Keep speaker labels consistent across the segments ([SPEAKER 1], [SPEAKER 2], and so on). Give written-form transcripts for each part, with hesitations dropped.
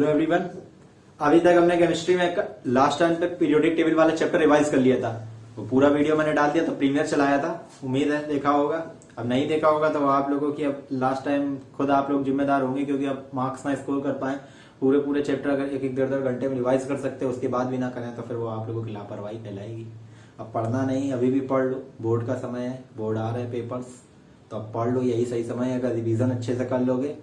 [SPEAKER 1] Hello everyone. अभी तक हमने केमिस्ट्री में लास्ट टाइम पे पीरियोडिक टेबल वाला चैप्टर रिवाइज कर लिया था। वो पूरा वीडियो मैंने डाल दिया, तो प्रीमियर चलाया था। उम्मीद है देखा होगा। अब नहीं देखा होगा तो आप लोगों की अब लास्ट टाइम खुद आप लोग जिम्मेदार होंगे, क्योंकि अब मार्क्स ना स्कोर कर पाए। पूरे चैप्टर अगर एक एक 1.5 घंटे में रिवाइज कर सकते हो, उसके बाद भी ना करें तो फिर वो आप लोगों की लापरवाही कहलाएगी। अब पढ़ना नहीं, अभी भी पढ़ लो। बोर्ड का समय है, बोर्ड आ रहे हैं पेपर्स, तो अब पढ़ लो, यही सही समय है। अगर रिवीजन अच्छे से कर लोगे,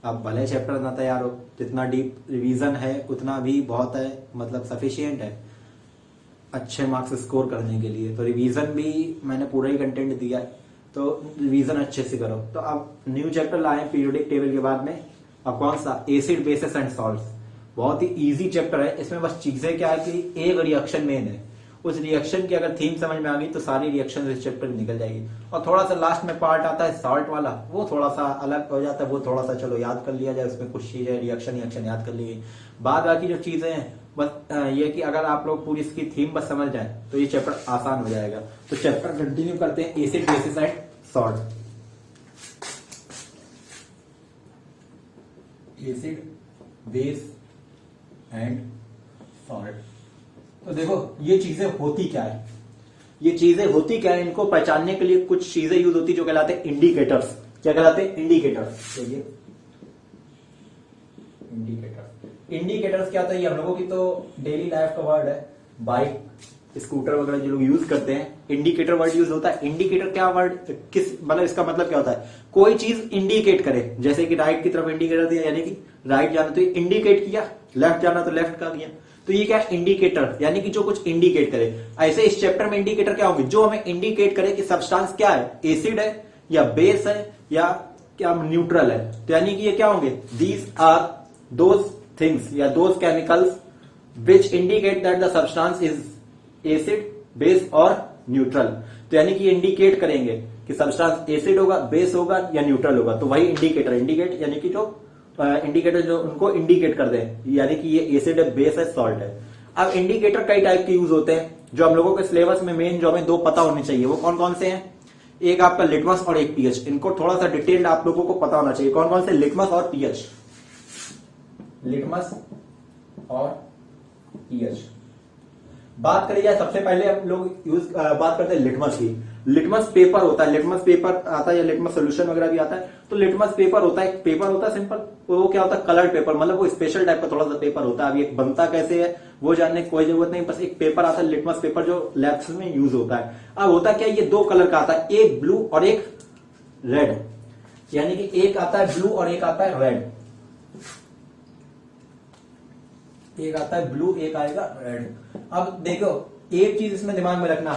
[SPEAKER 1] अब भले चैप्टर ना तैयार हो, जितना डीप रिवीजन है उतना भी बहुत है, मतलब सफिशिएंट है अच्छे मार्क्स स्कोर करने के लिए। तो रिवीजन भी मैंने पूरा ही कंटेंट दिया है, तो रिवीजन अच्छे से करो। तो अब न्यू चैप्टर लाए पीरियोडिक टेबल के बाद में। अब कौन सा? Acid basis and salts. बहुत ही इजी चैप्टर है। इसमें बस चीजें क्या है कि एक रिएक्शन मेन है, उस रिएक्शन की अगर थीम समझ में आ गई तो सारी रिएक्शन इस चैप्टर में निकल जाएगी। और थोड़ा सा लास्ट में पार्ट आता है सॉल्ट वाला, वो थोड़ा सा अलग हो जाता है, वो थोड़ा सा चलो याद कर लिया जाए, उसमें कुछ चीजें रिएक्शन याद कर ली गई। बाद बाकी जो चीजें हैं बस ये कि अगर आप लोग पूरी इसकी थीम बस समझ जाए तो ये चैप्टर आसान हो जाएगा। तो चैप्टर कंटिन्यू करते हैं, acid basis and salt. Acid base and salt. तो देखो ये चीजें होती क्या है, इनको पहचानने के लिए कुछ चीजें यूज होती जो कहलाते हैं इंडिकेटर्स। क्या कहलाते हैं? इंडिकेटर्स। इंडिकेटर्स क्या होता है? ये हम लोगों की तो डेली लाइफ का वर्ड है। बाइक, स्कूटर वगैरह जो लोग यूज करते हैं, इंडिकेटर वर्ड यूज होता है। इंडिकेटर क्या वर्ड, किस मतलब इसका मतलब क्या होता है? कोई चीज इंडिकेट करे, जैसे कि राइट की तरफ इंडिकेटर दिया, यानी कि राइट जाना तो इंडिकेट किया, लेफ्ट जाना तो लेफ्ट का किया। तो ये क्या? इंडिकेटर, यानी कि जो कुछ इंडिकेट करे। ऐसे इस चैप्टर में इंडिकेटर क्या होंगे? जो हमें इंडिकेट करे कि सब्सटेंस क्या है, एसिड है या बेस है या क्या न्यूट्रल है। तो यानी कि ये क्या होंगे? दीज आर दोज थिंग्स या those chemicals which indicate that the substance is acid, base और न्यूट्रल। तो यानी कि इंडिकेट करेंगे कि सब्सटेंस एसिड होगा, बेस होगा या न्यूट्रल होगा। तो वही इंडिकेटर, इंडिकेट यानी कि जो इंडिकेटर जो उनको इंडिकेट कर दे, यानी कि ये एसिड है, बेस है, सॉल्ट है। अब इंडिकेटर कई टाइप के यूज होते हैं, जो हम लोगों के सिलेबस में मेन जो हमें दो पता होने चाहिए। वो कौन कौन से हैं? एक आपका लिटमस और एक पीएच। इनको थोड़ा सा डिटेल्ड आप लोगों को पता होना चाहिए। कौन कौन से? लिटमस और पीएच। लिटमस और पीएच बात करी जाए, सबसे पहले हम लोग बात करते हैं लिटमस की। लिटमस पेपर होता है, लिटमस पेपर आता है या लिटमस सोल्यूशन वगैरह भी आता है। तो लिटमस पेपर होता है, एक पेपर होता है सिंपल। वो क्या होता है? कलर्ड पेपर, मतलब वो स्पेशल टाइप का थोड़ा सा पेपर होता है। अभी एक बनता कैसे है वो जानने की कोई जरूरत नहीं, बस एक पेपर आता है लिटमस पेपर जो लैब्स में यूज होता है। अब होता क्या, ये दो कलर का आता है, एक ब्लू और एक रेड। यानी कि एक आता है ब्लू और एक आता है रेड। एक आता है ब्लू, एक आएगा रेड। अब देखो एक चीज इसमें दिमाग में रखना,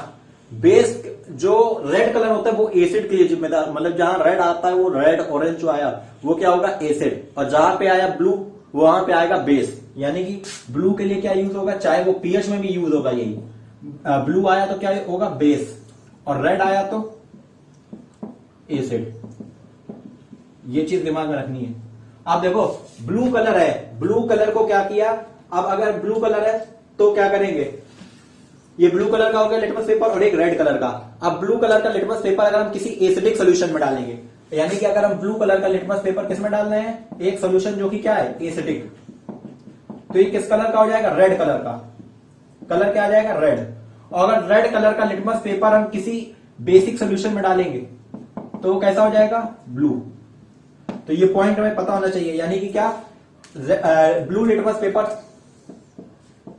[SPEAKER 1] बेस जो रेड कलर होता है वो एसिड के लिए जिम्मेदार, मतलब जहां रेड आता है वो रेड ऑरेंज जो आया वो क्या होगा? एसिड। और जहां पे आया ब्लू वहां पे आएगा बेस। यानी कि ब्लू के लिए क्या यूज होगा, चाहे वो पीएच में भी यूज होगा यही। ब्लू आया तो क्या होगा? बेस। और रेड आया तो एसिड। ये चीज दिमाग में रखनी है। आप देखो ब्लू कलर है, ब्लू कलर को क्या किया, अब अगर ब्लू कलर है तो क्या करेंगे? ये ब्लू कलर का हो गया लिटमस पेपर और एक रेड कलर का। अब ब्लू कलर का लिटमस पेपर अगर हम किसी एसिडिक सोल्यूशन में डालेंगे, यानी कि अगर हम ब्लू कलर का लिटमस पेपर किस में डाल रहे हैं? एक सोल्यूशन जो कि क्या है? एसिडिक। तो ये किस कलर का हो जाएगा? रेड कलर का। कलर क्या आ जाएगा? रेड। और अगर रेड कलर का लिटमस पेपर हम किसी बेसिक सोल्यूशन में डालेंगे तो वो कैसा हो जाएगा? ब्लू। तो ये पॉइंट हमें पता होना चाहिए। यानी कि क्या? ब्लू लिटमस पेपर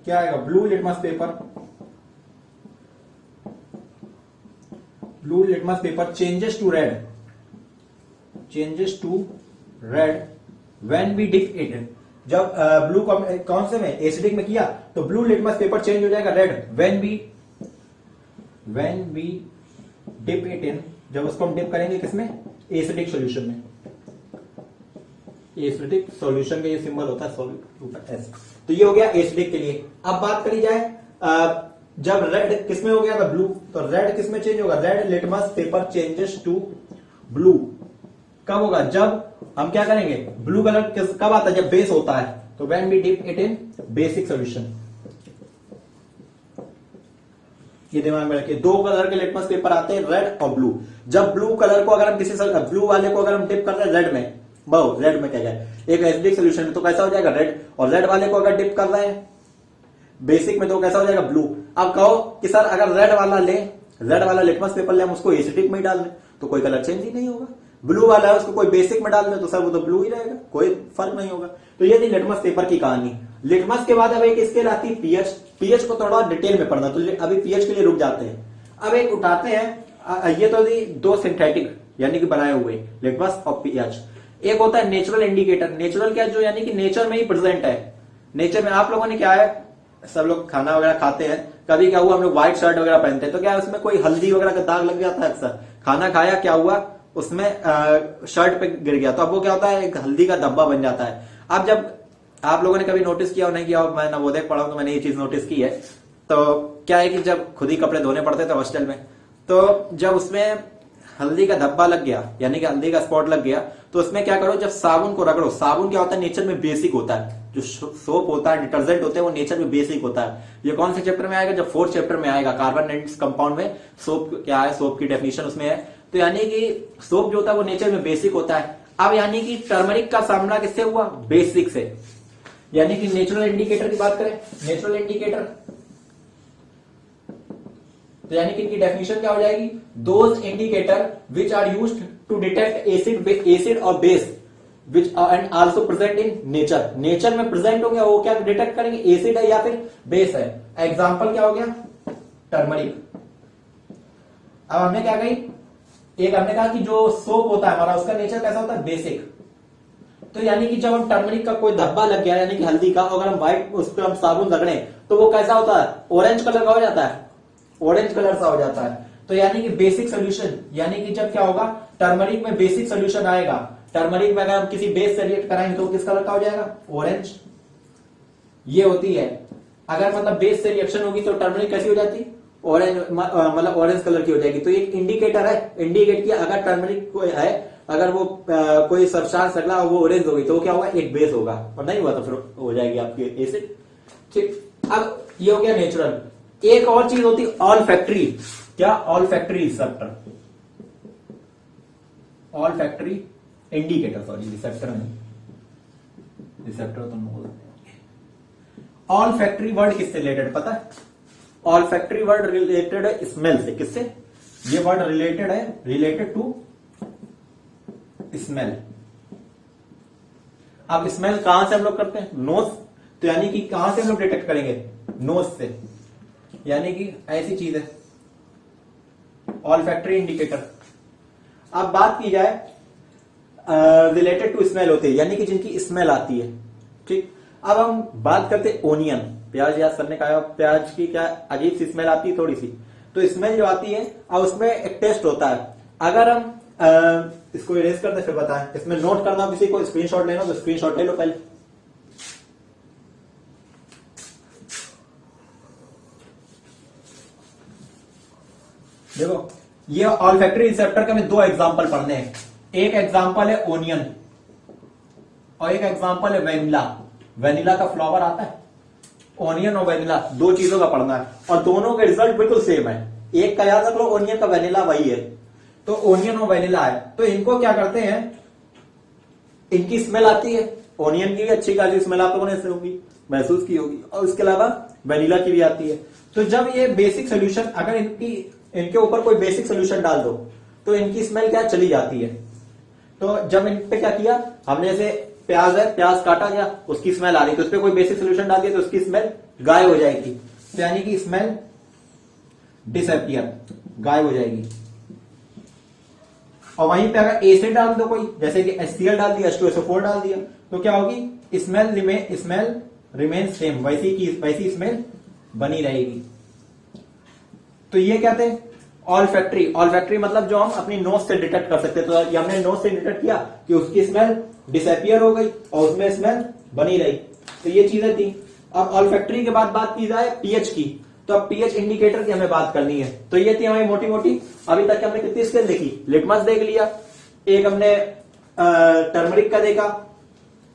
[SPEAKER 1] क्या आएगा? Blue litmus paper, blue litmus paper changes to red, when we dip it. जब ब्लू कौन से में? एसिडिक में किया तो ब्लू लिटमस पेपर चेंज हो जाएगा red when we dip it in. जब उसको हम डिप करेंगे किसमें? एसिडिक सॉल्यूशन में। एसिडिक सॉल्यूशन का ये सिंबल होता है एस। तो ये हो गया एसिडिक के लिए। अब बात करी जाए जब रेड किसमें हो गया था? ब्लू। तो रेड किसमें चेंज होगा? Red litmus paper changes to blue कब होगा? जब हम क्या करेंगे? ब्लू कलर कब आता है? जब बेस होता है। तो when we dip it in basic solution. ये दिमाग में रखिए, दो कलर के लिटमस पेपर आते हैं, रेड और ब्लू। जब ब्लू कलर को अगर हम किसी ब्लू वाले को अगर हम डिप कर रहे हैं रेड में, बहु रेड में क्या है, एक एसिडिक सोल्यूशन में तो कैसा हो जाएगा रेड, और रेड वाले को अगर डिप कर रहे हैं बेसिक में तो कैसा हो जाएगा ब्लू। अब कहो कि सर अगर रेड वाला लिटमस पेपर ले हम उसको एसिडिक में ही डाल दें तो कोई कलर चेंज ही नहीं होगा, ब्लू वाला है उसको कोई बेसिक में डाल दें तो सर वो तो ब्लू ही रहेगा, कोई फर्क नहीं होगा। तो ये थी लिटमस पेपर की कहानी। लिटमस के बाद अब एक स्केल आती है पीएच। पीएच को थोड़ा डिटेल में पढ़ना, तो अभी पीएच के लिए रुक जाते हैं। अब एक उठाते हैं, ये तो थी दो सिंथेटिक यानी कि बनाए हुए लिटमस और पीएच। एक होता है नेचुरल इंडिकेटर। नेचुरल क्या, जो यानी कि नेचर में ही प्रेजेंट है। नेचर में आप लोगों ने क्या है, सब लोग खाना वगैरह खाते हैं, कभी क्या हुआ हम लोग व्हाइट शर्ट वगैरह पहनते हैं तो क्या उसमें कोई हल्दी वगैरह का दाग लग जाता है अक्सर। खाना खाया क्या हुआ उसमें शर्ट पे गिर गया तो अब वो क्या होता है, एक हल्दी का धब्बा बन जाता है। अब जब आप लोगों ने कभी नोटिस किया और नहीं किया, मैं नवोदय पढ़ा हूं तो मैंने ये चीज नोटिस की है। तो क्या है कि जब खुद ही कपड़े धोने पड़ते थे हॉस्टल में, तो जब उसमें हल्दी का धब्बा लग गया यानी कि हल्दी का स्पॉट लग गया तो उसमें क्या करो, जब साबुन को रगड़ो। साबुन क्या होता है, नेचर में बेसिक होता है। जो सोप होता है, डिटर्जेंट होते हैं, वो नेचर में बेसिक होता है। ये कौन से चैप्टर में आएगा, जब 4th चैप्टर में आएगा, कार्बन एंड कंपाउंड में सोप क्या है, सोप की डेफिनेशन उसमें है। तो यानी कि सोप जो होता है वो नेचर में बेसिक होता है। अब यानी कि टर्मरिक का सामना किससे हुआ, बेसिक से। यानी कि नेचुरल इंडिकेटर की बात करें, नेचुरल इंडिकेटर तो यानी कि इनकी डेफिनेशन क्या हो जाएगी, those indicator which are used to detect acid और base which and also present in nature. Nature में प्रेजेंट हो गया, वो क्या डिटेक्ट करेंगे, एसिड है या फिर बेस है। एग्जांपल क्या हो गया, टर्मरिक। अब हमने क्या कही, एक हमने कहा कि जो सोप होता है हमारा उसका नेचर कैसा होता है, बेसिक। तो यानी कि जब हम टर्मरिक का कोई धब्बा लग गया यानी कि हल्दी का, अगर हम व्हाइट उस पर हम साबुन रगड़े तो वो कैसा होता है, ऑरेंज कलर का हो जाता है, ऑरेंज कलर सा हो जाता है। तो यानी कि बेसिक सोल्यूशन, यानी कि जब क्या होगा, टर्मरिक में बेसिक सोल्यूशन आएगा, टर्मरिक में अगर हम किसी बेस से रिएक्ट कराएंगे तो किस कलर का हो जाएगा, ऑरेंज। ये होती है, अगर मतलब बेस से रिएक्शन होगी तो टर्मरिक कैसी हो जाती, ऑरेंज, मतलब ऑरेंज कलर की हो जाएगी। तो एक इंडिकेटर है, इंडिकेट किया अगर टर्मरिक कोई है, अगर वो कोई सब्सटेंस अगला वो ऑरेंज होगी तो क्या होगा, एक बेस होगा, और नहीं हुआ तो फिर हो जाएगी आपकी एसिड। ठीक, अब ये हो गया नेचुरल। एक और चीज होती है ऑल फैक्ट्री। क्या, all factory receptor, all factory indicator, sorry receptor नहीं, रिसेप्टर तो बोलते हैं। ऑल फैक्ट्री वर्ड किससे रिलेटेड पता है, ऑल फैक्ट्री वर्ड रिलेटेड है स्मेल से। किससे, ये वर्ड रिलेटेड है, रिलेटेड टू स्मेल। अब स्मेल कहां से हम लोग करते हैं, नोज। तो यानी कि कहां से हम लोग डिटेक्ट करेंगे, नोज से। यानी कि ऐसी चीज है ऑल फैक्ट्री इंडिकेटर। अब बात की जाए रिलेटेड टू स्मेल होते हैं, यानी कि जिनकी स्मेल आती है। ठीक, अब हम बात करते हैं ओनियन, प्याज। याद सर ने कहा प्याज की क्या अजीब सी स्मेल आती है थोड़ी सी, तो स्मेल जो आती है और उसमें एक टेस्ट होता है। अगर हम इसको इरेज करते फिर बताएं, इसमें नोट करना, किसी को स्क्रीनशॉट लेना तो स्क्रीनशॉट ले लो पहले। देखो, ये ऑल फैक्ट्री रिसेप्टर के हमें दो एग्जांपल पढ़ने हैं। एक एग्जांपल है ओनियन और एक एग्जांपल है वेनिला। वेनिला का फ्लावर आता है, ओनियन और वेनिला दो चीजों का पढ़ना है, और दोनों के रिजल्ट बिल्कुल सेम है। एक का याद रख लो, ओनियन का, वेनिला वही है। तो ओनियन और वेनिला है, तो इनको क्या करते हैं, इनकी स्मेल आती है। ओनियन की भी अच्छी खासी स्मेल आप लोगों ने होगी, महसूस की होगी, और उसके अलावा वेनिला की भी आती है। तो जब ये बेसिक सोल्यूशन, अगर इनके ऊपर कोई बेसिक सोल्यूशन डाल दो तो इनकी स्मेल क्या चली जाती है। तो जब इन पे क्या किया हमने, से प्याज है, प्याज काटा गया, उसकी स्मेल आ रही, तो उस पर कोई बेसिक सोल्यूशन डाल दिया तो उसकी स्मेल गायब हो जाएगी। तो यानी कि स्मेल डिसअपियर, गायब हो जाएगी। और वहीं पे अगर एसिड डाल दो कोई, जैसे कि HCl डाल दिया, H2SO4 डाल दिया, तो क्या होगी, स्मेल रिमेन सेम, वैसी स्मेल बनी रहेगी। तो ये क्या थे, ऑल फैक्ट्री। ऑल फैक्ट्री मतलब जो हम अपनी नोज से डिटेक्ट कर सकते। तो ये हमने नोज से डिटेक्ट किया कि उसकी स्मेल डिसअपियर हो गई और उसमें स्मेल बनी रही। तो ये चीजें थी। अब ऑल फैक्ट्री के बाद बात की जाए पीएच की, तो अब पीएच इंडिकेटर की हमें बात करनी है। तो ये थी हमारी मोटी मोटी, अभी तक हमने कितनी स्केल देखी, लिटमस देख लिया, एक हमने टर्मरिक का देखा,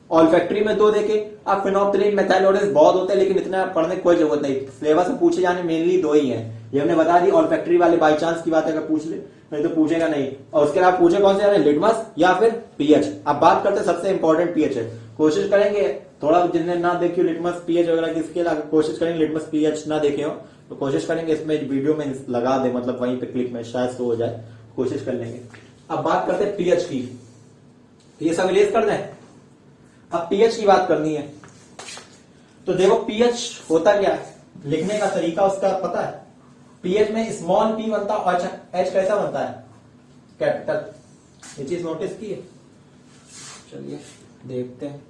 [SPEAKER 1] ऑल फैक्ट्री में दो देखे। अब फिनोप्थिलीन, मेथाइल ऑरेंज बहुत होते हैं, लेकिन इतना पढ़ने की कोई जरूरत नहीं, सिलेबस से पूछे जाने मेनली दो ही हैं, ये हमने बता दी। और फैक्ट्री वाले बाई चांस की बात है, अगर पूछ ले नहीं तो पूछेगा नहीं। और उसके अलावा पूछे कौन से, लिटमस या फिर पीएच। अब बात करते हैं सबसे इंपॉर्टेंट पीएच है। कोशिश करेंगे थोड़ा, जिनने ना देखी लिटमस पीएच वगैरह की, इसके अलावा कोशिश करेंगे लिटमस पीएच ना देखे हो तो कोशिश करेंगे इसमें वीडियो में लगा दे, मतलब वहीं पे क्लिक में शायद तो हो जाए, कोशिश कर लेंगे। अब बात करते हैं पीएच की, ये सब इरेज कर दें। अब पीएच की बात करनी है तो देखो पीएच होता क्या है, लिखने का तरीका उसका पता है। पीएच में स्मॉल पी बनता है और एच कैसा बनता है, कैपिटल। ये चीज नोटिस की है, चलिए देखते हैं।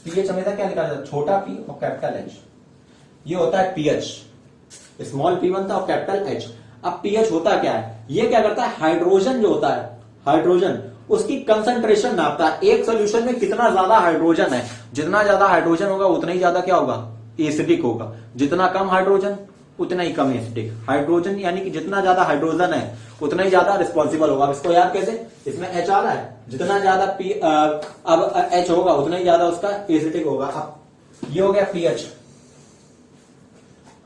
[SPEAKER 1] पीएच हमेशा क्या लिखा जाता है, छोटा पी और कैपिटल एच। ये होता है पीएच, स्मॉल पी बनता है और कैपिटल एच। अब पीएच होता क्या है, ये क्या करता है, हाइड्रोजन जो होता है, हाइड्रोजन उसकी कंसंट्रेशन नापता है। एक सोल्यूशन में कितना ज्यादा हाइड्रोजन है, जितना ज्यादा हाइड्रोजन होगा उतना ही ज्यादा क्या होगा, एसिडिक होगा। जितना कम हाइड्रोजन उतना ही कम एसिडिक। हाइड्रोजन यानी कि जितना ज्यादा हाइड्रोजन है उतना ही ज्यादा रिस्पॉन्सिबल होगा। अब इसको याद कैसे, इसमें एच आ रहा है, जितना ज्यादा पी अब एच होगा उतना ही ज्यादा उसका एसिडिक होगा। अब ये हो गया पीएच।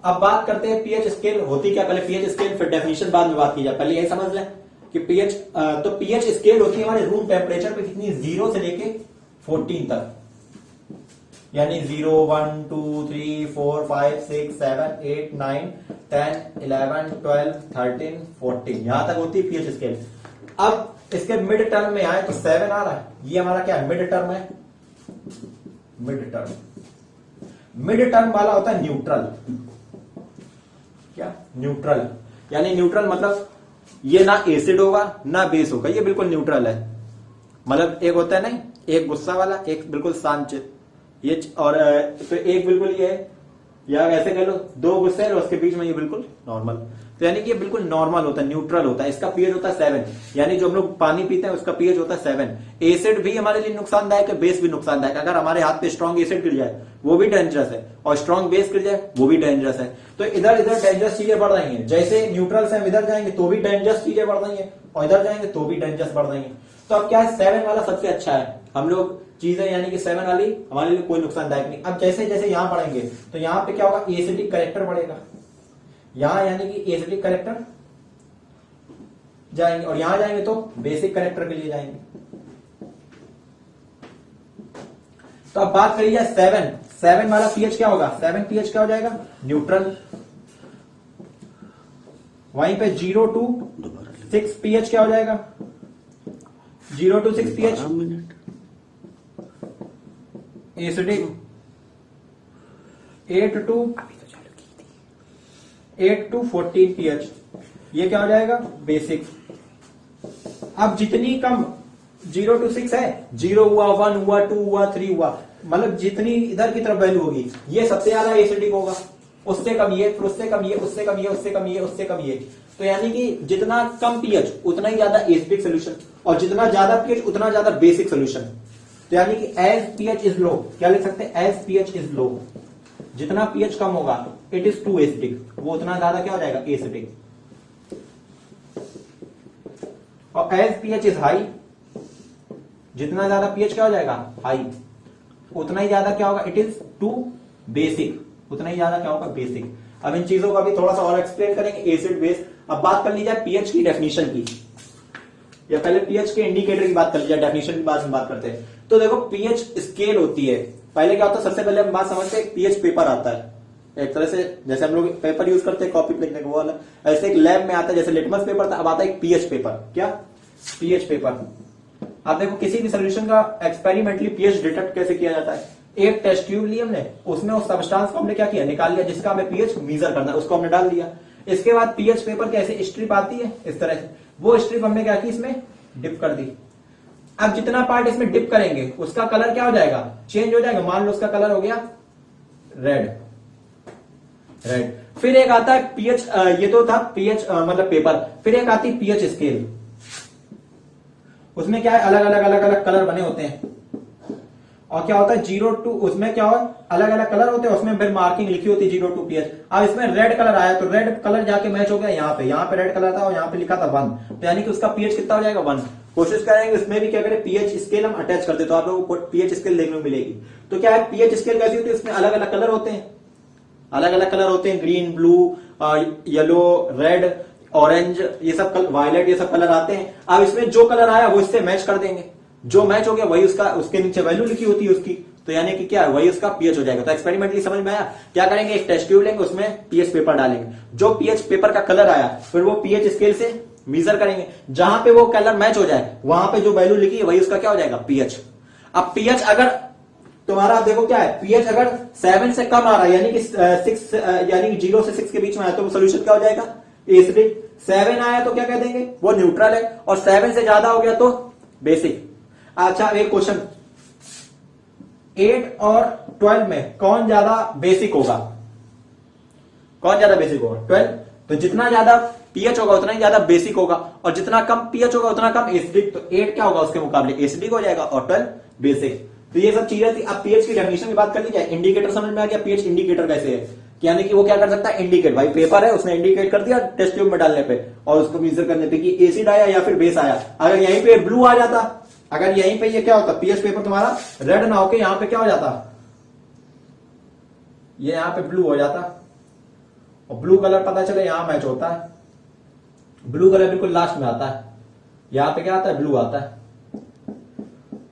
[SPEAKER 1] अब बात करते हैं पीएच स्केल होती क्या, पहले पीएच स्केल फिर डेफिनेशन बाद में बात की जाए। पहले यही समझ लें कि पीएच तो पीएच स्केल होती है हमारे रूम टेम्परेचर पे कितनी, 0 से लेके 14 तक, यानी 0, 1, 2, 3, 4, 5, 6, 7, 8, 9, 10, 11, 12, 13, 14, यहां तक होती है पीएच स्केल। अब इसके मिड टर्म में आए तो 7 आ रहा है, ये हमारा क्या है, मिड टर्म है। मिड टर्म, मिड टर्म वाला होता है न्यूट्रल। क्या, न्यूट्रल, यानी न्यूट्रल मतलब ये ना एसिड होगा ना बेस होगा, ये बिल्कुल न्यूट्रल है। मतलब एक होता है नहीं, एक गुस्सा वाला, एक बिल्कुल शांत, ये और तो एक बिल्कुल ये है, या ऐसे कह लो 2 गुस्से और उसके बीच में ये बिल्कुल नॉर्मल। तो यानी कि ये बिल्कुल नॉर्मल होता है, न्यूट्रल होता है। इसका पीएच होता है 7, यानी जो हम लोग पानी पीते हैं उसका पीएच होता है 7। एसिड भी हमारे लिए नुकसानदायक है, बेस भी नुकसानदायक। अगर हमारे हाथ पे स्ट्रॉन्ग एसिड गिर जाए वो भी डेंजरस है, और स्ट्रॉन्ग बेस गिर जाए वो भी डेंजरस है। तो इधर इधर डेंजरस चीजें बढ़ रही हैं। जैसे न्यूट्रल से हम इधर जाएंगे तो भी डेंजरस चीजें बढ़ रही हैं, और इधर जाएंगे तो भी डेंजरस बढ़ रही हैं। तो अब क्या है, 7 वाला सबसे अच्छा है। हम लोग चीजें यानी कि 7 वाली हमारे लिए कोई नुकसानदायक नहीं। अब जैसे जैसे यहां पढ़ेंगे तो यहां पे क्या होगा, एसिडिक करेक्टर बढ़ेगा, यहां यानी कि एसिडिक करेक्टर जाएंगे, और यहां जाएंगे तो बेसिक करेक्टर के लिए जाएंगे। तो अब बात करिए 7 वाला पीएच क्या होगा, 7 पीएच क्या हो जाएगा, न्यूट्रल। वहीं पे 0 to 6 पीएच क्या हो जाएगा, 0 to 6 pH acidic. 8 to 14 pH ये क्या हो जाएगा, बेसिक। अब जितनी कम 0 to 6 है, 0 हुआ, 1 हुआ, 2 हुआ, 3 हुआ, मतलब जितनी इधर की तरफ वैल्यू होगी ये सबसे ज्यादा एसिडिक होगा। उससे कम ये, फिर उससे कम ये, उससे कम ये, उससे कम ये, उससे कम ये। तो यानी कि जितना कम पीएच उतना ही ज्यादा एसिडिक सोल्यूशन, और जितना ज्यादा पीएच उतना ज्यादा बेसिक सोल्यूशन। तो यानी कि एज पीएच इज लो, क्या लिख सकते हैं, एज पीएच इज लो, जितना पीएच कम होगा इट इज टू एसिडिक, वो उतना ज्यादा क्या हो जाएगा, एसिडिक। और एज पीएच इज हाई, जितना ज्यादा पीएच क्या हो जाएगा, हाई, उतना ही ज्यादा क्या होगा, इट इज टू बेसिक, उतना ही ज्यादा क्या होगा, बेसिक। अब इन चीजों का भी थोड़ा सा और एक्सप्लेन करेंगे, एसिड बेस। अब बात कर ली जाए पीएच की डेफिनेशन की, या पहले पीएच के इंडिकेटर की बात कर ली जाए, डेफिनेशन की बाद में बात करते हैं। तो देखो पीएच स्केल होती है। पहले क्या होता है, सबसे पहले हम बात समझते हैं, पीएच पेपर आता है एक तरह से, जैसे हम लोग पेपर यूज करते हैं कॉपी पे लिखने को, वो वाला ऐसे एक लैब में आता है, जैसे लिटमस पेपर था, अब आता है एक पीएच पेपर। क्या, पीएच पेपर। आप देखो किसी भी सोल्यूशन का एक्सपेरिमेंटली पीएच डिटेक्ट कैसे किया जाता है। एक टेस्ट ट्यूब ली हमने, उसमें उस सब्सटेंस को हमने क्या किया, निकाल लिया, जिसका हमें पीएच मेजर करना है, उसको हमने डाल दिया। इसके बाद पीएच पेपर की ऐसे स्ट्रिप आती है इस तरह से, वो स्ट्रिप हमने क्या की, इसमें डिप कर दी। अब जितना पार्ट इसमें डिप करेंगे उसका कलर क्या हो जाएगा, चेंज हो जाएगा। मान लो उसका कलर हो गया रेड, रेड। फिर एक आता है पीएच, ये तो था पीएच मतलब पेपर। फिर एक आती है पीएच स्केल, उसमें क्या है, अलग अलग कलर बने होते हैं। और क्या होता है, 0 to, उसमें क्या हो, अलग अलग कलर होते हैं, उसमें फिर मार्किंग लिखी होती है 0 to पीएच। अब इसमें रेड कलर आया तो रेड कलर जाके मैच हो गया यहाँ पे रेड कलर था और यहाँ पे लिखा था 1, तो यानी कि उसका पीएच कितना हो जाएगा, 1। कोशिश करेंगे इसमें भी क्या करें, पीएच स्केल हम अटैच कर दे तो आप लोगों को पीएच स्केल देखने को मिलेगी। तो क्या है, पीएच स्केल कैसी होती है, इसमें अलग अलग कलर होते हैं, अलग अलग कलर होते हैं, green, blue, yellow, red, orange, ये सब वायलेट, ये सब कलर आते हैं। अब इसमें जो कलर आया वो इससे मैच कर देंगे, जो मैच हो गया वही उसका, उसके नीचे वैल्यू लिखी होती है उसकी, तो यानी कि क्या है, वही उसका पीएच हो जाएगा। तो एक्सपेरिमेंटली समझ में आया, क्या करेंगे, एक टेस्ट ट्यूब लेंगे, उसमें पीएच पेपर डालेंगे, जो पीएच पेपर का कलर आया फिर वो पीएच स्केल से मेजर करेंगे, जहां पे वो कलर मैच हो जाए वहां पे जो वैल्यू लिखी है वही उसका क्या हो जाएगा, पीएच। अब पीएच अगर तुम्हारा देखो क्या है, पीएच अगर 7 से कम आ रहा है यानी कि 6 यानी कि 0 से 6 के बीच में आया तो सोल्यूशन क्या हो जाएगा, एसिडिक। 7 आया तो क्या कह देंगे, वो न्यूट्रल है, और 7 से ज्यादा हो गया तो बेसिक। अच्छा एक क्वेश्चन, 8 और 12 में कौन ज्यादा बेसिक होगा, कौन ज्यादा बेसिक होगा, 12। तो जितना ज्यादा पीएच होगा उतना ही ज्यादा बेसिक होगा, और जितना कम पीएच होगा उतना कम एसिडिक। तो 8 क्या होगा उसके मुकाबले, एसिडिक हो जाएगा, और 12 बेसिक। तो ये सब चीजें थी। अब पीएच की डेफिनेशन की बात कर ली जाए, इंडिकेटर समझ में आ गया, पीएच इंडिकेटर कैसे है, यानी कि वो क्या कर सकता है, इंडिकेट, भाई पेपर है उसने इंडिकेट कर दिया टेस्ट ट्यूब में डालने पे और उसको मेजर करने पे कि एसिड आया या फिर बेस आया। अगर यहीं पे ब्लू आ जाता, अगर यहीं पे ये क्या होता, पीएच पेपर तुम्हारा रेड ना होके यहां पे क्या हो जाता, ये यहां पे ब्लू हो जाता, और ब्लू कलर पता चले यहां मैच होता है, ब्लू कलर बिल्कुल लास्ट में आता है, यहां पे क्या आता है, ब्लू आता है।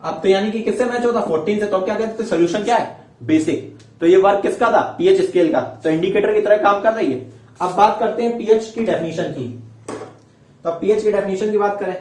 [SPEAKER 1] अब तो यानी कि किससे मैच होता, 14 से। तो क्या कहते हैं, सोल्यूशन क्या है, बेसिक। तो ये वर्क किसका था, पीएच स्केल का, तो इंडिकेटर की तरह काम कर रही है। अब बात करते हैं पीएच की डेफिनेशन की। तो पीएच की डेफिनेशन की बात करें,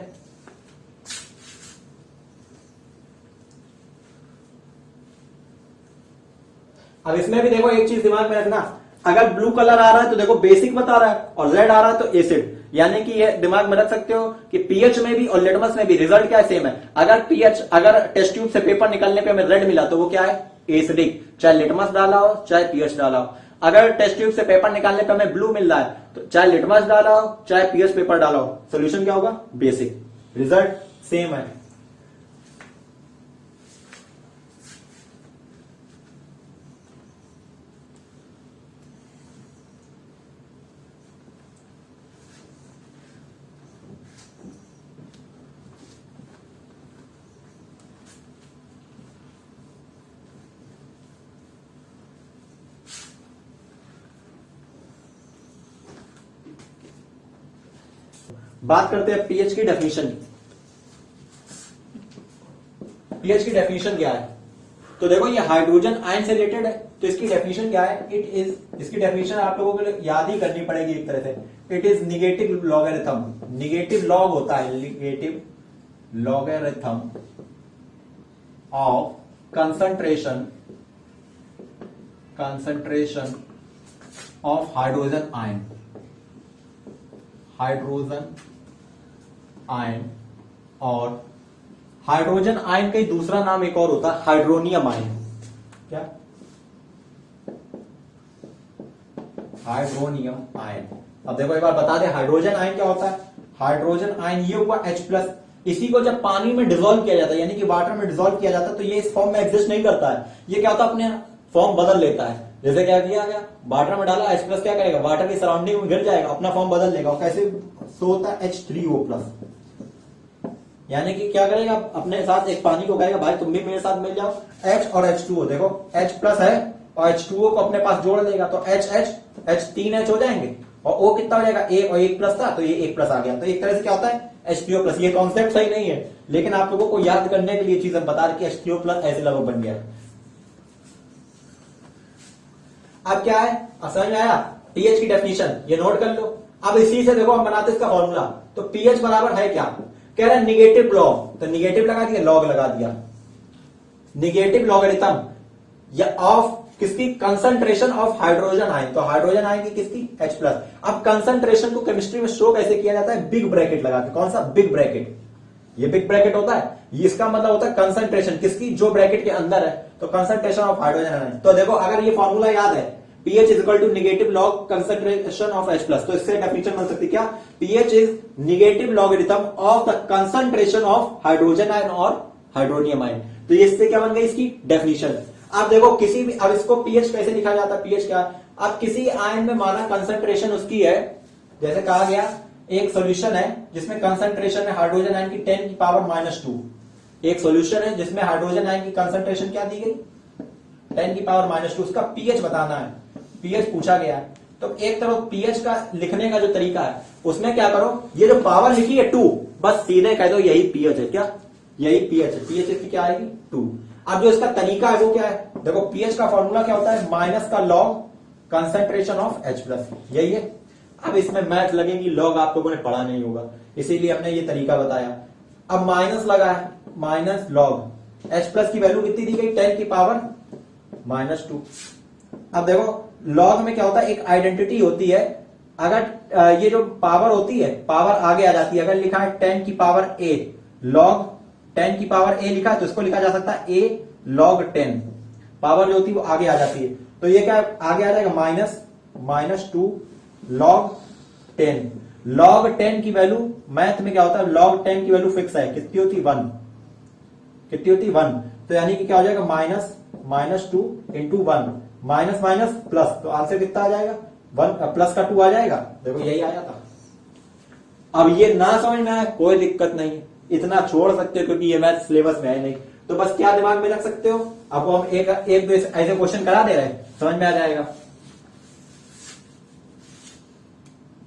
[SPEAKER 1] अब इसमें भी देखो एक चीज दिमाग में रखना, अगर ब्लू कलर आ रहा है तो देखो बेसिक बता रहा है, और रेड आ रहा है तो एसिड, यानी कि ये दिमाग में रख सकते हो कि पीएच में भी और लिटमस में भी रिजल्ट क्या है, सेम है। अगर पीएच, अगर टेस्ट ट्यूब से पेपर निकलने पे हमें रेड मिला तो वो क्या है, एसिडिक, चाहे लिटमस डाला हो चाहे पीएच डाला हो। अगर टेस्ट ट्यूब से पेपर निकालने पे हमें ब्लू मिल रहा है तो चाहे लिटमस डाला हो चाहे पीएच पेपर डाला हो, सोल्यूशन क्या होगा, बेसिक, रिजल्ट सेम है। बात करते हैं पीएच की डेफिनेशन। पीएच की डेफिनेशन क्या है, तो देखो ये हाइड्रोजन आयन से रिलेटेड है, तो इसकी डेफिनेशन क्या है, इट इज, इसकी डेफिनेशन आप लोगों को याद ही करनी पड़ेगी एक तरह से, it is negative logarithm, negative log होता है, negative logarithm of concentration, concentration of hydrogen ion, hydrogen ion. और हाइड्रोजन आयन का ही दूसरा नाम एक और होता है, हाइड्रोनियम आयन। क्या, हाइड्रोनियम आयन। अब देखो एक बार बता दें, हाइड्रोजन आयन क्या होता है, हाइड्रोजन आयन ये हुआ H+, इसी को जब पानी में डिसॉल्व किया जाता है, यानी कि वाटर में डिसॉल्व किया जाता है, तो ये इस फॉर्म में एग्जिस्ट नहीं करता है, ये क्या होता है, अपने फॉर्म बदल लेता है। जैसे क्या किया गया, वाटर में डाला, H+ क्या करेगा, वाटर की सराउंडिंग में गिर जाएगा, अपना फॉर्म बदल लेगा, और कैसे सो होता है H3O+, यानी कि क्या करेगा, अपने साथ एक पानी को कहेगा भाई तुम भी मेरे साथ मिल जाओ, H और H2O, देखो H+ है और H2O को अपने पास जोड़ लेगा तो H3H हो जाएंगे, और O कितना हो जाएगा, A, और 1+ था तो ये 1+ आ गया। तो एक तरह से क्या होता है, H3O+। ये कॉन्सेप्ट सही नहीं है, लेकिन आप लोगों को याद करने के लिए चीज हम बता रहे कि H3O+ ऐसे लगभग बन गया। अब क्या है, समझ में आया, पीएच की डेफिनेशन ये नोट कर लो। अब इसी से देखो हम बनाते इसका फॉर्मूला, तो पीएच बराबर है क्या, कह रहा है निगेटिव लॉग, तो निगेटिव लगा दिया, लॉग लगा दिया, निगेटिव लॉगरिथम या ऑफ किसकी, कंसंट्रेशन ऑफ हाइड्रोजन आयन, तो हाइड्रोजन आयन की किसकी, H+। अब कंसंट्रेशन को केमिस्ट्री में शो कैसे किया जाता है, बिग ब्रैकेट लगा के, कौन सा, बिग ब्रैकेट, ये बिग ब्रैकेट होता है, ये इसका मतलब होता है कंसंट्रेशन किसकी, जो ब्रैकेट के अंदर है, तो कंसंट्रेशन ऑफ हाइड्रोजन आयन। तो देखो अगर ये फॉर्मूला याद है, pH is equal to negative log concentration of H+, तो इससे डेफिनेशन बन सकती है क्या, pH is negative logarithm of the concentration of hydrogen ion और हाइड्रोनियम आयन। तो ये इससे क्या बन गई इसकी डेफिनेशन। अब देखो किसी भी, अब इसको pH कैसे लिखा जाता है, pH क्या, अब किसी आयन में माना कंसंट्रेशन उसकी है, जैसे कहा गया एक सॉल्यूशन है जिसमें कंसंट्रेशन है हाइड्रोजन आयन की 10 की पावर -2। एक सॉल्यूशन है जिसमें हाइड्रोजन आयन की कंसंट्रेशन क्या दी गई 10 की पावर -2, उसका पीएच बताना है, पीएच पूछा गया है। तो एक तरफ पीएच का लिखने का जो तरीका है उसमें क्या करो, ये जो पावर लिखी है 2, बस सीधे कह दो यही पीएच है। क्या यही पीएच है, पीएच इसकी क्या आएगी 2। अब जो इसका तरीका है वो क्या है, देखो पीएच का फॉर्मूला क्या होता है, माइनस का लॉग कंसंट्रेशन ऑफ H+, यही है। अब इसमें मैथ लगेगी, लॉग आप लोगों ने पढ़ा नहीं होगा, इसीलिए हमने ये तरीका बताया। अब माइनस लगा है, माइनस लॉग H+ की वैल्यू कितनी दी गई 10 की पावर -2। अब देखो लॉग में क्या होता है, एक आइडेंटिटी होती है, अगर ये जो पावर होती है पावर आगे आ जाती है। अगर लिखा है 10 की पावर a, लॉग 10 की पावर a लिखा है तो इसको लिखा जा सकता है a log 10, पावर जो होती है वो आगे आ जाती है। तो ये क्या आगे आ जाएगा -2 log 10। log 10 की वैल्यू मैथ में क्या होता है, log 10 की वैल्यू फिक्स है, कितनी होती 1, कितनी होती 1। तो यानी कि क्या हो जाएगा -2 इंटू 1, माइनस माइनस प्लस, तो आंसर कितना आ जाएगा 1 प्लस का 2 आ जाएगा। देखो यही आया था। अब ये ना समझ में आया कोई दिक्कत नहीं, इतना छोड़ सकते हो क्योंकि ये मैथ सिलेबस में है नहीं। तो बस क्या दिमाग में रख सकते हो, आपको हम एक दो ऐसे क्वेश्चन करा दे रहे हैं, समझ में आ जाएगा।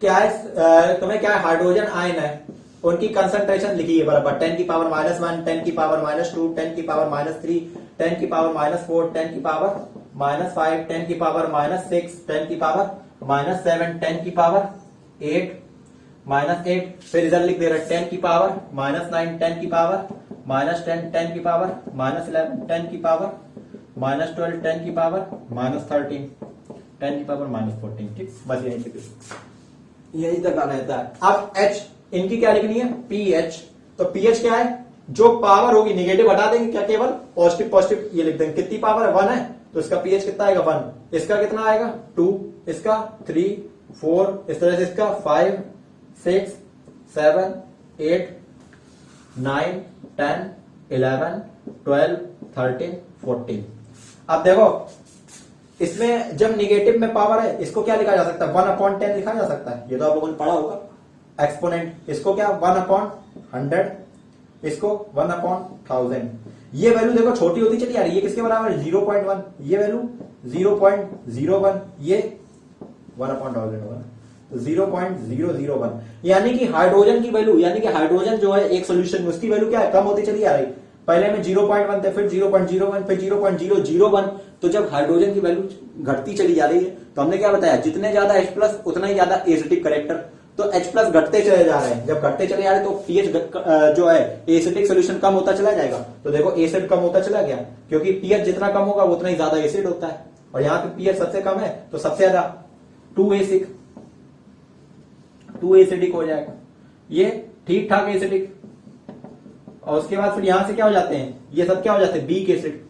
[SPEAKER 1] क्या है तुम्हें क्या है, हाइड्रोजन आयन है, उनकी कंसंट्रेशन लिखी है बराबर 10 की पावर -1, 10 की पावर -2, 10 की पावर -3, 10 की पावर -4, 10 की पावर -5, 10 की पावर -6, 10 की पावर -7, 10 की पावर 8, -8, फिर इधर लिख दे रहा है 10 की पावर -9, 10 की पावर -10, 10 की पावर -11, 10 की पावर -12, 10 की पावर -13, 10 की पावर -14। ठीक, बस यही तक आना रहता है। अब H इनकी क्या लिखनी है, पीएच। तो पीएच क्या है, जो पावर होगी निगेटिव हटा देंगे, क्या केवल पॉजिटिव पॉजिटिव ये लिख देंगे। कितनी पावर है 1 है, तो इसका पीएच कितना आएगा 1, इसका कितना आएगा 2, इसका 3, 4, इस तरह से इसका 5, 6, 7, 8, 9, 10, 11, 12, 13, 14। अब देखो इसमें जब निगेटिव में पावर है इसको क्या लिखा जा सकता है, 1/10 लिखा जा सकता है, ये तो आप लोगों ने पढ़ा होगा। एक्सपोनेंट इसको क्या 1/100, इसको 1/1000। ये वैल्यू देखो छोटी होती चली आ रही है, ये किसके बराबर है 0.1, ये वैल्यू 0.01, ये 1/1000 होगा, तो 0.001। यानी कि हाइड्रोजन की वैल्यू, यानी कि हाइड्रोजन जो है एक सोल्यूशन में उसकी वैल्यू क्या है, कम होती चली आ रही। पहले में 0.1 थे, फिर 0.01, फिर 0.001। तो जब हाइड्रोजन की वैल्यू घटती चली जा रही है तो हमने क्या बताया, जितने ज्यादा H+ उतना ही ज्यादा एसिडिक करेक्टर। तो H+ घटते चले जा रहे हैं, जब घटते चले जा रहे हैं तो pH जो है एसिडिक सोल्यूशन कम होता चला जाएगा। तो देखो एसिड कम होता चला गया, क्योंकि pH जितना कम होगा उतना ही ज्यादा एसिड होता है, और यहाँ पे pH सबसे कम है तो सबसे ज्यादा 2 एसिडिक हो जाएगा, ये ठीक ठाक एसिडिक। और उसके बाद फिर यहां से क्या हो जाते हैं, ये सब क्या हो जाते हैं वीक एसिड,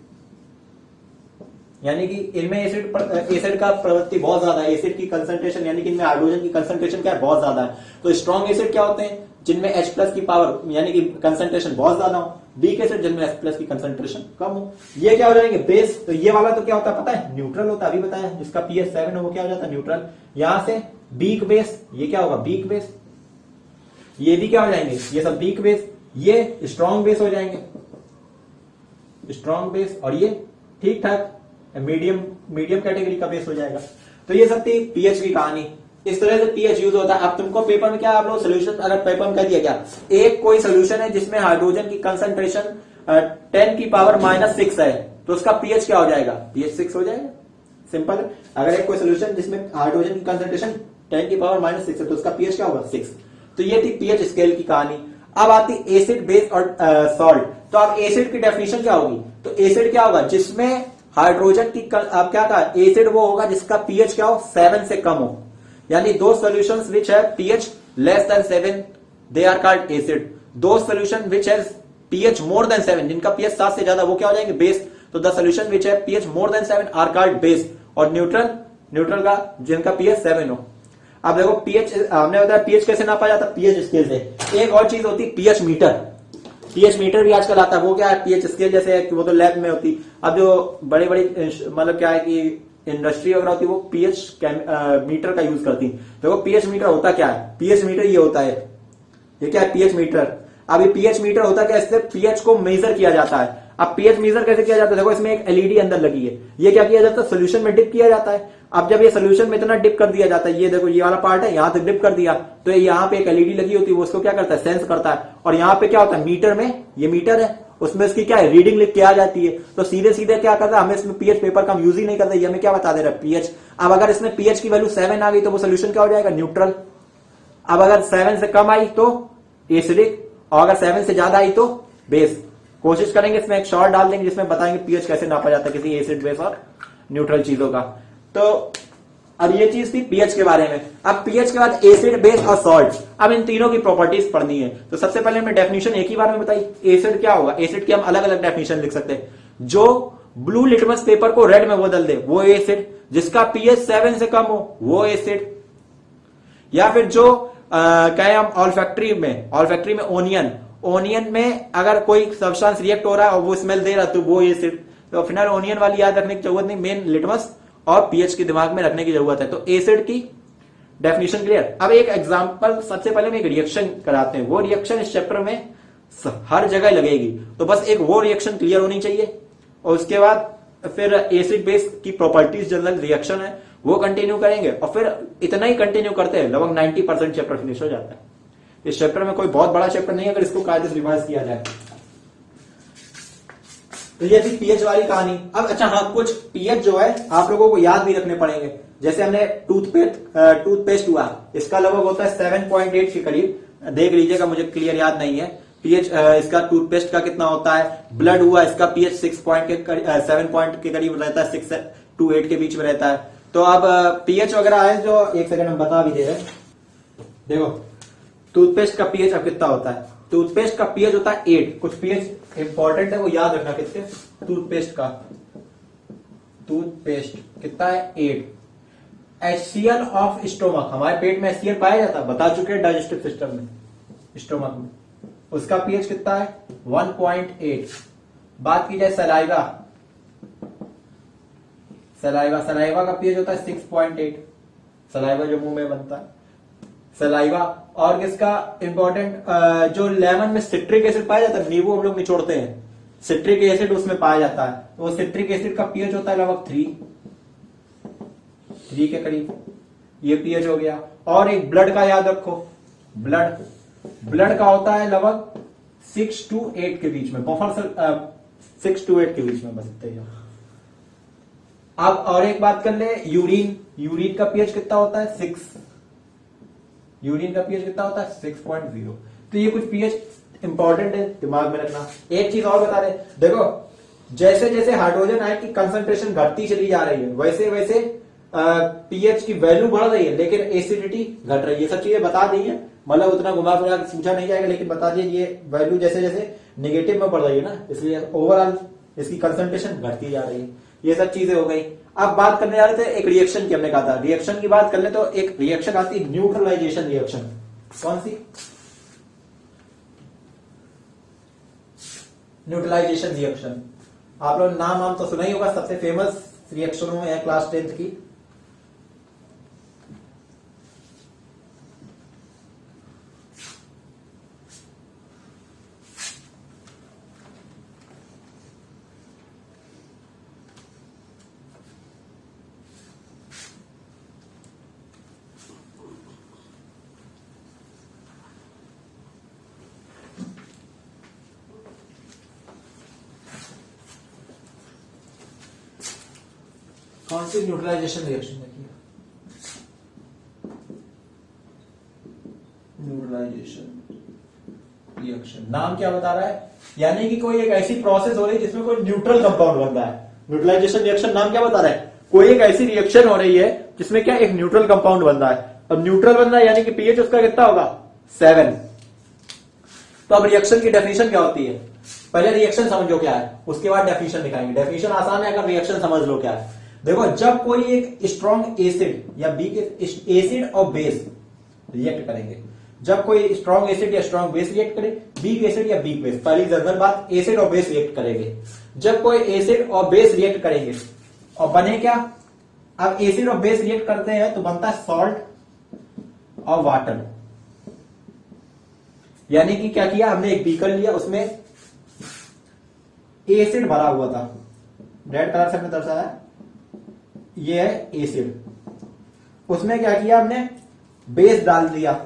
[SPEAKER 1] यानी कि इनमें एसिड का प्रवृत्ति बहुत ज्यादा है, एसिड की कंसंट्रेशन यानी कि इनमें हाइड्रोजन की कंसंट्रेशन क्या है बहुत ज्यादा है। तो स्ट्रॉन्ग एसिड क्या होते हैं, जिनमें H+ की पावर यानी कि कंसंट्रेशन बहुत ज्यादा हो, वीक एसिड जिनमें H+ की कंसंट्रेशन कम हो। ये क्या हो जाएंगे बेस। तो ये वाला तो क्या होता है पता है, न्यूट्रल होता है, अभी बताया, जिसका pH 7 हो वो क्या हो जाता है न्यूट्रल। यहां से वीक बेस, ये क्या होगा वीक बेस, ये भी क्या हो जाएंगे, ये सब वीक बेस, ये स्ट्रॉन्ग बेस हो जाएंगे, स्ट्रॉन्ग बेस, और ये ठीक ठाक मीडियम कैटेगरी का बेस हो जाएगा। तो ये सब थी पीएच की कहानी, इस तरह से पीएच यूज होता है। अब तुमको पेपर में क्या आप लोग सोल्यूशन, अगर पेपर में कह दिया गया एक कोई सोल्यूशन है जिसमें हाइड्रोजन की कंसंट्रेशन 10 की पावर -6 है, तो उसका पीएच क्या हो जाएगा, पीएच 6 हो जाएगा, सिंपल है। अगर एक कोई सोल्यूशन जिसमें हाइड्रोजन की कंसंट्रेशन 10 की पावर -6 है तो उसका पीएच क्या होगा 6। तो ये थी पीएच स्केल की कहानी। अब आती एसिड बेस और सॉल्ट। तो अब एसिड की डेफिनेशन क्या होगी, तो एसिड क्या होगा जिसमें हाइड्रोजन की अब क्या कहा, एसिड वो होगा जिसका पीएच क्या हो 7 से कम हो, यानी दो सॉल्यूशंस विच है pH less than 7 they are called acid. Those solution which है पीएच मोर देन 7, जिनका पीएच 7 से ज्यादा वो क्या हो जाएंगे बेस। तो द सॉल्यूशन विच है pH more than 7 are called base. और न्यूट्रल का जिनका पीएच 7 हो। अब देखो पीएच हमने बताया पीएच कैसे नापा जाता है, पीएच स्केल से। एक और चीज होती है पीएच मीटर, पीएच मीटर भी आजकल आता है, वो क्या है पीएच स्केल जैसे है, वो तो लैब में होती। अब जो बड़ी मतलब क्या है कि इंडस्ट्री वगैरह होती है वो पीएच मीटर का यूज करती है। देखो पीएच मीटर होता क्या है, पीएच मीटर ये होता है, ये क्या है पीएच मीटर। अब ये पीएच मीटर होता क्या है, इससे पीएच को मेजर किया जाता है। अब पीएच मेजर कैसे किया जाता है, देखो इसमें एक एलईडी अंदर लगी है, ये क्या किया जाता है सोल्यूशन में डिप किया जाता है। अब जब ये सोल्यूशन में इतना डिप कर दिया जाता है, ये देखो ये वाला पार्ट है, यहां तक डिप कर दिया तो यहाँ पे एक एलईडी लगी होती है, वो उसको क्या करता है सेंस करता है। और यहाँ पे क्या होता है मीटर में, ये मीटर है उसमें इसकी क्या है रीडिंग लिख के आ जाती है। तो सीधे सीधे क्या करता है, हमें इसमें पीएच पेपर का हम यूज ही नहीं करते, ये हमें क्या बता दे रहा है पीएच। अब अगर इसमें पीएच की वैल्यू 7 आ गई तो वो सोल्यूशन क्या हो जाएगा न्यूट्रल। अब अगर 7 से कम आई तो एसिडिक, और अगर 7 से ज्यादा आई तो बेस। कोशिश करेंगे इसमें एक शॉर्ट डाल देंगे जिसमें बताएंगे पीएच कैसे नापा जाता है किसी एसिड बेस और न्यूट्रल चीजों का। तो अब ये चीज थी पीएच के बारे में। अब पीएच के बाद एसिड बेस और सॉल्ट, अब इन तीनों की प्रॉपर्टीज पढ़नी है। तो सबसे पहले हमने डेफिनेशन एक ही बार में बताई, एसिड क्या होगा, एसिड की हम अलग अलग डेफिनेशन लिख सकते हैं। जो ब्लू लिटमस पेपर को रेड में बदल दे वो एसिड, जिसका पीएच 7 से कम हो वो एसिड, या फिर जो कहे हम ऑल्फैक्टरी में ओनियन में अगर कोई सब्सटेंस रिएक्ट हो रहा है और वो स्मेल दे रहा है तो वो एसिड। तो फिनाइल ओनियन वाली याद रखने की जरूरत नहीं, मेन लिटमस और पीएच की दिमाग में रखने की जरूरत है। तो एसिड की डेफिनेशन क्लियर। अब एक एग्जांपल सबसे पहले हम एक रिएक्शन कराते हैं, वो रिएक्शन इस चैप्टर में हर जगह लगेगी, तो बस एक वो रिएक्शन क्लियर होनी चाहिए। और उसके बाद फिर एसिड बेस की प्रॉपर्टीज जनरल रिएक्शन है वो कंटिन्यू करेंगे, और फिर इतना ही कंटिन्यू करते हैं लगभग 90% चैप्टर फिनिश हो जाता है। इस चैप्टर में कोई बहुत बड़ा चैप्टर नहीं है अगर इसको कायदे से रिवाइज किया जाए। तो ये थी पीएच वाली कहानी। अब अच्छा हाँ, कुछ पीएच जो है आप लोगों को याद भी रखने पड़ेंगे। जैसे हमने टूथपेस्ट हुआ, इसका लगभग होता है 7.8 के करीब, देख लीजिएगा मुझे क्लियर याद नहीं है। पीएच इसका टूथपेस्ट का कितना होता है। ब्लड हुआ, इसका पीएच 7 पॉइंट के करीब रहता है, 6 to 8 के बीच में रहता है। तो अब पीएच वगैरह है जो एक सेकंड हम बता भी दे रहे हैं। देखो टूथपेस्ट का पीएच अब कितना होता है, टूथपेस्ट का पीएच होता है 8। कुछ पीएच इंपॉर्टेंट है वो याद रखना कितने, टूथपेस्ट कितना है 8। HCl ऑफ स्टोमक, हमारे पेट में HCl पाया जाता है, बता चुके हैं डाइजेस्टिव सिस्टम में, स्टोमक में, उसका पीएच कितना है 1.8। बात की जाए सलाइवा का पीएच होता है 6.8, सलाइवा जो मुंह में बनता है सलाइवा। और किसका इंपॉर्टेंट, जो लेमन में सिट्रिक एसिड पाया जाता है, नींबू हम लोग निचोड़ते हैं, सिट्रिक एसिड उसमें पाया जाता है, तो वो सिट्रिक एसिड का पीएच होता है लगभग 3 के करीब, ये पीएच हो गया। और एक ब्लड का याद रखो, ब्लड का होता है लगभग 6 to 8 के बीच में, बफर 6 to 8 के बीच में, बस इतना ही। अब और एक बात कर ले, यूरिन का पीएच कितना होता है 6, यूरिन का पीएच कितना होता है 6.0। तो ये कुछ पीएच इंपॉर्टेंट है, दिमाग में रखना। एक चीज और बता रहे, देखो जैसे जैसे हाइड्रोजन आयन की कंसंट्रेशन घटती चली जा रही है वैसे वैसे पीएच की वैल्यू बढ़ रही है, लेकिन एसिडिटी घट रही है। ये सब चीजें बता दी है, मतलब उतना घुमा फिरा पूछा नहीं जाएगा, लेकिन बता दिए ये वैल्यू जैसे जैसे निगेटिव में बढ़ रही है ना, इसलिए ओवरऑल इसकी कंसंट्रेशन घटती जा रही है। ये सब चीजें हो गई। अब बात करने जा रहे थे एक रिएक्शन की, हमने कहा था रिएक्शन की बात कर ले तो एक रिएक्शन आती है न्यूट्रलाइजेशन रिएक्शन। कौन सी, न्यूट्रलाइजेशन रिएक्शन। आप लोग नाम तो सुना ही होगा, सबसे फेमस रिएक्शनों में है क्लास 10th की। कौन सी न्यूट्रलाइजेशन रिएक्शन देखिए, न्यूट्रलाइजेशन रिएक्शन नाम क्या बता रहा है, यानी कि कोई एक ऐसी प्रोसेस हो रही है जिसमें कोई न्यूट्रल कंपाउंड बन रहा है। न्यूट्रलाइजेशन रिएक्शन नाम क्या बता रहा है, कोई एक ऐसी रिएक्शन हो रही है जिसमें क्या एक न्यूट्रल कंपाउंड बन रहा है। अब न्यूट्रल बन रहा है यानी कि पीएच उसका कितना होगा 7। तो अब रिएक्शन की डेफिनेशन क्या होती है, पहले रिएक्शन समझो क्या है, उसके बाद डेफिनेशन दिखाएंगे। डेफिनेशन आसान है, अगर रिएक्शन समझ लो क्या है। देखो जब कोई एक स्ट्रॉन्ग एसिड या एसिड और बेस रिएक्ट करेंगे, जब कोई स्ट्रॉन्ग एसिड या स्ट्रॉन्ग बेस रिएक्ट करे, वीक एसिड या वीक बेस, पहली जनरल बात एसिड और बेस रिएक्ट करेंगे। जब कोई एसिड और बेस रिएक्ट करेंगे और बने क्या अब एसिड और बेस रिएक्ट करते हैं तो बनता है सॉल्ट और वाटर। यानी कि क्या किया हमने, एक बीकर लिया, उसमें एसिड भरा हुआ था, रेड कलर से हमने दर्शाया, ये है एसिड। उसमें क्या किया हमने, बेस डाल दिया,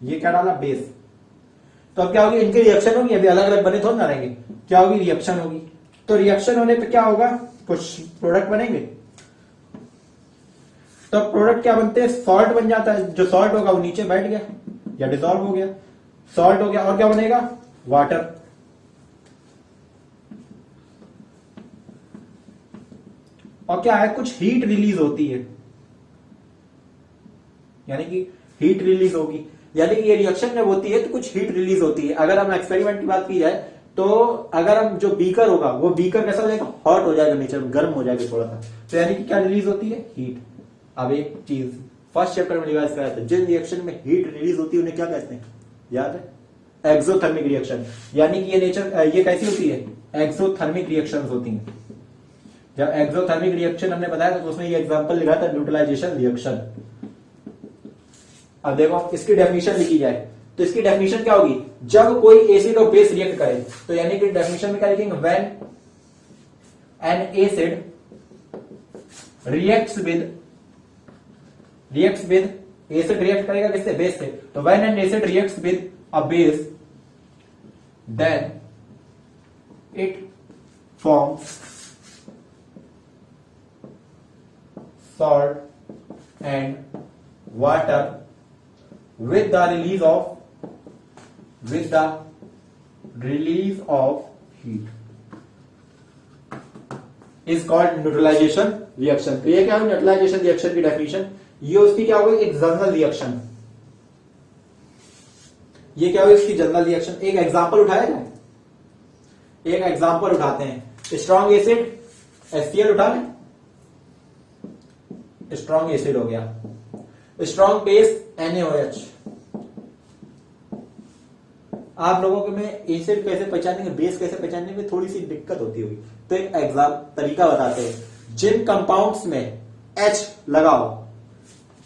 [SPEAKER 1] ये क्या डाला, बेस। तो अब क्या होगी, इनकी रिएक्शन होगी, अभी अलग अलग बने थोड़ी ना रहेंगे, क्या होगी, रिएक्शन होगी। तो रिएक्शन होने पे क्या होगा, कुछ प्रोडक्ट बनेंगे। तो प्रोडक्ट क्या बनते हैं, सॉल्ट बन जाता है, जो सॉल्ट होगा वो नीचे बैठ गया या डिसॉल्व हो गया, सॉल्ट हो गया, और क्या बनेगा, वाटर। और क्या है, कुछ हीट रिलीज होती है, यानी कि हीट रिलीज होगी, यानी कि ये रिएक्शन जब होती है तो कुछ हीट रिलीज होती है। अगर हम एक्सपेरिमेंट की बात की जाए तो अगर हम जो बीकर होगा वो बीकर कैसा हो जाएगा, हॉट हो जाएगा, नेचर में गर्म हो जाएगा थोड़ा सा। तो यानी कि क्या रिलीज होती है, हीट। अब एक चीज फर्स्ट चैप्टर में रिवाइज कराया था, जिन रिएक्शन में हीट रिलीज होती है उन्हें क्या कहते हैं, याद है, एक्सोथर्मिक रिएक्शन। यानी कि ये नेचर, ये कैसी होती है, एक्सोथर्मिक रिएक्शन होती है। जब एक्सोथर्मिक रिएक्शन हमने बताया था तो उसमें ये एग्जांपल लिखा था, न्यूट्रलाइजेशन रिएक्शन। अब देखो इसकी डेफिनेशन लिखी जाए तो इसकी डेफिनेशन क्या होगी, जब कोई एसिड और बेस रिएक्ट करे, तो यानी कि डेफिनेशन में क्या लिखेंगे, when an acid reacts with acid react करेगा किससे, बेस से। तो when an acid reacts with a base then it forms salt and water with the release of heat is called neutralization reaction। तो ये क्या है, न्यूट्रलाइजेशन रिएक्शन की definition. ये उसकी क्या होगी, एक जनरल रिएक्शन। ये क्या होगी, इसकी जनरल रिएक्शन। एक एग्जांपल उठाया जाए, एक एग्जांपल उठाते हैं, स्ट्रॉन्ग एसिड HCl उठा लें, स्ट्रॉन्ग एसिड हो गया, स्ट्रॉन्ग बेस NaOH। आप लोगों के में एसिड कैसे पहचानेंगे, बेस कैसे पहचानने में थोड़ी सी दिक्कत होती होगी, तो एक एग्जाम तरीका बताते हैं। जिन कंपाउंड्स में H लगाओ,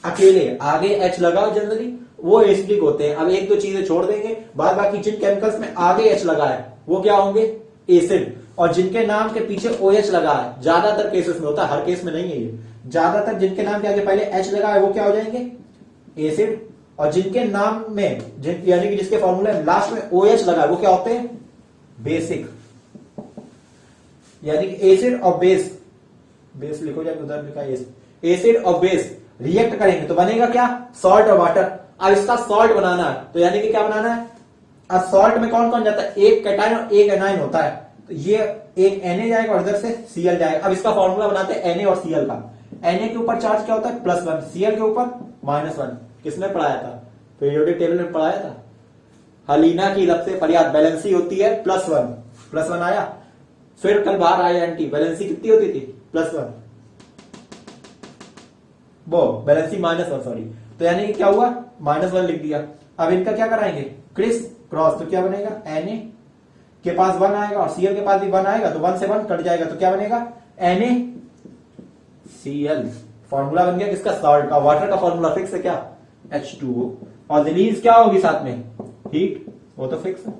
[SPEAKER 1] अकेले आगे H लगाओ, जनरली वो एसिडिक होते हैं। अब एक दो चीजें छोड़ देंगे, बाद बाकी जिन केमिकल्स में आगे H लगा है वो क्या होंगे, एसिड। और जिनके नाम के पीछे OH लगा है, ज्यादातर केसेस में होता है, हर केस में नहीं है ये, ज्यादातर जिनके नाम के आगे पहले H लगा है वो क्या हो जाएंगे, एसिड। और जिनके नाम में यानी कि जिसके फॉर्मूले लास्ट में OH लगा है वो क्या होते हैं, बेसिक। यानी कि एसिड और बेस लिखो जाए, उधर लिखा है एसिड और बेस रिएक्ट करेंगे तो बनेगा क्या, सॉल्ट और वाटर। अब इसका सॉल्ट बनाना है तो यानी कि क्या बनाना है, अब सॉल्ट में कौन कौन जाता है, एक कैटायन और एक एनायन होता है, तो ये एक Na जाएगा और इधर से Cl जाएगा। अब इसका फॉर्मूला बनाते हैं Na और Cl का। Na के ऊपर चार्ज क्या होता है, +1, Cl के ऊपर -1। किसने पढ़ाया था, पीरियोडिक टेबल में पढ़ाया था, हलीना की सबसे पर्याप्त बैलेंसी होती है +1 आया। फिर कल बाहर आया एंटी, बैलेंसी कितनी होती थी, +1, वो बैलेंसी -1, सॉरी। तो यानी कि क्या हुआ, -1 लिख दिया। अब इनका क्या कराएंगे, क्रिस क्रॉस, तो क्या बनेगा, Na के पास 1 आएगा और Cl के पास भी 1 आएगा, तो 1 से 1 कट जाएगा, तो क्या बनेगा, NaCl। फॉर्मूला बन गया किसका, सॉल्ट का। वाटर का फॉर्मूला फिक्स है क्या, H2O। और रिलीज क्या होगी साथ में, हीट, वो तो फिक्स है।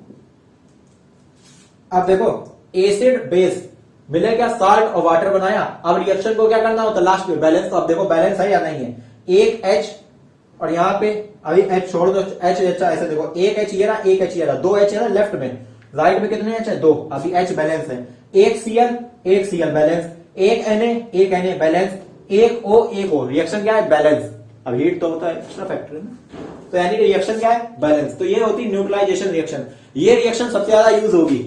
[SPEAKER 1] अब देखो एसिड बेस मिले क्या, सॉल्ट और वाटर बनाया। अब रिएक्शन को क्या करना होता है, लास्ट में बैलेंस। तो अब देखो बैलेंस है या नहीं है, एक H और यहां पे अभी H छोड़ दो, H ऐसे देखो, एक H ये रहा, एक H ये रहा, 2 H है ना लेफ्ट में, राइट में कितने H है, 2। अभी H बैलेंस है, एक Cl बैलेंस, एक Na बैलेंस, एक O। रिएक्शन क्या है, बैलेंस। अब हीट तो होता है एक्स्ट्रा फैक्टर है ना, तो यानी कि रिएक्शन क्या है, बैलेंस। तो ये होती है न्यूट्रलाइजेशन रिएक्शन। ये रिएक्शन सबसे ज्यादा यूज होगी,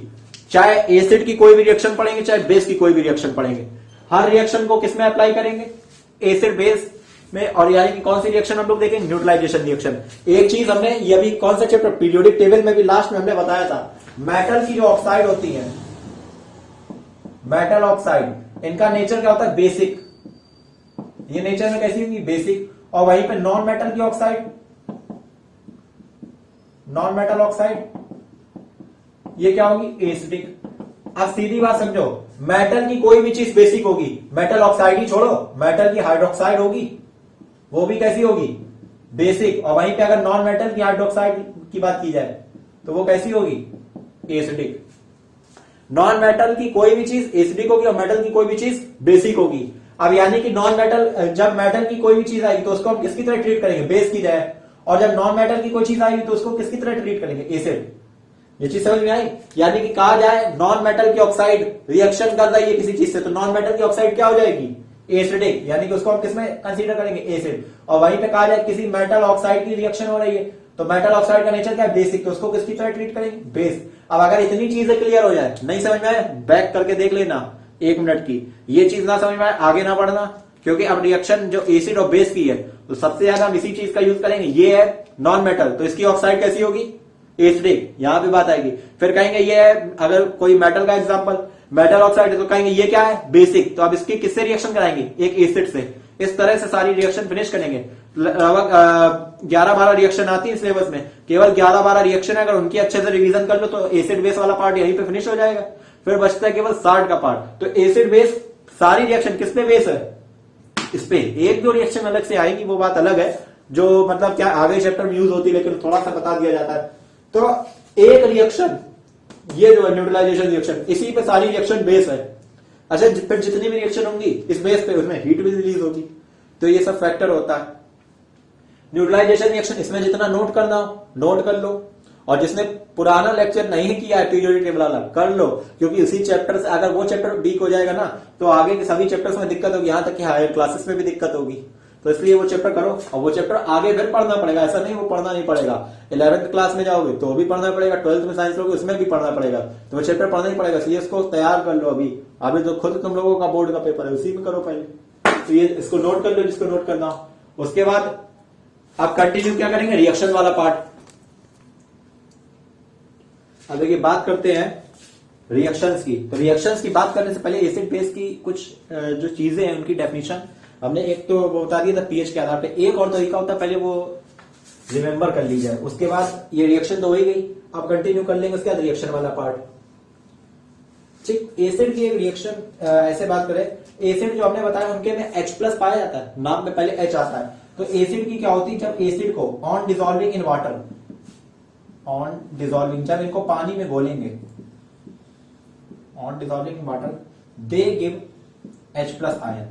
[SPEAKER 1] चाहे एसिड की कोई भी रिएक्शन पढ़ेंगे, चाहे बेस की कोई भी रिएक्शन पढ़ेंगे। हर रिएक्शन को किसमें अप्लाई करेंगे, एसिड बेस में। और यानी कि कौन सी रिएक्शन हम लोग देखेंगे, न्यूट्रलाइजेशन रिएक्शन। एक चीज हमने ये भी कौन सा चैप्टर, पीरियोडिक टेबल में भी लास्ट में हमने बताया था, मेटल की जो ऑक्साइड होती है, मेटल ऑक्साइड, इनका नेचर क्या होता है, बेसिक। ये नेचर में कैसी होगी, बेसिक। और वहीं पे नॉन मेटल की ऑक्साइड, नॉन मेटल ऑक्साइड, ये क्या होगी, एसिडिक। अब सीधी बात समझो, मेटल की कोई भी चीज बेसिक होगी, मेटल ऑक्साइड ही छोड़ो, मेटल की हाइड्रोक्साइड होगी, वो भी कैसी होगी, बेसिक। और वहीं पे अगर नॉन मेटल की हाइड्रोक्साइड की बात की जाए तो वो कैसी होगी, एसिडिक। नॉन मेटल की कोई भी चीज एसिडिक होगी और मेटल की कोई भी चीज बेसिक होगी। अब यानी कि नॉन मेटल, जब मेटल की कोई भी चीज आएगी तो उसको हम किसकी तरह ट्रीट करेंगे, बेस की जाए, और जब नॉन मेटल की कोई चीज आएगी तो उसको किसकी तरह ट्रीट करेंगे, एसिड। ये चीज समझ में आई? यानी कि कहा जाए नॉन मेटल की ऑक्साइड रिएक्शन कर रही है किसी चीज से, तो नॉन मेटल की ऑक्साइड क्या हो जाएगी, एसिडिक, यानी कि उसको हम किसमें कंसीडर करेंगे, एसिड। और वहीं पे कहा जाए किसी मेटल ऑक्साइड की रिएक्शन हो रही है तो मेटल ऑक्साइड का नेचर क्या है, बेसिक, तो उसको किसकी तरह ट्रीट करेंगे, बेस। अब अगर इतनी चीजें क्लियर हो जाए, नहीं समझ में आए बैक करके देख लेना 1 मिनट की, ये चीज ना समझ में आए आगे ना बढ़ना, क्योंकि अब रिएक्शन जो एसिड और बेस की है तो सबसे ज्यादा हम इसी चीज का यूज करेंगे, ये है नॉन मेटल, तो इसकी ऑक्साइड कैसी होगी, एसिडिक, यहां पे बात आएगी। फिर कहेंगे ये है, अगर कोई मेटल का एग्जांपल मेटल ऑक्साइड है तो कहेंगे ये क्या है, बेसिक, तो अब इसकी किससे रिएक्शन कराएंगे, एक एसिड से। इस तरह से सारी रिएक्शन फिनिश करेंगे। लगभग 11-12 रिएक्शन आती है सिलेबस में, केवल 11-12 रिएक्शन है, अगर उनकी अच्छे से रिवीजन कर लो तो एसिड बेस वाला पार्ट यहीं पे फिनिश हो जाएगा। फिर बचता है केवल साल्ट का पार्ट। तो एसिड बेस सारी रिएक्शन किस पे बेस है, इस पे। एक दो रिएक्शन अलग से आएगी, वो बात अलग है, जो मतलब क्या आगे चैप्टर में यूज होती है, लेकिन थोड़ा सा बता दिया जाता है। तो एक रिएक्शन, ये जो है न्यूट्रलाइजेशन रिएक्शन, इसी पे सारी रिएक्शन बेस है। अच्छा, फिर जितनी भी रिएक्शन होंगी इस बेस पे, उसमें हीट भी रिलीज होगी, तो ये सब फैक्टर होता है। न्यूट्रलाइजेशन रिएक्शन, इसमें जितना नोट करना हो नोट कर लो, और जिसने पुराना लेक्चर नहीं किया है पीरियोडिक टेबल वाला कर लो, क्योंकि उसी चैप्टर से अगर वो चैप्टर वीक हो जाएगा ना तो आगे के सभी चैप्टर्स में दिक्कत होगी, यहां तक कि हायर क्लासेस में भी दिक्कत होगी। तो इसलिए वो चैप्टर करो, और वो चैप्टर आगे फिर पढ़ना पड़ेगा, ऐसा नहीं वो पढ़ना नहीं पड़ेगा। 11th क्लास में जाओगे तो भी पढ़ना पड़ेगा, 12th में साइंस लोगे उसमें भी पढ़ना पड़ेगा, तो वो चैप्टर पढ़ना ही पड़ेगा। इसलिए इसको तैयार कर लो अभी, अभी तो खुद तुम लोगों का बोर्ड का पेपर है, उसी में करो पहले। तो ये इसको नोट कर लो जिसको नोट करना हो। उसके बाद आप कंटिन्यू क्या करेंगे, रिएक्शन वाला पार्ट। अब देखिए बात करते हैं रिएक्शंस की। तो रिएक्शंस की बात करने से पहले एसिड बेस की कुछ जो चीजें हैं उनकी डेफिनेशन हमने एक तो वो बता दिया था पीएच के आधार पे। एक और तरीका होता है, पहले वो रिमेंबर कर लीजिए। उसके बाद ये रिएक्शन तो हो ही गई, अब कंटिन्यू कर लेंगे उसके बाद रिएक्शन वाला पार्ट। ठीक, एसिड की एक रिएक्शन ऐसे बात करें, एसिड जो हमने बताया उनके में H+ पाया जाता है, नाम में पहले H आता है। तो एसिड की क्या होती है, जब एसिड को on dissolving in water, on dissolving, जब इनको पानी में घोलेंगे, on dissolving in water, they give H+ ion,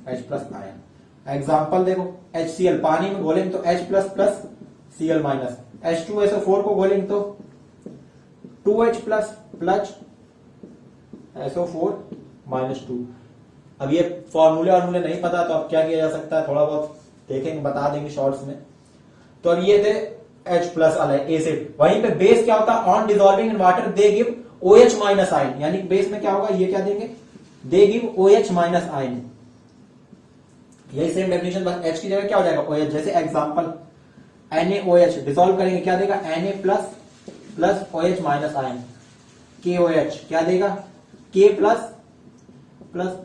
[SPEAKER 1] H+ ion. Example देखो, HCl पानी में घोलेंगे तो H++ Cl-, H2SO4 को घोलेंगे तो 2H+ SO4-2। अब ये फॉर्मूले नहीं पता तो अब क्या किया जा सकता है, थोड़ा बहुत देखेंगे, बता देंगे शॉर्ट्स में। तो अब ये थे H+ एसिड। वहीं पे बेस क्या होता है, on dissolving in water they give OH- ion, यानी बेस में क्या होगा, ये क्या देंगे, दे गिव OH- आयन। यही सेम डेफिनेशन, बस H की जगह क्या हो जाएगा, OH। जैसे एग्जांपल NaOH डिसॉल्व करेंगे, क्या देगा, Na+ OH- आयन, KOH क्या देगा, K+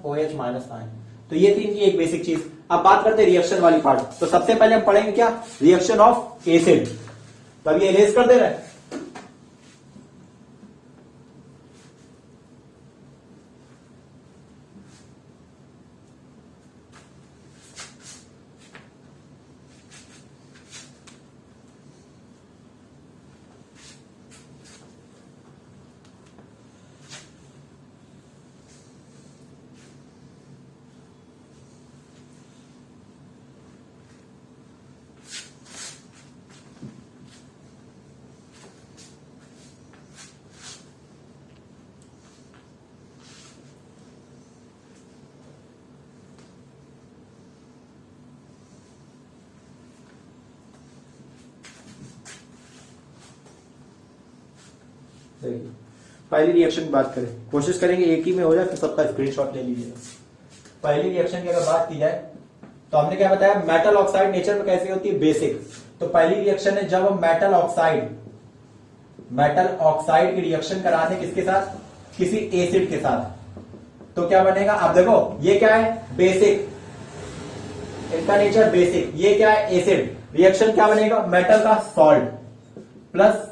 [SPEAKER 1] OH- आयन। तो ये थी इनकी एक बेसिक चीज। अब बात करते हैं रिएक्शन वाली पार्ट। तो सबसे पहले हम पढ़ेंगे क्या, रिएक्शन ऑफ एसिड। तो अब ये इरेज कर दे रहे हैं। देखिए पहली रिएक्शन की बात करें, कोशिश करेंगे एक ही में हो जाए, फिर सबका स्क्रीनशॉट ले लीजिएगा। पहली रिएक्शन की अगर बात की जाए तो हमने क्या बताया, मेटल ऑक्साइड नेचर में कैसी होती है, बेसिक। तो पहली रिएक्शन है जब हम मेटल ऑक्साइड की रिएक्शन कराते हैं किसके साथ, किसी एसिड के साथ, तो क्या बनेगा। अब देखो ये क्या है, बेसिक, इसका नेचर बेसिक, ये क्या है, एसिड। रिएक्शन क्या बनेगा, मेटल का सॉल्ट प्लस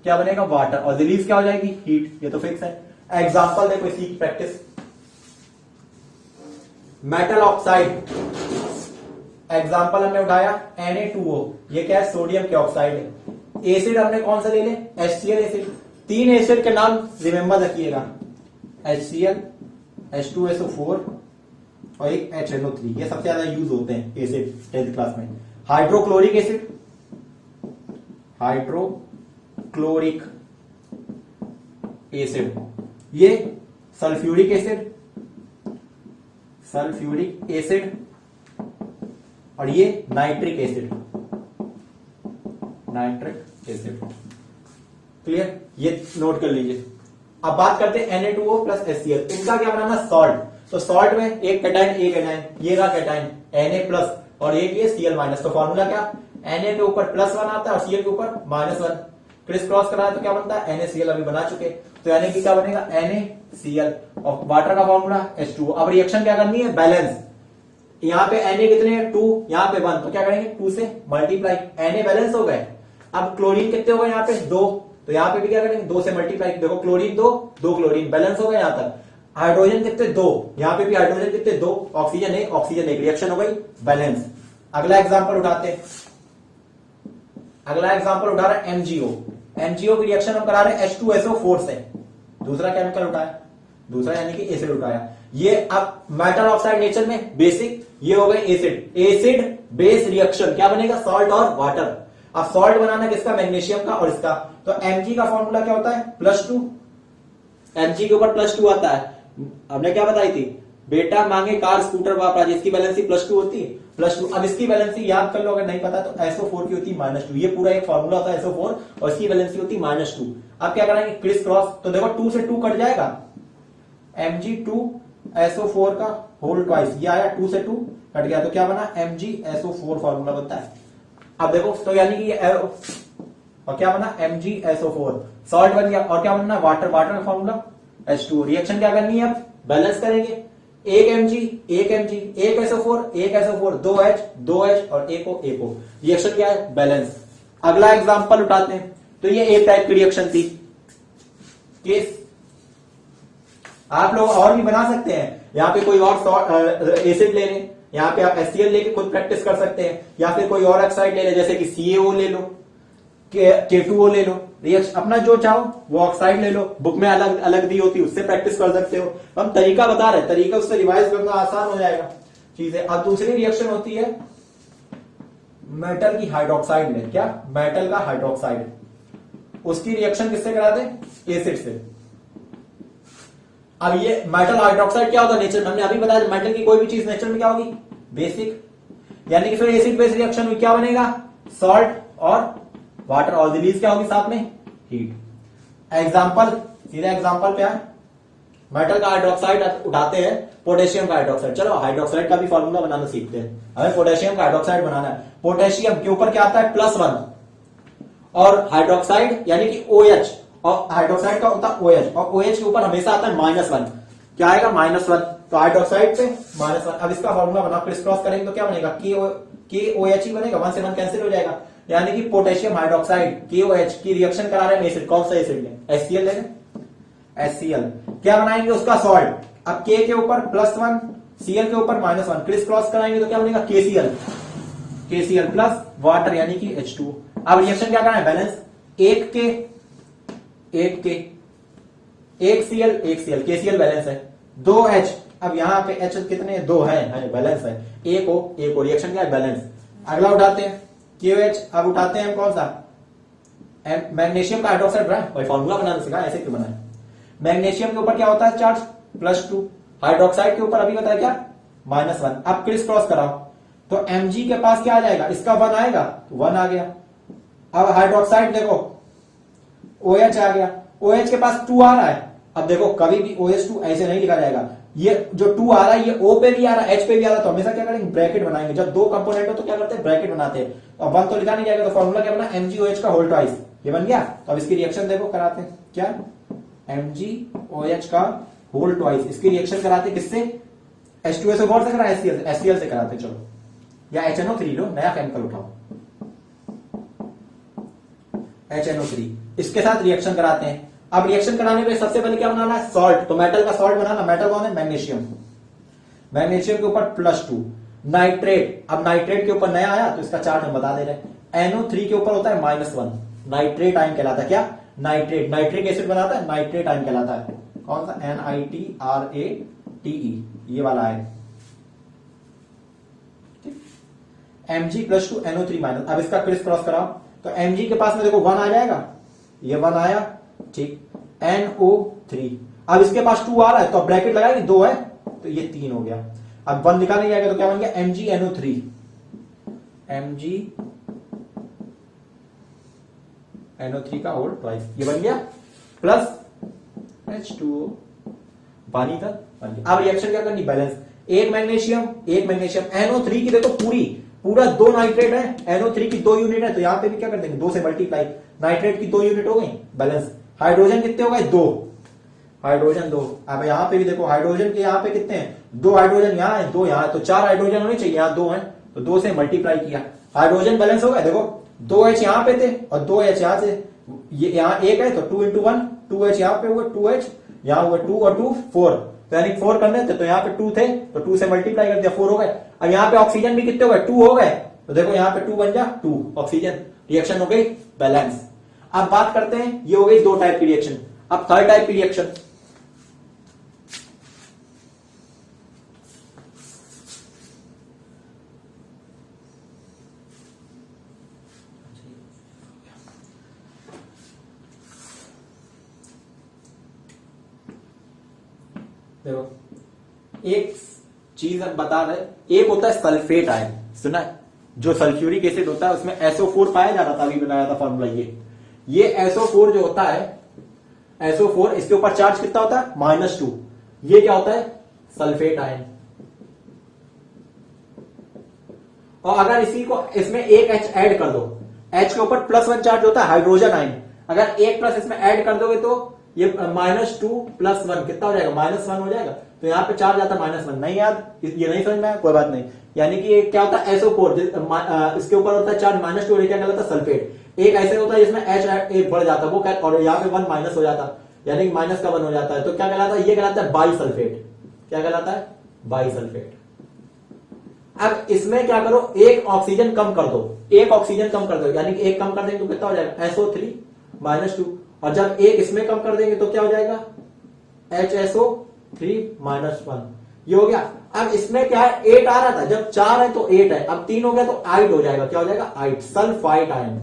[SPEAKER 1] क्या बनेगा वाटर, और रिलीज क्या हो जाएगी हीट, ये तो फिक्स है। एग्जांपल देखो इसी की प्रैक्टिस, मेटल ऑक्साइड, एग्जांपल हमने उठाया Na2O, ये क्या है सोडियम के ऑक्साइड है। एसिड हमने कौन सा ले ले HCl एसिड, 3 एसिड के नाम रिमेंबर रखिएगा, HCl, H2SO4 और एक HNO3, ये सबसे ज्यादा यूज होते हैं एसिड 10th क्लास में। हाइड्रोक्लोरिक एसिड, हाइड्रोक्लोरिक एसिड, ये सल्फ्यूरिक एसिड, सल्फ्यूरिक एसिड, और ये nitric acid, nitric acid. Clear, ये नोट कर लीजिए। अब बात करते हैं Na2O प्लस HCl, इनका क्या बनाना सॉल्ट। तो सॉल्ट में एक कैटाइन एक एनाइन, ये रहा कैटाइन Na प्लस और एक ये Cl माइनस। तो फॉर्मूला क्या, Na के ऊपर +1 आता है और Cl के ऊपर -1, क्रिस क्रॉस कराया तो क्या बनता है NaCl, अभी बना चुके। तो यानी कि क्या बनेगा NaCl, और वाटर का फॉर्मूला H2O। अब रिएक्शन क्या करनी है बैलेंस, यहाँ पे Na कितने हैं 2, यहाँ पे 1, तो क्या करेंगे 2 से मल्टीप्लाई, Na बैलेंस हो गए। अब क्लोरीन कितने हो गए यहाँ पे 2, तो यहाँ पे भी क्या करेंगे 2 से मल्टीप्लाई, देखो क्लोरीन 2 क्लोरीन बैलेंस हो गए यहाँ तक। हाइड्रोजन कितने 2, यहाँ पे भी हाइड्रोजन कितने 2, ऑक्सीजन 1 ऑक्सीजन 1, रिएक्शन हो गई बैलेंस। अगला एग्जांपल उठाते हैं, अगला एग्जांपल उठा रहे हैं MgO की रिएक्शन हम करा रहे हैं H2SO4 से, दूसरा केमिकल उठाया, दूसरा यानी कि एसिड उठाया। ये अब मेटल ऑक्साइड नेचर में बेसिक, ये हो गए एसिड, एसिड बेस रिएक्शन क्या बनेगा सॉल्ट और वाटर। अब सॉल्ट बनाना किसका, मैग्नीशियम का और इसका। तो Mg का फॉर्मूला क्या होता है +2, Mg के ऊपर +2 आता है। हमने क्या बताई थी, बेटा मांगे कार स्कूटर वापरा, जिसकी बैलेंसी +2 होती है +2। अब इसकी बैलेंसी याद कर लो अगर नहीं पता तो SO4 की होती है -2, ये पूरा एक फॉर्मूला होता है SO4 और इसकी बैलेंसी होती है -2। अब क्या करेंगे क्रिस क्रॉस, तो देखो 2 से 2 कट जाएगा, Mg2SO4 का होल ट्वाइस, ये आया 2 से 2 कट गया, तो क्या बना MgSO4 फॉर्मूला बनता है। अब देखो तो यानी कि और क्या बना MgSO4 सॉल्ट बन गया, और क्या बनना वाटर, वाटर का फॉर्मूला H2O। रिएक्शन क्या करनी है अब बैलेंस करेंगे, एक Mg, एक SO4, एक SO4, 2H और एक O। रिएक्शन क्या है बैलेंस। अगला एग्जांपल उठाते हैं, तो ये एक टाइप की रिएक्शन थी केस, आप लोग और भी बना सकते हैं। यहाँ पे कोई और एसिड ले लें, यहाँ पे आप HCl लेके खुद प्रैक्टिस कर सकते हैं, या फिर कोई और ऑक्साइड ले लें जैसे कि CaO ले लो, K2O ले लो, रिएक्शन अपना जो चाहो वो ऑक्साइड ले लो, बुक में अलग अलग दी होती है उससे प्रैक्टिस कर सकते हो। हम तरीका बता रहे हैं, तरीका उससे रिवाइज करना आसान हो जाएगा चीजें। अब दूसरी रिएक्शन होती है मेटल की हाइड्रोक्साइड में, क्या मेटल का हाइड्रोक्साइड, उसकी रिएक्शन किससे कराते हैं एसिड से। अब ये मेटल हाइड्रोक्साइड क्या होता है नेचर में, हमने अभी बताया मेटल की कोई भी चीज नेचर में क्या होगी बेसिक, यानी कि फिर एसिड बेस रिएक्शन में क्या बनेगा सॉल्ट और वाटर, और रिलीज क्या होगी साथ में हीट। एग्जांपल, सीधा एग्जांपल क्या है, मेटल का हाइड्रोक्साइड उठाते हैं, पोटेशियम का हाइड्रोक्साइड। चलो हाइड्रोक्साइड का भी फॉर्मूला बनाना सीखते हैं, हमें पोटेशियम का हाइड्रोक्साइड बनाना है। पोटेशियम के ऊपर क्या आता है +1, और हाइड्रोक्साइड यानी कि OH, और हाइड्रोक्साइड का होता है OH, और OH के ऊपर हमेशा आता है -1, क्या आएगा -1, तो हाइड्रोक्साइड पे -1। अब इसका फॉर्मूला बना क्रिस क्रॉस करेंगे तो क्या बनेगा KOH ही बनेगा, 1 से 1 कैंसिल हो जाएगा, यानी कि पोटेशियम हाइड्रोक्साइड KOH की रिएक्शन करा रहे हैं एसिड, कौन सा एसिड लें HCl ले लें, HCl क्या बनाएंगे उसका सॉल्ट। अब K के ऊपर +1, Cl के ऊपर -1, क्रिस क्रॉस कराएंगे तो क्या बनेगा KCl प्लस वाटर यानी कि H2O। अब रिएक्शन क्या करना है बैलेंस, एक Cl KCl बैलेंस है, 2H, अब यहां पे H कितने 2 है बैलेंस है, एक O रिएक्शन क्या है बैलेंस। अगला उठाते हैं KOH, अब उठाते हैं कौन सा मैग्नीशियम का हाइड्रोक्साइड बना, भाई फॉर्मूला बनाना सिखा ऐसे क्यों बनाए। मैग्नीशियम के ऊपर क्या होता है चार्ज +2, हाइड्रोक्साइड के ऊपर अभी बताया क्या -1। अब क्रिस क्रॉस कराओ तो Mg के पास क्या आ जाएगा, इसका 1 आएगा, 1 आ गया। अब हाइड्रोक्साइड देखो OH आ गया, OH के पास 2 आ रहा है। अब देखो कभी भी OH2 ऐसे नहीं लिखा जाएगा, ये जो 2 आ रहा है ये O पे भी आ रहा है H पे भी आ रहा है, तो हमेशा क्या करेंगे ब्रैकेट बनाएंगे। जब 2 कंपोनेंट हो तो क्या करते हैं ब्रैकेट बनाते हैं, और 1 तो लिखा नहीं जाएगा, तो फॉर्मूला क्या बना MgOH का होल ट्वाइस, ये बन गया। तो अब इसकी रिएक्शन देखो कराते हैं, क्या MgOH का होल ट्वाइस, इसकी रिएक्शन कराते किससे H2SO4 से करा HCl से कराते। चलो या HNO3 लो, नया केमिकल उठाओ HNO3, इसके साथ रिएक्शन कराते हैं। अब रिएक्शन कराने पे सबसे पहले क्या बनाना है, सॉल्ट। तो मेटल का सॉल्ट बनाना, मेटल कौन है, मैग्नीशियम। मैग्नीशियम के ऊपर +2 नाइट्रेट। अब नाइट्रेट के ऊपर नया आया तो इसका चार्ज हम बता दे रहे हैं। NO3 के ऊपर होता है -1, नाइट्रेट आयन कहलाता है। क्या, नाइट्रेट, नाइट्रिक एसिड बनाता है, नाइट्रेट आयन कहलाता है। कौन सा, NiTrate, ये वाला आयन। Mg+2 NO3-। अब इसका क्रिस क्रॉस कराओ तो Mg के पास में देखो 1 आ जाएगा, ये 1 आया, ठीक। NO3, अब इसके पास 2 आ रहा है तो अब ब्रैकेट लगाएंगे, 2 है तो ये 3 हो गया। अब 1 निकालने जाएगा तो क्या बन गया, MgNO3, MgNO3 का होल ट्वाइस, ये बन गया, प्लस H2O, पानी था बन गया। अब रिएक्शन क्या करनी, बैलेंस। एक मैग्नीशियम NO3 की देखो पूरा 2 नाइट्रेट है, NO3 की 2 यूनिट है, तो यहां पे भी क्या कर देंगे, 2 से मल्टीप्लाई, नाइट्रेट की 2 यूनिट हो गई, बैलेंस। हाइड्रोजन कितने हो गए, 2, हाइड्रोजन 2। अब यहां पे भी देखो हाइड्रोजन के यहां पे कितने हैं, 2 हाइड्रोजन यहां है, 2 यहां है, तो 4 हाइड्रोजन होने चाहिए, यहां 2 हैं तो 2 से मल्टीप्लाई किया, हाइड्रोजन बैलेंस हो गया। देखो 2H यहां पे थे और 2H यहां से, ये यहां 1 है तो 2 × 1, 2H यहां पे हुआ, 2H यहां हुआ, 2 और 2 4, तो यानी 4 करने थे तो यहां पे 2 थे तो 2 से मल्टीप्लाई कर दिया, 4 हो गए। अब यहां पे ऑक्सीजन भी कितने हो गए, 2 हो गए, तो देखो यहां पे 2 बन जा 2 ऑक्सीजन, रिएक्शन हो गई बैलेंस। अब बात करते हैं, ये हो गई 2 टाइप की रिएक्शन। अब थर्ड टाइप की रिएक्शन, देखो एक चीज अब बता रहे, एक होता है सल्फेट आयन, सुना है, जो सल्फ्यूरिक एसिड होता है उसमें SO4 पाया जा रहा था, अभी बनाया था फॉर्मूला। ये SO4 जो होता है, SO4, इसके ऊपर चार्ज कितना होता है, -2, ये क्या होता है, सल्फेट आयन। और अगर इसी को इसमें एक H ऐड कर दो, H के ऊपर +1 चार्ज होता है, हाइड्रोजन आयन, अगर एक प्लस इसमें ऐड कर दोगे तो ये -2 + 1 कितना हो जाएगा, -1 हो जाएगा। तो यहां पे चार्ज आता है -1, नहीं याद, ये नहीं समझ में आया, कोई बात नहीं। यानी कि ये क्या होता है, SO4, इसके ऊपर होता है चार्ज -2, और क्या कहलाता है, सल्फेट। एक ऐसे होता है जिसमें H एक बढ़ जाता है, वो क्या, और यहाँ पे 1 माइनस हो जाता, यानी कि माइनस का 1 हो जाता है, तो क्या कहलाता है, ये कहलाता है बाईसल्फेट। क्या कहलाता है, बाईसल्फेट। अब इसमें क्या करो, एक ऑक्सीजन कम कर दो, एक ऑक्सीजन कम कर दो, यानी कि एक कम कर देंगे तो कितना हो जाएगा, SO3 -2, और जब एक इसमें कम कर देंगे तो क्या हो जाएगा, HSO3 -1, ये हो गया। अब इसमें क्या है, 8 आ रहा था, जब 4 है तो 8 है, अब 3 हो गया तो 8 हो जाएगा, क्या हो जाएगा, 8 सल्फाइड आयन।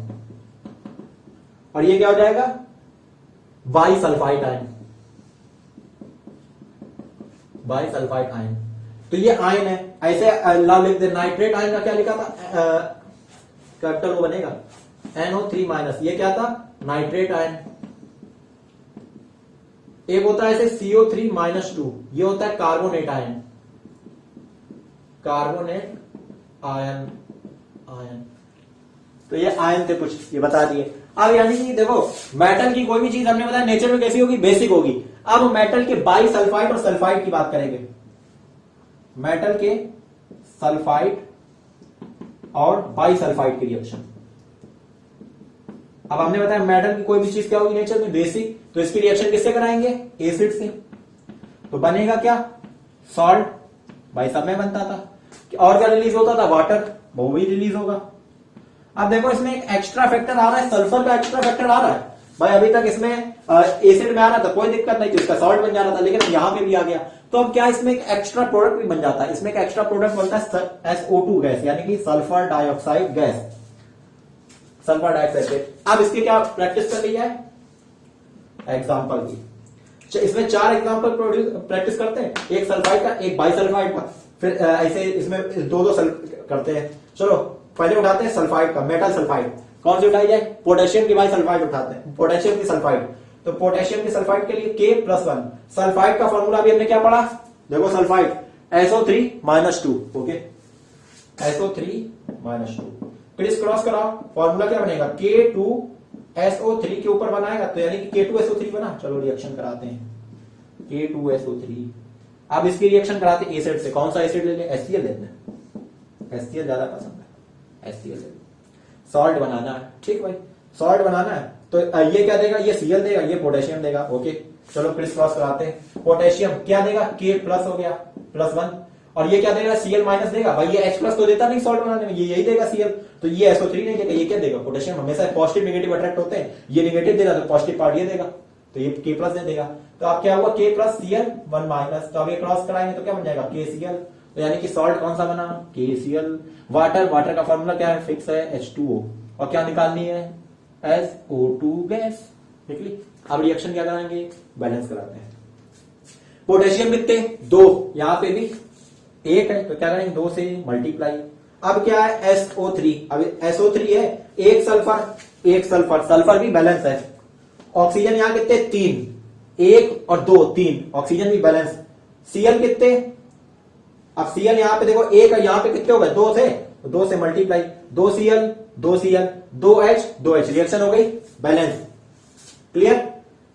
[SPEAKER 1] और ये क्या हो जाएगा, बाईसल्फाइड आयन, बाईसल्फाइड आयन। तो ये आयन है, ऐसे ला लिख दे। नाइट्रेट आयन का क्या लिखा था, कैपिटल वो बनेगा NO3-, ये क्या था, नाइट्रेट आयन। एक होता है ऐसे CO3-2, ये होता है carbonate ion, carbonate ion, ion. तो ये आयन थे कुछ, ये बता दिए। अब यानी कि देखो, मेटल की कोई भी चीज हमने बताया नेचर में कैसी होगी, बेसिक होगी। अब मेटल के बाईसल्फाइड और सल्फाइड की बात करेंगे, मेटल के सल्फाइड और बाईसल्फाइड की रिएक्शन। अब हमने बताया मेटल की कोई भी चीज क्या होगी नेचर में, बेसिक, तो इसकी रिएक्शन किससे कराएंगे, एसिड से। तो बनेगा क्या, सॉल्ट, भाई सब में बनता था। और क्या रिलीज होता था, वाटर, वो भी रिलीज होगा। अब देखो इसमें एक एक्स्ट्रा फैक्टर आ रहा है, सल्फर का एक्स्ट्रा फैक्टर आ रहा है। भाई अभी तक इसमें एसिड में आ रहा था, कोई दिक्कत नहीं थी, इसका सॉल्ट बन जा रहा था, लेकिन यहां पे भी आ गया। तो अब क्या इसमें एक एक्स्ट्रा प्रोडक्ट भी बन जाता है, इसमें एक एक्स्ट्रा प्रोडक्ट बनता है SO2 गैस, यानी कि sulphur dioxide gas, sulphur dioxide. अब इसकी क्या प्रैक्टिस कर ली जाए, एग्जाम्पल की। इसमें 4 एग्जाम्पल प्रैक्टिस करते हैं, एक सल्फाइड का, एक बाईसल्फाइड का, फिर ऐसे इसमें 2-2 करते हैं। चलो पहले उठाते हैं सल्फाइड का, मेटल सल्फाइड। कौन सी उठाई जाए, पोटेशियम की बाईसल्फाइड उठाते हैं, पोटेशियम की सल्फाइड। तो पोटेशियम की सल्फाइड के लिए K+1। सल्फाइड का फॉर्मूला भी हमने क्या पढ़ा, देखो sulphide SO3-2, okay, SO3-2, criss cross कराओ, फॉर्मूला क्या बनेगा, K2SO3 के ऊपर बनाएगा, तो यानी कि K2SO3 बना। चलो रिएक्शन कराते हैं, K2SO3। अब इसकी रिएक्शन कराते हैं एसिड से। कौन सा एसिड ले लें, HCl लेते हैं, HCl ज्यादा पसंद है, HCl ले। सॉल्ट बनाना है, ठीक भाई, सॉल्ट बनाना है तो ये क्या देगा, ये Cl देगा, ये पोटेशियम देगा। ओके चलो क्रिस क्रॉस कराते हैं। पोटेशियम क्या देगा, K प्लस हो गया +1, और ये क्या देगा, Cl माइनस देगा। भाई ये H प्लस तो देता नहीं सॉल्ट बनाने में, ये यही देगा Cl, तो ये SO3 नहीं देगा। ये क्या देगा, पोटेशियम। हमेशा पॉजिटिव नेगेटिव अट्रैक्ट होते हैं, ये नेगेटिव देगा तो पॉजिटिव पार्ट ये देगा, तो ये K प्लस दे देगा। तो अब क्या हुआ, K प्लस Cl 1 माइनस, तो अब ये क्रॉस कराएंगे तो क्या बन जाएगा, KCl। तो यानी कि सॉल्ट कौन सा बना, KCl। वाटर का फॉर्मूला क्या है, फिक्स है H2O, और क्या निकालनी है, SO2 गैस। देख ली। अब रिएक्शन क्या कराएंगे, बैलेंस कराते हैं। पोटेशियम कितने, 2, यहां पे भी 1 है, तो क्या करेंगे 2 से मल्टीप्लाई। अब क्या है, SO3, अब SO3 है, एक सल्फर, सल्फर भी बैलेंस है। ऑक्सीजन यहां कितने, 3, 1 और 2, 3, ऑक्सीजन भी बैलेंस। Cl कितने, अब Cl यहां पे देखो 1 है, यहां पे कितने हो गए, 2 से मल्टीप्लाई, 2Cl 2H, रिएक्शन हो गई बैलेंस। क्लियर,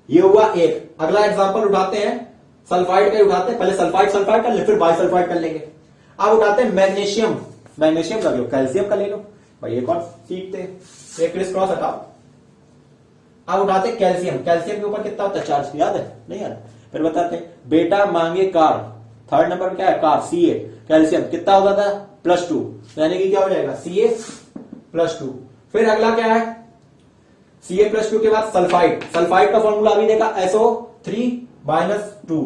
[SPEAKER 1] ये हुआ एक। अगला एग्जांपल उठाते हैं, सल्फाइड का उठाते हैं, पहले सल्फाइड कर ले, फिर बाइसल्फाइड कर लेंगे। अब उठाते हैं मैग्नीशियम कर लो, कैल्शियम का ले लो, भाई एक और सीखते हैं, एक क्रिस क्रॉस हटाओ। अब उठाते हैं कैल्शियम के ऊपर कितना होता है चार्ज, याद है, नहीं याद, फिर बताते हैं। बेटा मांगे कार, थर्ड नंबर पर क्या है, कार, Ca, कैल्शियम कितना होता था, +2, यानी कि क्या हो जाएगा, Ca+2। फिर अगला क्या है, Ca+2 के बाद सल्फाइड का फॉर्मूला अभी देखा, SO3 -2।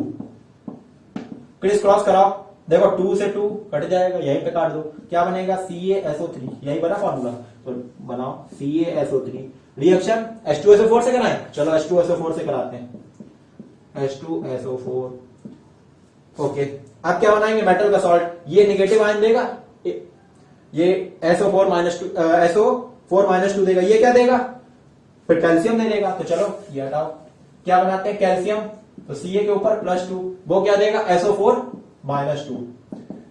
[SPEAKER 1] क्रिस क्रॉस कराओ, देखो 2 से 2 कट जाएगा, यहीं पे काट दो, क्या बनेगा, CaSO3, यही बना फॉर्मूला, तो बनाओ CaSO3। रिएक्शन H2SO4 से कराएं, चलो H2SO4 से कराते हैं, H2SO4। ओके, अब क्या बनाएंगे, मेटल का सॉल्ट, ये नेगेटिव आयन देगा, ये SO4 -2 देगा, ये क्या देगा, फिर कैल्शियम दे देगा। तो चलो ये हटाओ, क्या बनाते हैं, कैल्शियम, तो Ca के ऊपर +2, वो क्या देगा, SO4 -2।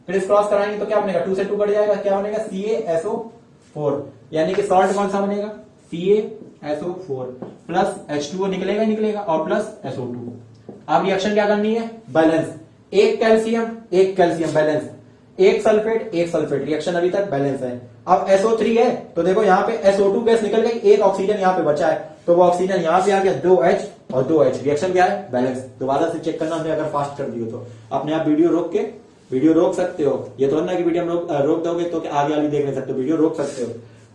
[SPEAKER 1] क्रिस क्रॉस कराएंगे तो क्या बनेगा, 2 से 2 कट जाएगा, क्या बनेगा, CaSO4, यानी कि सॉल्ट कौन सा बनेगा, CaSO4 प्लस H2O निकलेगा और प्लस SO2। अब रिएक्शन क्या करनी है, बैलेंस, एक कैल्शियम बैलेंस, एक सल्फेट रिएक्शन अभी तक बैलेंस है। अब SO3 है, तो देखो यहाँ पे SO2 गैस निकल गई, एक ऑक्सीजन यहाँ पे बचा है, तो वो ऑक्सीजन यहाँ पे आ गया, 2H और 2H, रिएक्शन क्या है, बैलेंस। दोबारा से चेक करना, हमने अगर फास्ट कर दियो तो अपने आप वीडियो रोक सकते हो, ये तो ना कि वीडियो रोक दोगे तो आगे वाली देख नहीं सकते, वीडियो रोक सकते हो।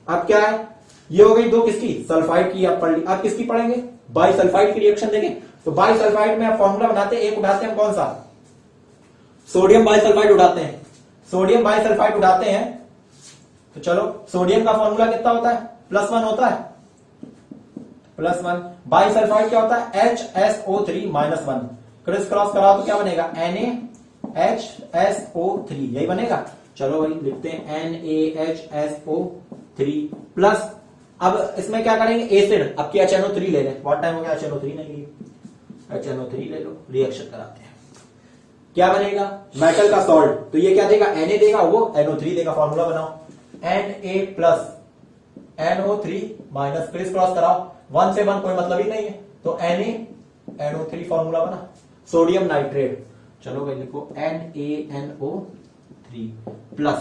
[SPEAKER 1] अब क्या है, ये हो गई 2 किसकी, सल्फाइड की, अब पढ़ ली। अब किसकी पढ़ेंगे, बाइसल्फाइड की रिएक्शन देखें, तो बाइसल्फाइड में फॉर्मूला बनाते हैं, एक उठाते हैं कौन सा, सोडियम बाइसल्फाइड उठाते हैं। तो चलो सोडियम का फॉर्मूला कितना होता है, +1 होता है, +1। बाइसल्फाइड क्या होता है, HSO3 -1। क्रिस क्रॉस कराओ तो क्या बनेगा, NaHSO3, यही बनेगा। चलो भाई लिखते हैं NaHSO3 प्लस, अब इसमें क्या करेंगे, एसिड, अब की HNO3 ले लें, बहुत टाइम हो गया HNO3 नहीं ली, HNO3 ले लो, रिएक्शन कराते हैं। क्या बनेगा, मेटल का सॉल्ट, तो ये क्या देगा, Na देगा, वो NO3 देगा, फॉर्मूला बनाओ, Na+ NO3 minus, criss cross कराओ, 1 से 1 कोई मतलब ही नहीं है, तो NaNO3 फॉर्मूला बना। सोडियम नाइट्रेट, चलो भाई लिखो NaNO3 प्लस,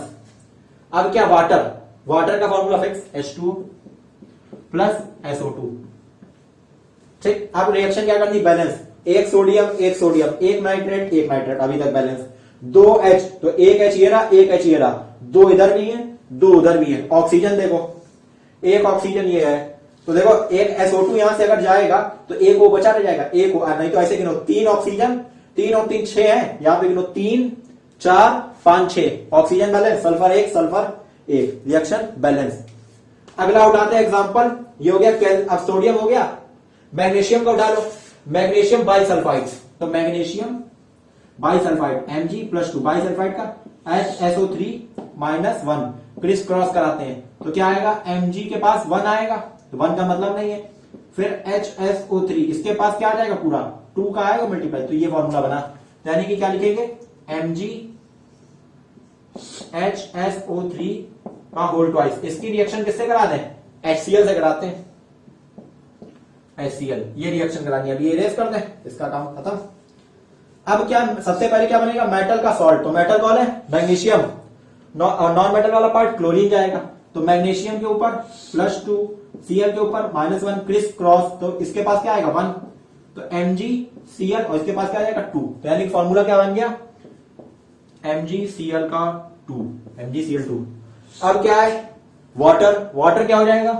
[SPEAKER 1] अब क्या, वाटर का formula fix, H2 plus SO2। ठीक, अब रिएक्शन क्या करनी, बैलेंस, एक सोडियम, एक नाइट्रेट, अभी तक बैलेंस। 2H, तो एक H ये रहा, 2 इधर भी है, 2 उधर भी है। ऑक्सीजन देखो, एक ऑक्सीजन ये है, तो देखो एक SO2 यहां से अगर जाएगा तो एक वो बचा रह जाएगा, एक नहीं तो ऐसे गिनो, 3 ऑक्सीजन, 3 और 3 6 है, यहां पे गिनो 3 4 5 6, oxygen balance, sulphur 1, reaction balance. अगला उठाते हैं एग्जांपल, ये हो गया, अब सोडियम हो गया, मैग्नीशियम का उठा लो, मैग्नीशियम बाइसल्फाइड, तो मैग्नीशियम बाइसल्फाइड Mg+2, बाइसल्फाइड का HSO3 -1, क्रिस क्रॉस कराते हैं तो क्या आएगा, Mg के पास 1 आएगा, तो 1 का मतलब नहीं है, फिर HSO3 इसके पास क्या आ जाएगा, पूरा 2 का आएगा मल्टीप्लाई, तो ये फॉर्मूला बना, यानी कि क्या लिखेंगे, Mg HSO3 का होल ट्वाइस। इसकी रिएक्शन किससे करा दें, HCl से कराते हैं, HCl, ये रिएक्शन करानी है, अभी इरेज कर दें, इसका काम खत्म। अब क्या, सबसे पहले क्या बनेगा, मेटल का सॉल्ट, तो मेटल कौन है, मैग्नीशियम, नॉन मेटल वाला पार्ट क्लोरीन जाएगा, तो मैग्नीशियम के ऊपर +2 Cl के ऊपर -1 क्रिस क्रॉस, तो इसके पास क्या आएगा 1, तो MgCl और इसके पास क्या आएगा 2, तो यानी कि फॉर्मूला क्या बन गया MgCl का 2, MgCl2। अब क्या है वाटर क्या हो जाएगा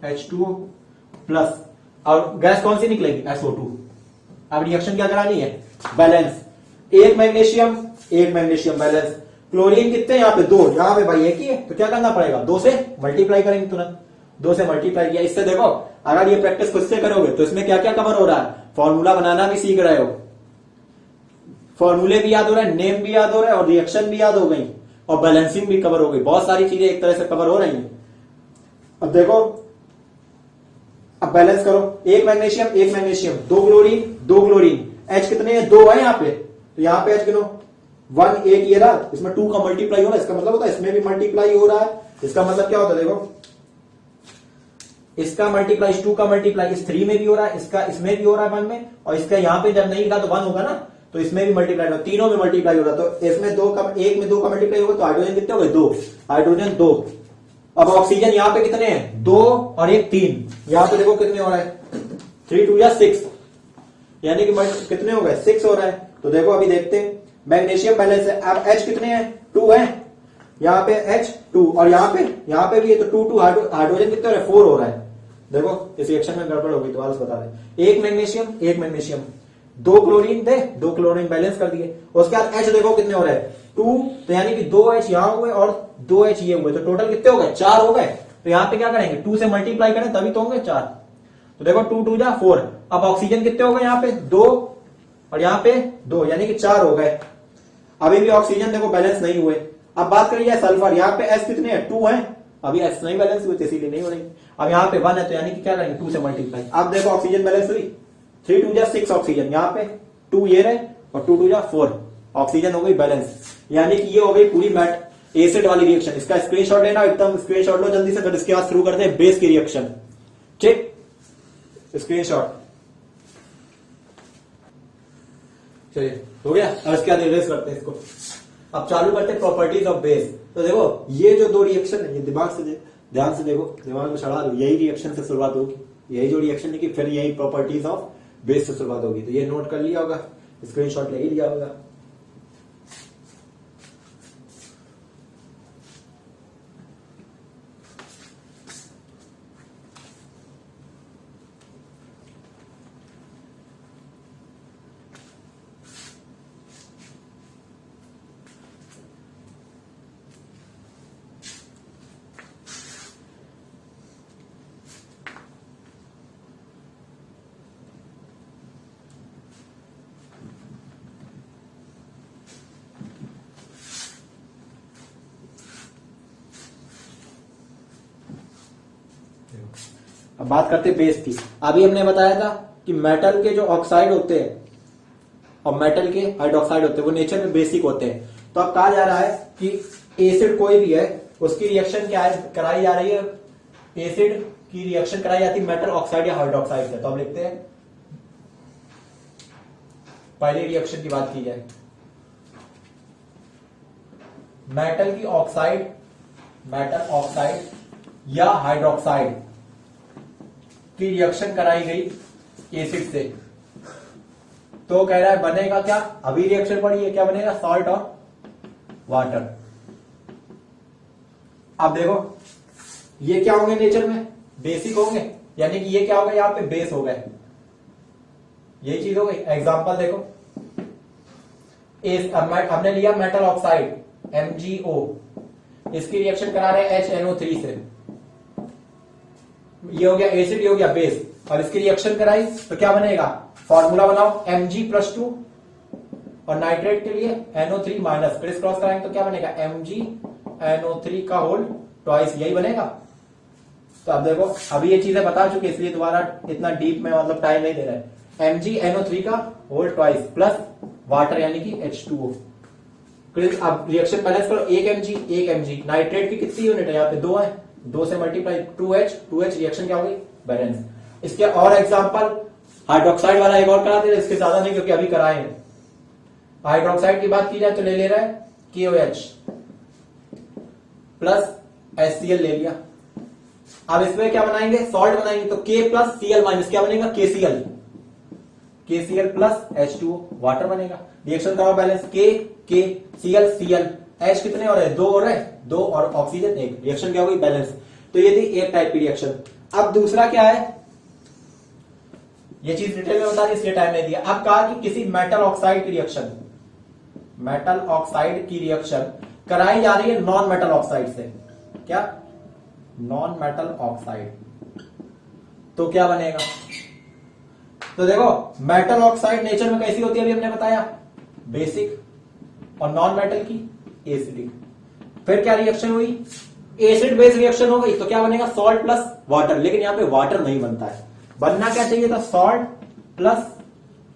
[SPEAKER 1] H2O प्लस, और गैस कौन सी निकलेगी SO2। अब रिएक्शन क्या करानी है बैलेंस, एक मैग्नीशियम बैलेंस, क्लोरीन कितने यहाँ पे 2, यहाँ पे भाई एक ही है, तो क्या करना पड़ेगा 2 से मल्टीप्लाई करेंगे तुरंत, 2 से मल्टीप्लाई किया। इससे देखो अगर ये प्रैक्टिस खुद से करोगे तो इसमें क्या क्या कवर हो रहा है, फॉर्मूला बनाना भी सीख रहे हो, फॉर्मूले भी याद हो रहे हैं, नेम भी याद हो रहा है और रिएक्शन भी याद हो गई और बैलेंसिंग भी कवर हो गई, बहुत सारी चीजें एक तरह से कवर हो रही हैं। अब देखो अब बैलेंस करो, एक मैग्नीशियम, दो क्लोरीन, H कितने हैं 2 है यहाँ पे, तो यहाँ पे H गिनो 1 एक ये रहा, इसमें 2 का मल्टीप्लाई हो रहा है, इसका मतलब होता है इसमें भी मल्टीप्लाई हो रहा है, इसका मतलब क्या होता है देखो इसका मल्टीप्लाई 2 का मल्टीप्लाई इस 3 में भी हो रहा है, इसका इसमें भी हो रहा है 1 में, और इसका यहाँ पे जब नहीं था तो 1 होगा ना, तो इसमें भी मल्टीप्लाई होगा, तीनों में मल्टीप्लाई हो रहा है, तो इसमें एक में 2 का मल्टीप्लाई होगा, तो हाइड्रोजन कितने हो गए 2, हाइड्रोजन 2। अब ऑक्सीजन यहाँ पे कितने हैं 2 और एक 3, यहाँ पे देखो कितने हो रहा है 3 2 या 6, यानी कि कितने हो गए 6 हो रहा है। तो देखो अभी देखते हैं मैग्नीशियम बैलेंस है, अब H कितने हैं 2 है, यहाँ पे H 2 और यहाँ पे भी है, तो 2 2 हाइड्रोजन कितने हो रहे 4 हो रहा है। देखो इस रिएक्शन में गड़बड़ होगी, दोबारा बता रहे, एक मैग्नीशियम 2 क्लोरीन दे, 2 क्लोरीन बैलेंस कर दिए, उसके बाद H देखो कितने हो रहे हैं 2, तो यानी कि 2H यहां हुए और 2H ये हुए, तो टोटल कितने हो गए 4 हो गए। तो यहाँ पे क्या करेंगे 2 से मल्टीप्लाई करें तभी तो होंगे 4, तो देखो 2 2 जा 4। अब ऑक्सीजन कितने हो गए यहाँ पे 2 और यहाँ पे 2, यानी कि 4 हो गए। अभी भी ऑक्सीजन देखो बैलेंस नहीं हुए। अब बात करिए सल्फर, यहाँ पे S कितने हैं 2 है, अभी S नहीं बैलेंस हुए इसीलिए नहीं हो रही। अब यहाँ पे 1 है, तो यानी कि क्या करेंगे 2 से मल्टीप्लाई। अब देखो ऑक्सीजन बैलेंस हुई 3 2 जा 6 ऑक्सीजन, यहाँ पे 2 ये रहे और 2 2 जा 4, ऑक्सीजन हो गई बैलेंस। यानी कि ये हो गई पूरी एसिड वाली रिएक्शन। इसका स्क्रीनशॉट लेना, एकदम स्क्रीनशॉट लो जल्दी से, फिर इसके बाद शुरू करते हैं बेस की रिएक्शन। ठीक, स्क्रीनशॉट चलिए हो गया। अब इसके बाद इरेज करते हैं इसको। अब चालू करते हैं प्रॉपर्टीज ऑफ बेस। तो देखो ये जो 2 रिएक्शन है, ये ध्यान से देखो, दिमाग में चढ़ा दो, यही रिएक्शन से शुरुआत होगी, यही जो रिएक्शन है कि फिर यही प्रॉपर्टीज ऑफ बेस से शुरुआत होगी। तो ये नोट कर लिया होगा, स्क्रीनशॉट ले ही लिया होगा। अब बात करते हैं बेस की। अभी हमने बताया था कि मेटल के जो ऑक्साइड होते हैं और मेटल के हाइड्रोक्साइड होते हैं वो नेचर में बेसिक होते हैं। तो अब कहा जा रहा है कि एसिड कोई भी है उसकी रिएक्शन क्या है कराई जा रही है, एसिड की रिएक्शन कराई जाती है मेटल ऑक्साइड या हाइड्रोक्साइड से। तो हम लिखते हैं पहले रिएक्शन की बात की जाए, मेटल ऑक्साइड या हाइड्रोक्साइड की रिएक्शन कराई गई एसिड से। तो कह रहा है बनेगा क्या, अभी रिएक्शन पड़ी है, क्या बनेगा सॉल्ट और वाटर। अब देखो ये क्या होंगे नेचर में बेसिक होंगे, यानी कि ये क्या हो गए यहाँ पे बेस हो गए, यही चीज हो गई। एग्जांपल देखो, हमने लिया मेटल ऑक्साइड MgO, इसकी रिएक्शन करा रहे HNO3 से, ये हो गया एसिड, ये हो गया बेस, और इसकी रिएक्शन कराई तो क्या बनेगा, फॉर्मूला बनाओ Mg+2 और नाइट्रेट के लिए NO3 माइनस, क्रिस क्रॉस कराएंगे तो क्या बनेगा MgNO3 का होल ट्वाइस, यही बनेगा। तो अब देखो अभी ये चीजें बता चुके इसलिए दोबारा इतना डीप में मतलब टाइम नहीं दे रहा है। MgNO3 का होल ट्वाइस प्लस वाटर यानी कि H2O। अब रिएक्शन बैलेंस करो, एक mg, नाइट्रेट की कितनी यूनिट है यहाँ पे 2 है, 2 से मल्टीप्लाई 2H रिएक्शन क्या होगी बैलेंस। इसके और एग्जांपल हाइड्रोक्साइड वाला एक और कराते हैं, इसके ज्यादा नहीं क्योंकि अभी कराए हैं। हाइड्रोक्साइड की बात की जाए तो ले रहा है KOH प्लस HCl ले लिया, अब इसमें क्या बनाएंगे, सॉल्ट बनाएंगे, तो K प्लस Cl माइनस क्या बनेगा, KCl, KCl plus H2O water बनेगा। रिएक्शन कराओ balance, K Cl Cl, H कितने हो रहे हैं, 2 हो रहे हैं, 2 और ऑक्सीजन 1, रिएक्शन क्या होगी, बैलेंस। तो ये थी एक टाइप की रिएक्शन। अब दूसरा क्या है, ये चीज डिटेल में बता दी इसलिए टाइम नहीं दिया। अब कहा कि किसी मेटल ऑक्साइड की रिएक्शन, मेटल ऑक्साइड की रिएक्शन कराई जा रही है नॉन मेटल ऑक्साइड से, क्या, नॉन मेटल ऑक्साइड, तो क्या बनेगा, तो देखो मेटल ऑक्साइड नेचर में कैसी होती है, अभी हमने बताया बेसिक, और नॉन मेटल की एसिडिक। फिर क्या रिएक्शन हुई, एसिड बेस रिएक्शन हो गई, तो क्या बनेगा, सॉल्ट प्लस वाटर, लेकिन यहां पे वाटर नहीं बनता है, बनना क्या चाहिए था, सॉल्ट प्लस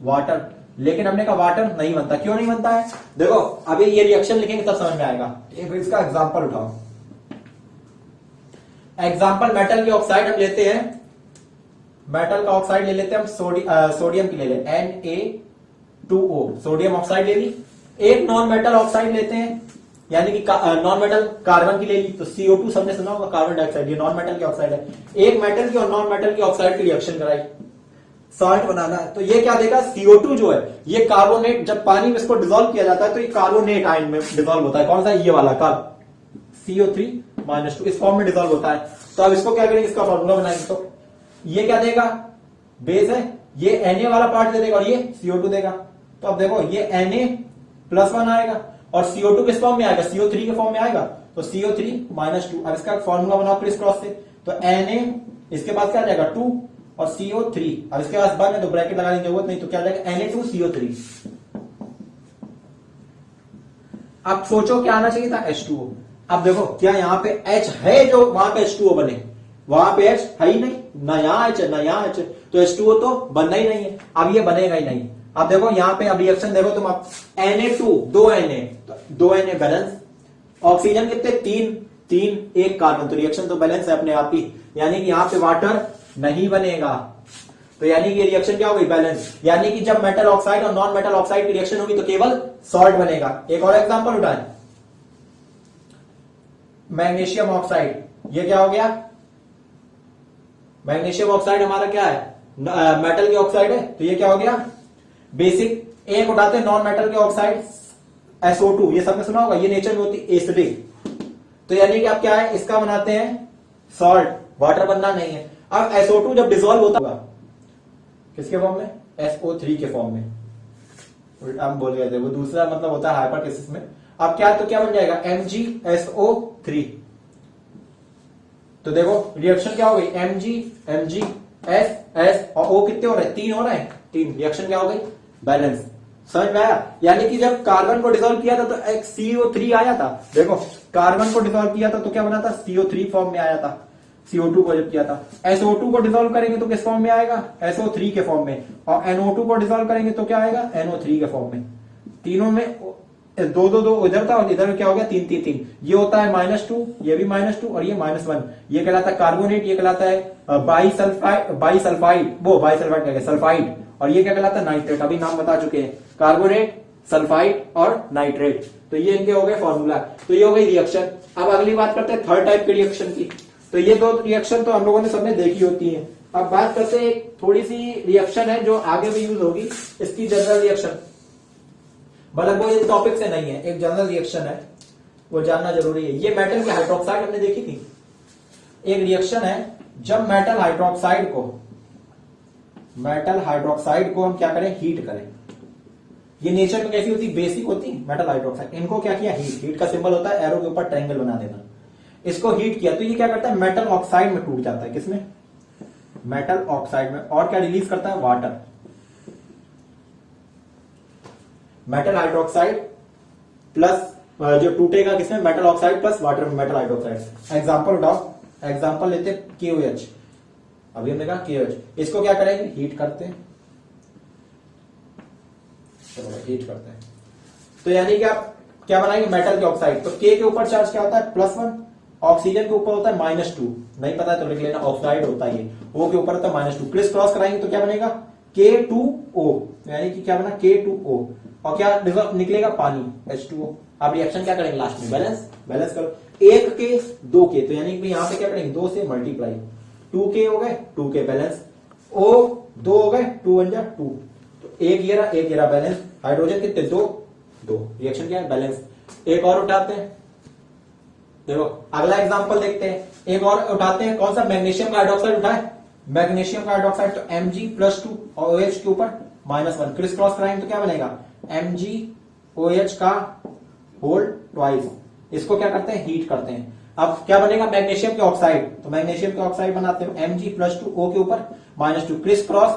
[SPEAKER 1] वाटर, लेकिन हमने कहा वाटर नहीं बनता। क्यों नहीं बनता है, देखो अभी ये रिएक्शन लिखेंगे तब समझ में आएगा। एक इसका एग्जांपल उठाओ, एग्जांपल मेटल की ऑक्साइड हम लेते हैं, मेटल का ऑक्साइड ले लेते हैं हम, सोडियम की ले ले, Na2O, सोडियम ऑक्साइड ले ली। एक नॉन मेटल ऑक्साइड लेते हैं, यानी कि नॉन मेटल कार्बन की ले ली, तो CO2 सबने सुना होगा, कार्बन डाइऑक्साइड, ये नॉन मेटल की ऑक्साइड है। एक मेटल की और नॉन मेटल की ऑक्साइड की रिएक्शन कराई, सॉल्ट बनाना है, तो ये क्या देगा, CO2 जो है ये कार्बोनेट, जब पानी में इसको डिसॉल्व किया जाता है तो ये कार्बोनेट आयन में डिसॉल्व होता है, कौन सा, ये वाला CO3-2, इस फॉर्म में डिसॉल्व होता है। तो अब इसको क्या करेंगे, इसका फॉर्मूला बनाएंगे, तो ये क्या देगा, बेस है, ये Na वाला पार्ट दे देगा और ये CO2 देगा। तो अब देखो ये Na+1 आएगा और CO2 किस फॉर्म में आएगा, CO3 के फॉर्म में आएगा, तो CO3-2। अब इसका फॉर्मूला बनाओ क्रिस क्रॉस से, तो Na इसके बाद क्या आ जाएगा 2 और CO3, अब इसके पास बन है तो ब्रैकेट लगाने की जरूरत नहीं, तो क्या आ जाएगा Na2CO3। अब सोचो क्या आना चाहिए था, H2O। अब देखो क्या यहां पे H है जो वहां पे H2O बने, वहां पे H है ही नहीं, ना यहां H है ना यहां H है, तो H2O तो बनना ही नहीं है, अब ये बनेगा ही नहीं। अब देखो यहां पे अब रिएक्शन देखो तुम, अब Na2 2 Na, तो 2 Na बैलेंस, ऑक्सीजन कितने 3 1 कार्बन, तो रिएक्शन तो बैलेंस है अपने आप ही, यानी कि यहां पे वाटर नहीं बनेगा, तो यानी कि रिएक्शन क्या होगी, बैलेंस। यानी कि जब मेटल ऑक्साइड और नॉन मेटल ऑक्साइड की रिएक्शन होगी तो केवल सॉल्ट बनेगा। एक और एग्जांपल उठाएं, मैग्नीशियम ऑक्साइड, ये क्या हो गया, मैग्नीशियम ऑक्साइड हमारा क्या है, मेटल की ऑक्साइड है, तो ये क्या हो गया, बेसिक। एक उठाते हैं नॉन मेटल के ऑक्साइड SO2, ये सबने सुना होगा, ये नेचर में होती है एसिडिक, तो यानी कि आप क्या है, इसका बनाते हैं सॉल्ट, वाटर बनना नहीं है। अब SO2 जब डिसॉल्व होता होगा किसके फॉर्म में, SO3 के फॉर्म में, उल्टा हम बोल गए थे, वो दूसरा मतलब होता है हाइपरकेसिस में। अब क्या, तो क्या बन जाएगा MgSO3, तो देखो रिएक्शन क्या हो गई, MgS और O कितने हो रहे हैं, 3 हो रहे हैं, 3, रिएक्शन क्या हो गई, बैलेंस। समझ में आया, यानी कि जब कार्बन को डिसॉल्व किया था तो एक CO3 आया था, देखो कार्बन को डिसॉल्व किया था तो क्या बना था, CO3 फॉर्म में आया था, CO2 को जब किया था। SO2 को डिसॉल्व करेंगे तो किस फॉर्म में आएगा, SO3 के फॉर्म में, और NO2 को डिसॉल्व करेंगे तो क्या आएगा, NO3 के फॉर्म में। तीनों में 2 इधर था और इधर क्या हो गया, 3 ये होता है -2, ये भी -2 और ये -1, ये कहलाता है कार्बोनेट, ये कहलाता है बाइसल्फाइड क्या, सल्फाइड, और ये क्या कहलाता है, नाइट्रेट। अभी नाम बता चुके हैं, कार्बोनेट, सल्फाइड और नाइट्रेट, तो ये इनके हो गए फॉर्मूला। तो ये हो गई रिएक्शन। अब अगली बात करते हैं थर्ड टाइप के रिएक्शन की। तो ये 2 रिएक्शन तो हम लोगों ने सबने देखी होती है। अब बात करते हैं एक थोड़ी सी रिएक्शन है जो आगे भी यूज होगी, इसकी जनरल रिएक्शन, मतलब वो इस टॉपिक से नहीं है, एक जनरल रिएक्शन है, वो जानना जरूरी है। ये मेटल की हाइड्रोक्साइड हमने देखी थी, एक रिएक्शन है जब मेटल हाइड्रोक्साइड को हम क्या करें, हीट करें। ये नेचर में कैसी होती, बेसिक होती मेटल हाइड्रोक्साइड, इनको क्या किया, हीट का सिंबल होता है एरो के ऊपर ट्रायंगल बना देना, इसको हीट किया तो ये क्या करता है, मेटल ऑक्साइड में टूट जाता है, किसमें, मेटल ऑक्साइड में, और क्या रिलीज करता है, वाटर। मेटल हाइड्रोक्साइड प्लस जो टूटेगा किसमें, मेटल ऑक्साइड प्लस वाटर में, मेटल हाइड्रोक्साइड। एग्जांपल उठाओ, एग्जांपल लेते हैं KOH, अभी हमने कहा KOH, इसको क्या करेंगे, हीट करते हैं, चलो हीट करते हैं, तो यानी कि आप क्या बनाएंगे, मेटल के ऑक्साइड, तो K के ऊपर चार्ज क्या होता है, +1, ऑक्सीजन के ऊपर होता है -2, नहीं पता है तो लिख लेना, ऑक्साइड होता है ये, O के ऊपर होता है -2, क्रिस क्रॉस कराएंगे तो क्या बनेगा, K2O, यानी कि क्या बना, K2O, और क्या निकलेगा, पानी, H2O। आप रिएक्शन क्या करेंगे लास्ट में, बैलेंस बैलेंस करो। 1 के 2 के, तो यानी कि यहां पे क्या करेंगे 2 से मल्टीप्लाई, 2 के हो गए 2 के बैलेंस, O 2 हो गए 2 1 जा 2, तो एक ये रहा बैलेंस। हाइड्रोजन कितने 2 2, रिएक्शन क्या है बैलेंस। एक और उठाते हैं, देखो अगला एग्जांपल देखते हैं, एक और उठाते हैं, कौन सा, मैग्नीशियम का हाइड्रोक्साइड उठाए, मैग्नीशियम का हाइड्रोक्साइड, तो Mg+2 और OH के ऊपर -1 क्रिस क्रॉस कराएंगे तो क्या बनेगा MgOH का होल ट्वाइस। इसको क्या करते हैं हीट करते हैं, अब क्या बनेगा मैग्नीशियम के ऑक्साइड, तो मैग्नीशियम के ऑक्साइड बनाते हैं Mg+2 O के ऊपर -2 क्रिस क्रॉस,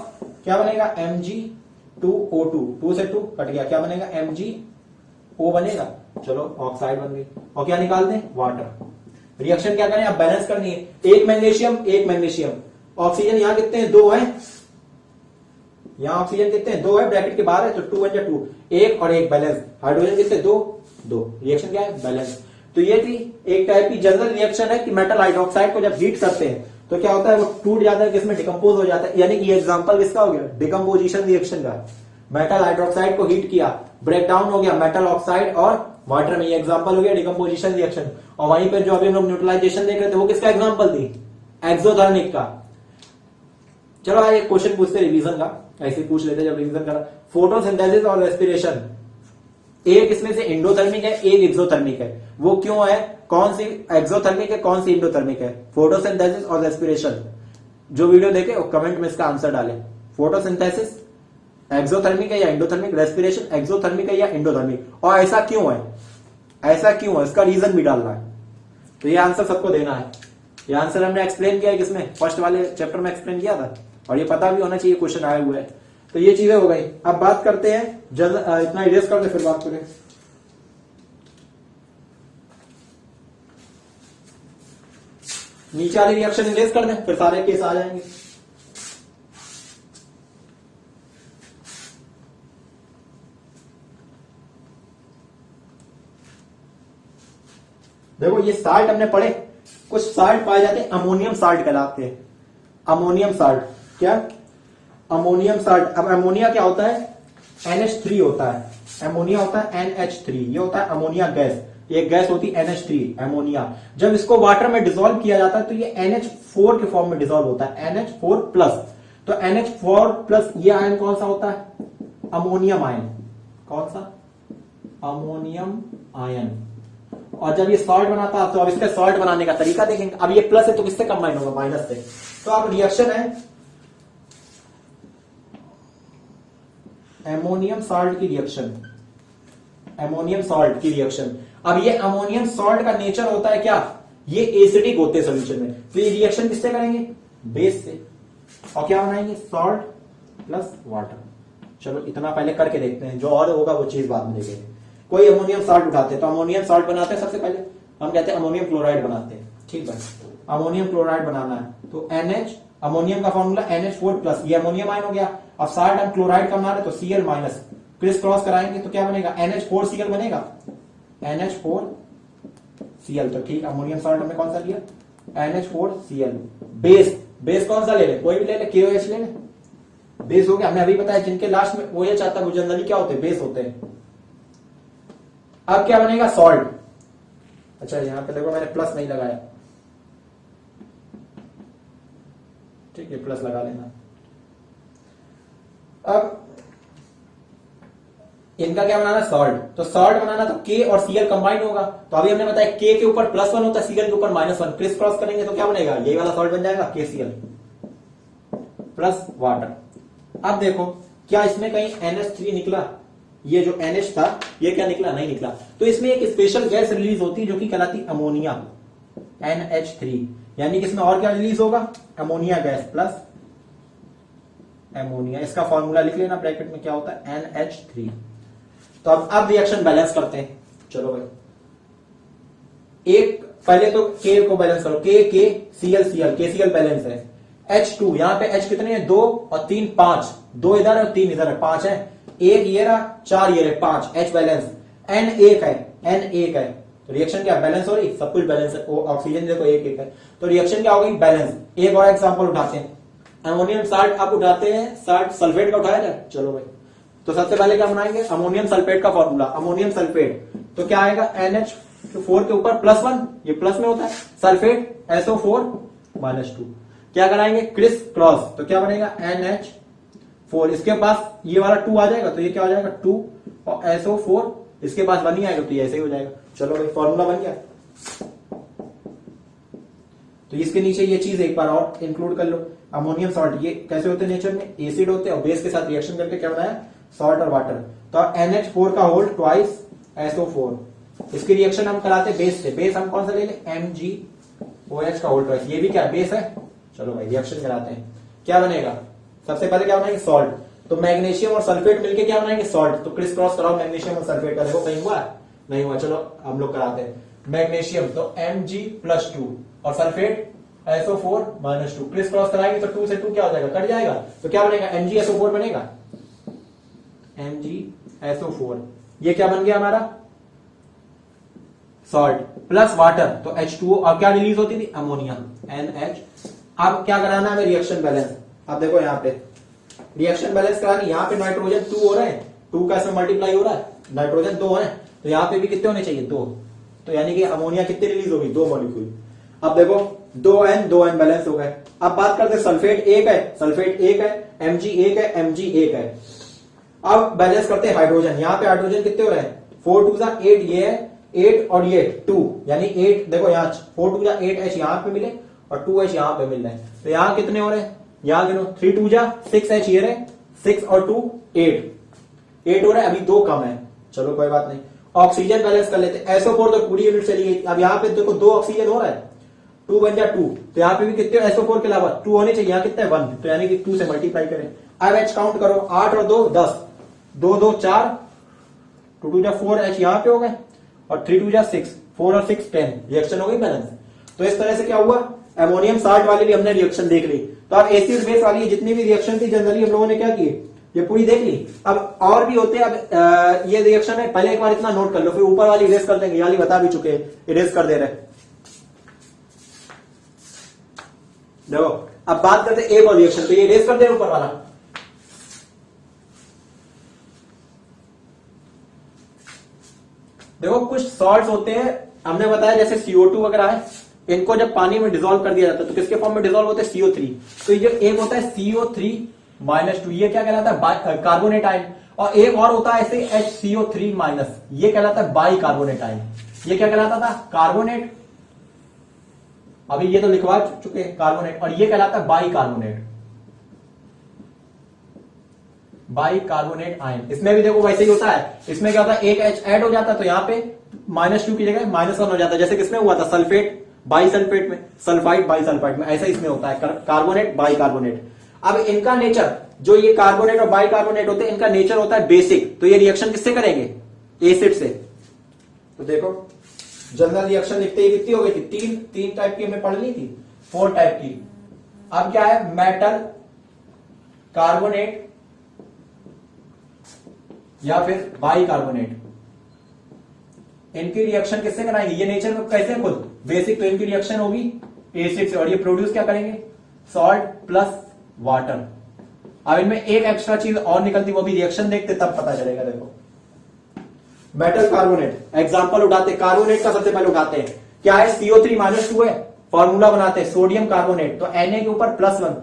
[SPEAKER 1] क्या बनेगा Mg2O2, 2 से 2 कट गया, क्या बनेगा MgO बनेगा, चलो ऑक्साइड बन गई। और क्या निकालते हैं वाटर। रिएक्शन क्या करें, अब बैलेंस करनी है, एक मैग्नीशियम, ऑक्सीजन यहां कितने हैं 2 है, यहां ऑक्सीजन कितने हैं 2 है, ब्रैकेट के बाहर है, तो 2 1 जा 2, एक और एक बैलेंस, हाइड्रोजन कितने 2 2, रिएक्शन क्या है बैलेंस। तो ये थी एक टाइप की जनरल रिएक्शन है कि मेटल हाइड्रोक्साइड को जब हीट करते हैं तो क्या होता है वो टूट जाता है, किसमें डिकम्पोज हो जाता है, यानी कि ये एग्जांपल किसका हो गया डिकम्पोजिशन रिएक्शन का। मेटल हाइड्रोक्साइड को हीट किया, ब्रेक डाउन हो गया मेटल ऑक्साइड और वाटर में, ये एग्जांपल हो गया डिकम्पोजिशन रिएक्शन। और वहीं पर जो अभी हम लोग न्यूट्रलाइजेशन देख रहे थे वो किसका एग्जांपल थी, एक्सोथर्मिक का। चलो आइए क्वेश्चन पूछते रिवीजन का, ऐसे पूछ लेते जब रिवीजन करा। फोटोसिंथेसिस और रेस्पिरेशन, एक इसमें से एंडोथर्मिक है एक एक्सोथर्मिक है, वो क्यों है, कौन सी एक्सोथर्मिक है कौन सी एंडोथर्मिक है, फोटोसिंथेसिस और रेस्पिरेशन। जो वीडियो देखे वो कमेंट में इसका आंसर डाले, फोटोसिंथेसिस एक्सोथर्मिक है या एंडोथर्मिक, रेस्पिरेशन एक्सोथर्मिक है या एंडोथर्मिक, और ऐसा क्यों है, इसका रीजन भी डालना है। तो ये आंसर सबको देना है, ये आंसर हमने एक्सप्लेन किया है किसमें, फर्स्ट वाले चैप्टर में एक्सप्लेन किया था, और ये पता भी होना चाहिए क्वेश्चन आए हुए हैं। तो ये चीजें हो गई। अब बात करते हैं इतना इरेज करते फिर बात करें। नीचे वाली रिएक्शन इरेज कर दें फिर सारे केस आ जाएंगे। देखो ये साल्ट हमने पढ़े, कुछ साल्ट पाए जाते हैं अमोनियम साल्ट कहलाते हैं। अमोनियम साल्ट क्या, अमोनियम साल्ट। अब अमोनिया क्या होता है, NH3 होता है, अमोनिया होता है NH3, ये होता है अमोनिया गैस, ये गैस होती है NH3 अमोनिया। जब इसको वाटर में डिसॉल्व किया जाता है तो ये NH4 के फॉर्म में डिसॉल्व होता है, NH4+। तो NH4+ ये आयन कौन सा होता है, अमोनियम आयन, कौन सा, अमोनियम आयन। और जब ये सॉल्ट बनाता है तो अब इसका सॉल्ट बनाने का तरीका देखेंगे। अब ये प्लस है तो किससे कंबाइन होगा, माइनस से। तो अब रिएक्शन है एमोनियम सॉल्ट की रिएक्शन, एमोनियम सॉल्ट की रिएक्शन। अब ये अमोनियम सॉल्ट का नेचर होता है क्या, ये एसिडिक होते हैं सोल्यूशन में, तो ये रिएक्शन किससे करेंगे, बेस से। और क्या बनाएंगे, सॉल्ट प्लस वाटर। चलो इतना पहले करके देखते हैं, जो और होगा वो चीज बाद में देखेंगे। कोई अमोनियम सॉल्ट उठाते हैं तो अमोनियम सॉल्ट बनाते हैं, सबसे पहले हम कहते हैं अमोनियम क्लोराइड बनाते हैं, ठीक है। अमोनियम क्लोराइड बनाना है तो NH, अमोनियम का फॉर्मूला NH4+, ये अमोनियम आयन हो गया। अब साल्ट हम क्लोराइड का बना रहे तो Cl-, क्रिस क्रॉस कराएंगे तो क्या बनेगा, NH4Cl बनेगा, NH4Cl। तो ठीक, अमोनियम सॉल्ट हमने कौन सा लिया, NH4Cl। बेस, बेस कौन सा ले ले, कोई भी ले ले, KOH ले ले, बेस हो गया। हमने अभी बताया जिनके लास्ट में OH आता है वो जनरली क्या होते हैं, बेस होते हैं। अब क्या बनेगा, सॉल्ट। अच्छा यहां पे देखो मैंने प्लस नहीं लगाया, ठीक है प्लस लगा लेना। अब इनका क्या बनाना, सॉल्ट। तो सॉल्ट बनाना तो K और Cl कंबाइन होगा, तो अभी हमने बताया K के ऊपर +1 होता है, Cl के ऊपर -1, क्रिस क्रॉस करेंगे तो क्या बनेगा, यही वाला सॉल्ट बन जाएगा, KCl प्लस वाटर। अब देखो क्या इसमें कहीं NH3 निकला, ये जो NH था ये क्या निकला, नहीं निकला। तो इसमें एक स्पेशल गैस रिलीज होती है जो कि कहलाती अमोनिया, NH3। यानी कि इसमें और क्या रिलीज होगा, अमोनिया गैस प्लस अमोनिया। इसका फॉर्मूला लिख लेना ब्रैकेट में, क्या होता है NH3। तो अब रिएक्शन बैलेंस करते हैं। चलो भाई, एक पहले तो K को बैलेंस करो, K Cl KCl बैलेंस है। H2 यहां पे H कितने हैं, 2 और 3 5, 2 इधर है और 3 इधर है, 5 है, एक ये रहा 4 ये रहे 5, H बैलेंस। N एक है, तो रिएक्शन क्या बैलेंस हो रही, सब कुछ बैलेंस है। ऑक्सीजन देखो एक है, तो रिएक्शन क्या हो गई, बैलेंस। एक और एग्जांपल उठाते हैं, अमोनियम साल्ट। आप उठाते हैं साल्ट, सल्फेट का उठाया जाए, चलो भाई तो सबसे पहले क्या बनाएंगे, अमोनियम सल्फेट का फॉर्मूला, अमोनियम सल्फेट तो क्या आएगा, NH4 के ऊपर +1, ये प्लस में होता है, सल्फेट SO4-2। क्या कराएंगे, क्रिस क्रॉस, तो क्या बनेगा NH4, इसके पास ये वाला 2 आ जाएगा तो ये क्या हो जाएगा 2, और SO4 इसके पास 1 ही आएगा तो ये ऐसे ही हो जाएगा। चलो भाई फॉर्मूला बन गया। तो इसके नीचे ये चीज एक बार और इंक्लूड कर लो, अमोनियम सॉल्ट, ये कैसे होते हैं नेचर में, एसिड होते हैं और बेस के साथ रिएक्शन करके क्या बनाया, सॉल्ट और वाटर। तो NH4 का होल ट्वाइस SO4, इसकी रिएक्शन हम कराते बेस से, बेस हम कौन सा ले ले, MgOH का होल ट्वाइस, ये भी क्या बेस है। चलो भाई रिएक्शन कराते हैं, क्या बनेगा, सबसे पहले क्या बनाएंगे, सॉल्ट, तो मैग्नीशियम और सल्फेट मिलके क्या बनाएंगे, सॉल्ट। तो क्रिस क्रॉस कराओ मैग्नीशियम और सल्फेट का, देखो कहीं हुआ नहीं हुआ। चलो हम लोग कराते हैं, मैग्नीशियम तो Mg+2 और सल्फेट SO4-2, क्रिस क्रॉस कराएंगे तो 2 से 2 क्या हो जाएगा, कट जाएगा, तो क्या बनेगा, MgSO4 बनेगा, MgSO4, ये क्या बन गया हमारा, सॉल्ट प्लस वाटर तो H2O, और क्या रिलीज होती थी, अमोनिया NH। अब क्या कराना है हमें, रिएक्शन बैलेंस। अब देखो यहाँ पे रिएक्शन बैलेंस करानी, यहाँ पे नाइट्रोजन 2 हो रहे हैं, 2 का इसमें मल्टीप्लाई हो रहा है, नाइट्रोजन 2 है तो यहाँ पे भी कितने होने चाहिए, 2, तो यानी कि अमोनिया कितनी रिलीज होगी, 2 मॉलिक्यूल। अब देखो 2N बैलेंस हो गए। अब बात करते हैं सल्फेट 1 है, सल्फेट 1 है, Mg 1 है, Mg 1 है। अब बैलेंस करते हैं हाइड्रोजन, यहाँ पे हाइड्रोजन कितने हो रहे हैं, 4 2 8, ये है 8 और ये 2, यानी 8, देखो यहाँ 4 2 8H यहाँ पे मिले और 2H यहाँ पे मिल रहे हैं, तो यहाँ कितने हो रहे हैं, यहाँ गिनो 3 2 6H, ये रहे 6 और 2 8 हो रहा है, अभी 2 कम है। चलो कोई बात नहीं, ऑक्सीजन बैलेंस कर लेते हैं, SO4 तो पूरी यूनिट चली गई। अब यहाँ पे देखो 2 ऑक्सीजन हो रहा है, 2 बन जा 2, तो यहाँ पे भी कितने SO4 के अलावा 2 होने चाहिए, यहाँ कितना है 1, तो यानी कि 2 से मल्टीप्लाई करें। अब H काउंट करो, 8 और 2 10, 2 2 4, 2 2 4H यहाँ पे हो गए, और 3 2 6, 4 और 6 10, रिएक्शन हो गई बैलेंस। तो इस तरह से क्या हुआ, अमोनियम साल्ट वाली भी हमने रिएक्शन देख ली। तो अब एसिड बेस वाली जितनी भी रिएक्शन थी जनरली हम लोगों ने क्या की, ये पूरी देख ली। अब और भी होते हैं, अब ये रिएक्शन है, पहले एक बार इतना नोट कर लो, फिर ऊपर वाली इरेज कर देंगे, याली बता भी चुके हैं, इरेज कर दे रहे। देखो अब बात करते हैं एक और रिएक्शन, तो ये इरेज कर दे ऊपर वाला। देखो कुछ सॉल्ट्स होते हैं, हमने बताया जैसे CO2 वगैरह है, इनको जब पानी में डिसॉल्व कर दिया जाता है तो किसके फॉर्म में डिसॉल्व होते हैं, CO3। तो ये एक होता है CO3-2, ये क्या कहलाता है, कार्बोनेट आयन। और एक और होता है ऐसे HCO3-, ये कहलाता है बाई कार्बोनेट आयन। ये क्या कहलाता था, कार्बोनेट, अभी ये तो लिखवा चुके हैं कार्बोनेट, और ये कहलाता है by carbonate, by carbonate ion. इसमें भी देखो वैसे ही होता है, इसमें क्या होता है, एक H ऐड हो जाता है तो यहाँ पे -2 की जगह -1 हो जाता है, जैसे किसमें हुआ था, सल्फेट बाई सल्फेट में, सल्फाइड बाई सल्फाइड में, ऐसा इसमें होता है कार्बोनेट बाई कार्बोनेट। अब इनका नेचर, जो ये कार्बोनेट और बाई कार्बोनेट होते हैं, इनका नेचर होता है बेसिक, तो ये रिएक्शन किससे करेंगे, एसिड से। तो देखो जनरल रिएक्शन लिखते ही कितनी हो गई थी, तीन टाइप की हमने पढ़ ली थी, 4 टाइप की। अब क्या है, मेटल कार्बोनेट या फिर बाई कार्बोनेट, इनकी रिएक्शन किससे कराएंगे, ये नेचर में कैसे खुद बेसिक, तो इनकी रिएक्शन होगी एसिड से, और ये प्रोड्यूस क्या करेंगे, सॉल्ट प्लस वाटर। अब इनमें एक एक्स्ट्रा चीज और निकलती, वो भी रिएक्शन देखते तब पता चलेगा। देखो मेटल कार्बोनेट एग्जांपल उठाते, कार्बोनेट का सबसे पहले उठाते हैं, क्या है, CO3-2 है, फॉर्मूला बनाते हैं सोडियम कार्बोनेट, तो Na के ऊपर +1,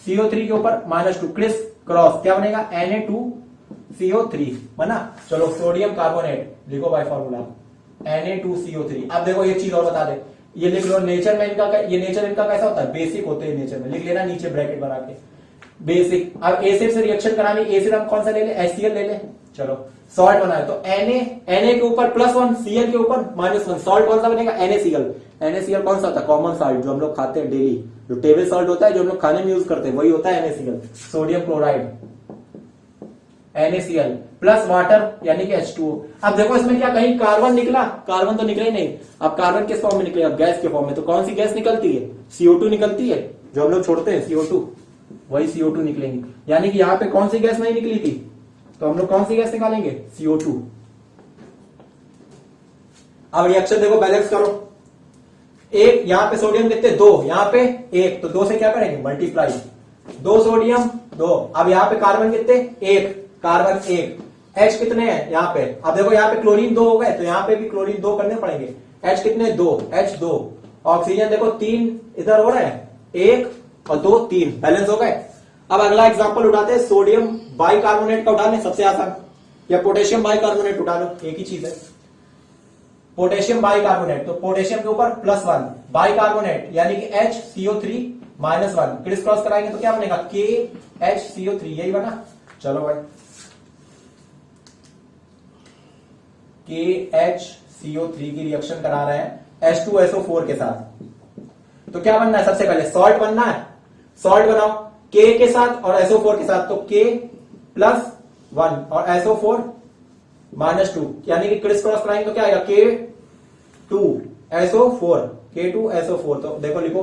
[SPEAKER 1] CO3 के ऊपर -2, क्रिस क्रॉस क्या बनेगा, Na2CO3 बना। चलो सोडियम कार्बोनेट लिखो बाय फॉर्मूला Na2CO3। अब देखो एक चीज और बता दे, ये लिख लो नेचर में इनका, ये नेचर इनका कैसा होता है, बेसिक होते हैं नेचर में, लिख लेना नीचे ब्रैकेट बना के, बेसिक। अब एसिड से रिएक्शन करानी, एसिड हम कौन सा ले ले, HCl ले ले। चलो सॉल्ट बनाए तो Na के ऊपर +1, Cl के ऊपर -1, सॉल्ट कौन सा बनेगा, NaCl। NaCl कौन सा होता है, कॉमन सॉल्ट जो हम लोग खाते हैं डेली, जो टेबल सॉल्ट होता है जो हम लोग खाने में यूज करते हैं, वही होता है NaCl। Sodium chloride NaCl plus water यानी कि H2O। अब देखो इसमें क्या कहीं कार्बन निकला, कार्बन तो निकला ही नहीं। अब कार्बन किस फॉर्म में निकलेगा, गैस के फॉर्म में, तो कौन सी गैस निकलती है, CO2 निकलती है, जो हम लोग छोड़ते हैं CO2, वही CO2 निकलेंगे। यानी कि यहाँ पे कौन सी गैस नहीं निकली थी, तो हम लोग कौन सी गैस निकालेंगे, CO2। अब रिएक्शन देखो बैलेंस करो, एक यहाँ पे सोडियम कितने, 2, यहाँ पे 1, तो 2 से क्या करेंगे, मल्टीप्लाई, 2 सोडियम 2। अब यहाँ पे कार्बन कितने, 1, कार्बन 1, H कितने हैं यहाँ पे? अब देखो यहाँ पे क्लोरीन 2 हो गए, तो यहाँ पे भी क्लोरीन 2 करने पड़ेंगे। H कितने? 2, H2। ऑक्सीजन देखो 3 इधर हो रहे हैं, 1 और 2 3, बैलेंस हो गए। अब अगला एग्जांपल उठाते हैं, सोडियम बाइकार्बोनेट का उठा लें, सबसे आसान, या पोटेशियम बाइकार्बोनेट उठा लो, एक ही चीज है। पोटेशियम बाइकार्बोनेट, तो पोटेशियम के ऊपर +1, बाइकार्बोनेट यानी कि HCO3 -1, क्रिस क्रॉस कराएंगे तो क्या बनेगा? KHCO3, यही बना। चलो भाई, KHCO3 की रिएक्शन करा रहे हैं H2SO4 के साथ, तो क्या बनना है? सबसे पहले सॉल्ट बनना है, सॉल्ट बनाओ K के साथ और SO4 के साथ, तो K+1 और SO4 -2, यानी कि क्रिस क्रॉस कराएंगे तो क्या आएगा? K2SO4, K2SO4, तो देखो लिखो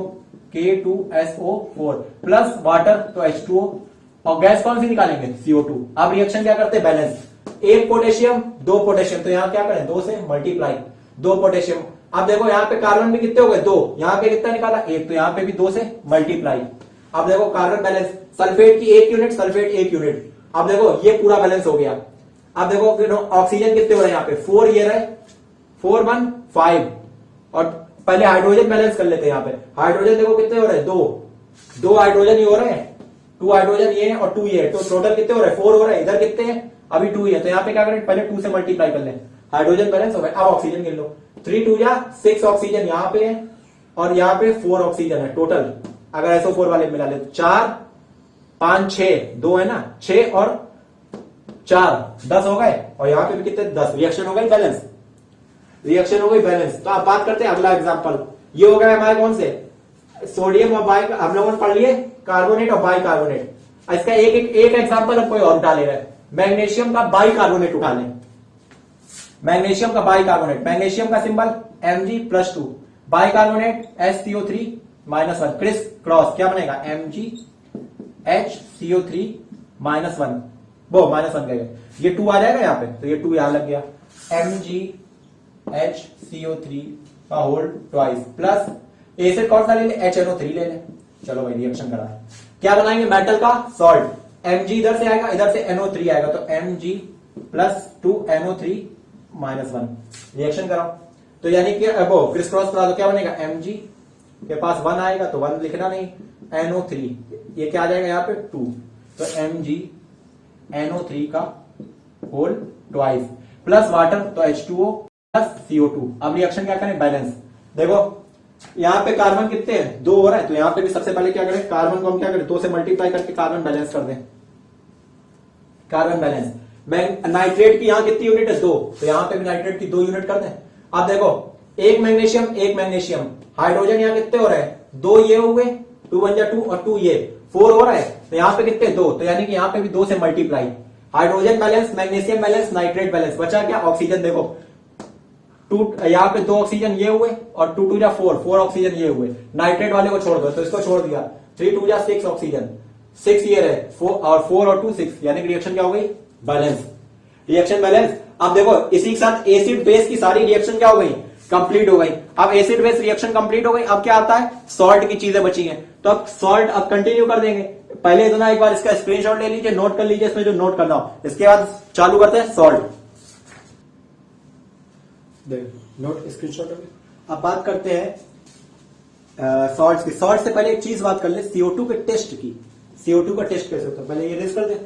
[SPEAKER 1] K2SO4 प्लस वाटर, तो H2O, और गैस कौन सी निकालेंगे? CO2। अब रिएक्शन क्या करते हैं? बैलेंस, 1 पोटेशियम 2 पोटेशियम, तो यहां क्या करें? 2 से मल्टीप्लाई, 2 पोटेशियम। अब देखो यहाँ पे कार्बन भी कितने हो गए? 2, यहाँ पे कितना निकाला? 1, तो यहाँ पे भी 2 से मल्टीप्लाई। अब देखो कार्बन बैलेंस, सल्फेट की 1 यूनिट, सल्फेट 1 यूनिट। अब देखो ये पूरा बैलेंस हो गया। अब देखो ऑक्सीजन कितने हो रहे हैं यहाँ पे? 4, ये रहे 4 1 5, और पहले हाइड्रोजन बैलेंस कर लेते हैं। यहाँ पे हाइड्रोजन देखो कितने हो रहे हैं? 2 हाइड्रोजन ही हो रहे हैं, 2 हाइड्रोजन ये है और 2 ये है, तो टोटल कितने हो रहे हैं? 4 हो रहे हैं। इधर कितने हैं? अभी 2 ही है, तो यहाँ पे क्या करें? पहले 2 से मल्टीप्लाई कर लें, हाइड्रोजन बैलेंस हो गए। अब ऑक्सीजन गिन लो, 3 2 या 6 ऑक्सीजन यहाँ पे है और यहाँ पे 4 ऑक्सीजन है टोटल। अगर SO4 वाले मिला ले तो 4 5 6, 2 है ना, 6 और 4 10 हो गए, और यहाँ पे भी कितने? 10। रिएक्शन हो गई बैलेंस, रिएक्शन हो गई बैलेंस। तो आप बात करते हैं अगला एग्जांपल, ये हो गया हमारे कौन से? सोडियम और बाई, हम लोगों ने पढ़ लिए कार्बोनेट और बाइकार्बोनेट। इसका एक एग्जांपल हम कोई और उठा ले रहे हैं, मैग्नीशियम का बाइकार्बोनेट उठा लें, मैग्नीशियम का बाइकार्बोनेट, मैग्नीशियम का symbol Mg+2, bicarbonate HCO3 -1, criss cross क्या बनेगा? MgHCO3 -1, वो -1 गए, ये 2 आ जाएगा यहाँ पे, तो ये 2 यहां लग गया, MgHCO3 का होल ट्वाइस, प्लस एसिड कौन सा ले ले? HNO3 ले ले। चलो भाई रिएक्शन करा है, क्या बनाएंगे? मेटल का सॉल्ट, Mg इधर से आएगा, इधर से NO3 आएगा, तो Mg+2NO3 -1, रिएक्शन कराओ। तो यानी कि वो क्रिस क्रॉस करा, तो क्या बनेगा? Mg के पास 1 आएगा, तो 1 लिखना नहीं, NO3 ये क्या आ जाएगा यहाँ पे? 2, तो MgNO3 का होल ट्वाइस, प्लस वाटर, तो H2O प्लस CO2। अब रिएक्शन क्या करें? बैलेंस। देखो यहाँ पे कार्बन कितने हैं? 2 हो रहा है, तो यहाँ पे भी सबसे पहले क्या करें? कार्बन को हम क्या करें? 2 से मल्टीप्लाई करके कार्बन बैलेंस कर दें, कार्बन बैलेंस। नाइट्रेट की यहाँ कितनी यूनिट है? 2, तो यहाँ पे भी नाइट्रेट की 2 यूनिट कर दें। अब देखो एक मैग्नीशियम, हाइड्रोजन यहाँ कितने हो रहे हैं? 2 ये हो गए, 2 1 2 और 2 ये 4 हो रहा है, तो यहाँ पे कितने? 2, तो यानी कि यहाँ पे भी 2 से multiply. Hydrogen balance, magnesium balance, nitrate balance, बचा क्या? ऑक्सीजन। देखो 2 यहाँ पे 2 ऑक्सीजन ये हुए और 2 2 4 ऑक्सीजन ये हुए, नाइट्रेट वाले को छोड़ दो, तो इसको छोड़ दिया, 3 2 6 ऑक्सीजन, 6 ये रहे, 4 और 2 6, यानी कि रिएक्शन क्या हो गई? Balance, reaction balance. अब देखो इसी के साथ एसिड बेस की सारी रिएक्शन क्या हो गई? कंप्लीट हो गई। अब एसिड बेस रिएक्शन कंप्लीट हो गई, अब क्या आता है? सॉल्ट की चीजें बची हैं, तो अब सॉल्ट अब कंटिन्यू कर देंगे। पहले इतना एक बार इसका स्क्रीनशॉट ले लीजिए, नोट कर लीजिए इसमें जो नोट करना हो, इसके बाद चालू करते हैं सॉल्ट। Note screenshot. अब बात करते हैं सॉल्ट की। सॉल्ट से पहले एक चीज बात कर ले, CO2 के टेस्ट की। CO2 का टेस्ट कैसे होता है? पहले ये रेस कर दे,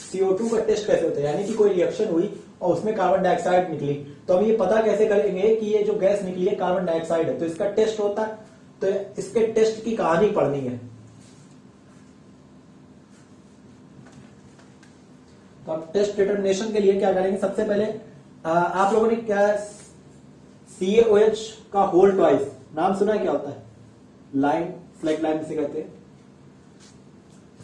[SPEAKER 1] CO2 का टेस्ट कैसे होता है? यानी कि कोई रिएक्शन हुई और उसमें कार्बन डाइऑक्साइड निकली, तो हम ये पता कैसे करेंगे कि ये जो गैस निकली है कार्बन डाइऑक्साइड है? तो इसका टेस्ट होता है, तो इसके टेस्ट की कहानी पढ़नी है। तो आप टेस्ट डिटर्मिनेशन के लिए क्या करेंगे? सबसे पहले आप लोगों ने क्या CaOH का होल ट्वाइस नाम सुना है? क्या होता है? लाइन, स्लेक्ट लाइन से कहते हैं,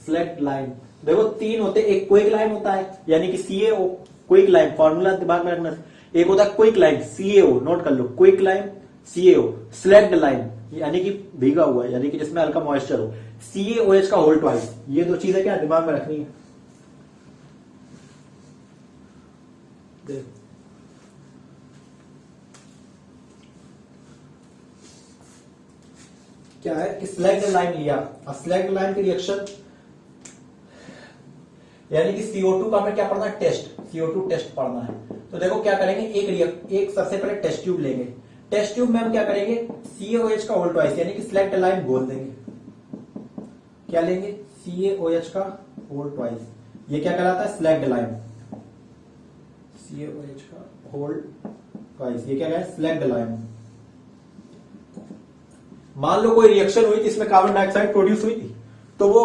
[SPEAKER 1] स्लेक्ट लाइन। देखो 3 होते, एक क्विक लाइन होता है, यानी कि CaO, क्विक लाइन, फॉर्मूला दिमाग में रखना। एक होता है क्विक लाइन, CaO, नोट कर लो, quick lime CaO। Slaked lime यानी कि भीगा हुआ, यानी कि जिसमें हल्का मॉइस्चर हो, CaOH का होल ट्वाइस। ये 2 चीजें क्या दिमाग में रखनी है। क्या है कि स्लैग्ड लाइन लिया, और स्लैग्ड लाइन की रिएक्शन यानी कि CO2 का हमें क्या पढ़ना है, टेस्ट, CO2 टेस्ट पढ़ना है। तो देखो क्या करेंगे, एक सबसे पहले टेस्ट ट्यूब लेंगे। टेस्ट ट्यूब में हम क्या करेंगे, CaOH का होल ट्वाइस यानी कि सिलेक्ट लाइन बोल देंगे। क्या लेंगे, CaOH का होल ट्वाइस, ये क्या कहलाता है, सिलेक्ट लाइन। CaOH का होल ट्वाइस, ये क्या है, सिलेक्ट लाइन। मान लो कोई रिएक्शन हुई थी, इसमें कार्बन डाइऑक्साइड प्रोड्यूस हुई थी, तो वो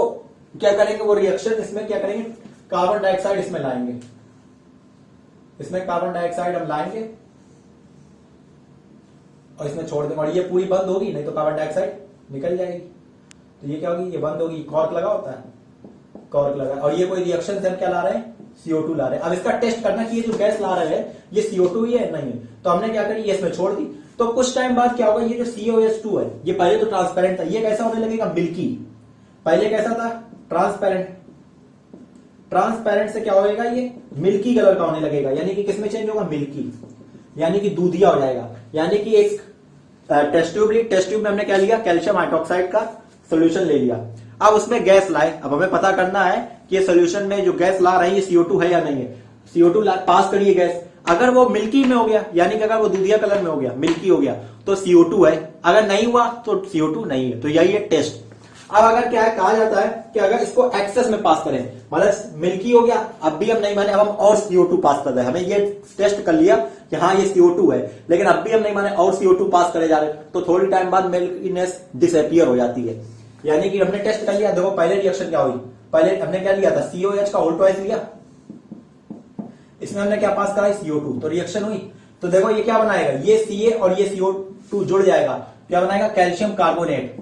[SPEAKER 1] क्या करेंगे, वो रिएक्शन इसमें क्या करेंगे, कार्बन डाइऑक्साइड इसमें लाएंगे, इसमें कार्बन डाइऑक्साइड हम लाएंगे और इसमें छोड़ देंगे, और ये पूरी बंद होगी, नहीं तो कार्बन डाइऑक्साइड निकल जाएगी। तो ये क्या होगी, ये बंद होगी, कॉर्क लगा होता है, कॉर्क लगा, और ये कोई रिएक्शन से हम क्या ला रहे हैं, CO2 ला रहे हैं। अब इसका टेस्ट करना कि ये जो गैस ला रहे हैं ये CO2 ही है नहीं है, तो हमने क्या करी, ये इसमें छोड़ दी। तो कुछ टाइम बाद क्या होगा, ये जो COH2 है, ये पहले तो ट्रांसपेरेंट था, ये कैसा होने लगेगा, मिल्की। पहले कैसा था, ट्रांसपेरेंट, ट्रांसपेरेंट से क्या होएगा, ये मिल्की कलर का होने लगेगा, यानी कि किसमें चेंज होगा, मिल्की, यानी कि दूधिया हो जाएगा। यानी कि एक टेस्ट ट्यूब ली, टेस्ट ट्यूब में हमने क्या लिया, कैल्शियम हाइड्रोक्साइड का सोल्यूशन ले लिया। अब उसमें गैस लाए, अब हमें पता करना है कि ये सोल्यूशन में जो गैस ला रही है CO2 है या नहीं है। CO2 पास करिए गैस, अगर वो मिल्की में हो गया, यानी कि अगर वो दूधिया कलर में हो गया, मिल्की हो गया, तो CO2 है, अगर नहीं हुआ तो CO2 नहीं है। तो यही है टेस्ट। अब अगर क्या है, कहा जाता है कि अगर इसको एक्सेस में पास करें, मतलब मिल्की हो गया, अब भी हम नहीं माने, अब हम और CO2 पास कर रहे हैं, हमें ये टेस्ट कर लिया कि हाँ ये CO2 है, लेकिन अब भी हम नहीं माने और CO2 पास करे जा रहे, तो थोड़ी टाइम बाद मिल्कीनेस डिसअपियर हो जाती है। यानी कि हमने टेस्ट कर लिया, देखो पहले रिएक्शन क्या हुई, पहले हमने क्या लिया था, COH का होल ट्वाइस लिया, इसमें हमने क्या पास करा, CO2, तो रिएक्शन हुई। तो देखो ये क्या बनाएगा, ये Ca और ये CO2 जुड़ जाएगा, क्या बनाएगा, कैल्शियम कार्बोनेट।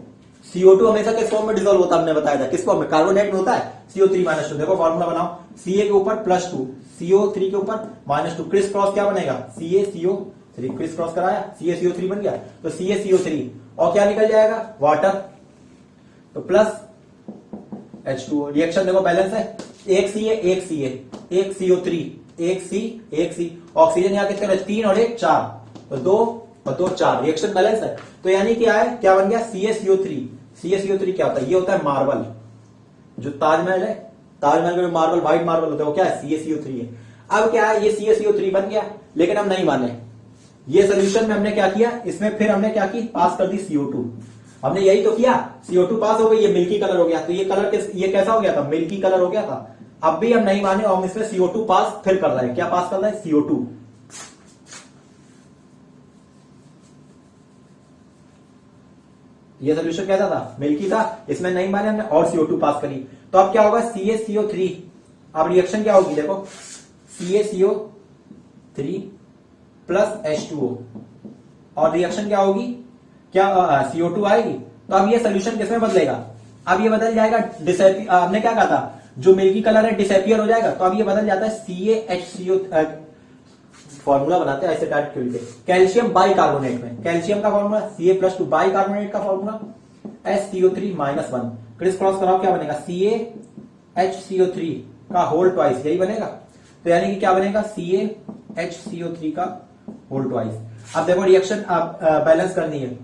[SPEAKER 1] CO2 हमेशा किस फॉर्म में डिसॉल्व होता है, हमने बताया था, किस फॉर्म में, कार्बोनेट में होता है, CO3-2। देखो फॉर्मूला बनाओ, Ca के ऊपर +2, CO3 के ऊपर -2, क्रिस क्रॉस क्या बनेगा, CaCO3, क्रिस क्रॉस कराया, CaCO3 बन गया, तो CaCO3 और क्या निकल जाएगा, वाटर, तो प्लस H2O। रिएक्शन देखो बैलेंस है, एक Ca एक Ca, एक CO3 एक C, ऑक्सीजन यहाँ कितने रहे, 3 और 1 4, तो 2 और 2 4, रिएक्शन बैलेंस है। तो यानी क्या है, क्या बन गया, CaCO3। CaCO3 क्या होता है, ये होता है मार्बल, जो ताजमहल है, ताजमहल में मार्बल, व्हाइट मार्बल होता है, वो क्या है, CaCO3 है। अब क्या है, ये CaCO3 बन गया, लेकिन हम नहीं माने, ये सोल्यूशन में हमने क्या किया, इसमें फिर हमने क्या की, पास कर दी CO2, हमने यही तो किया, CO2 पास हो गई, ये मिल्की कलर हो गया, तो ये कलर ये कैसा हो गया था, मिल्की कलर हो गया था। अब भी हम नहीं माने और हम इसमें CO2 पास फिर कर रहे हैं, क्या पास कर रहे हैं, CO2। ये सोल्यूशन कैसा था, मिल्की था, इसमें नहीं माने हमने और CO2 पास करी, तो अब क्या होगा, CaCO3। अब रिएक्शन क्या होगी, देखो CaCO3 प्लस H2O, और रिएक्शन क्या होगी, क्या CO2 आएगी, तो अब ये सोल्यूशन किसमें बदलेगा, अब ये बदल जाएगा डिसअपियर, हमने क्या कहा था, जो मिल्की कलर है डिसअपियर हो जाएगा, तो अब ये बदल जाता है CaHCO, फॉर्मूला बनाते हैं ऐसे डायरेक्ट क्यों लिखते, कैल्शियम बाइकार्बोनेट में, कैल्शियम का फॉर्मूला Ca+2, बाइकार्बोनेट का फॉर्मूला SCO3-1, क्रिस क्रॉस कराओ, क्या बनेगा, CaHCO3 का होल ट्वाइस, यही बनेगा। तो यानी कि क्या बनेगा, CaHCO3 का होल ट्वाइस। अब देखो रिएक्शन आप बैलेंस करनी है,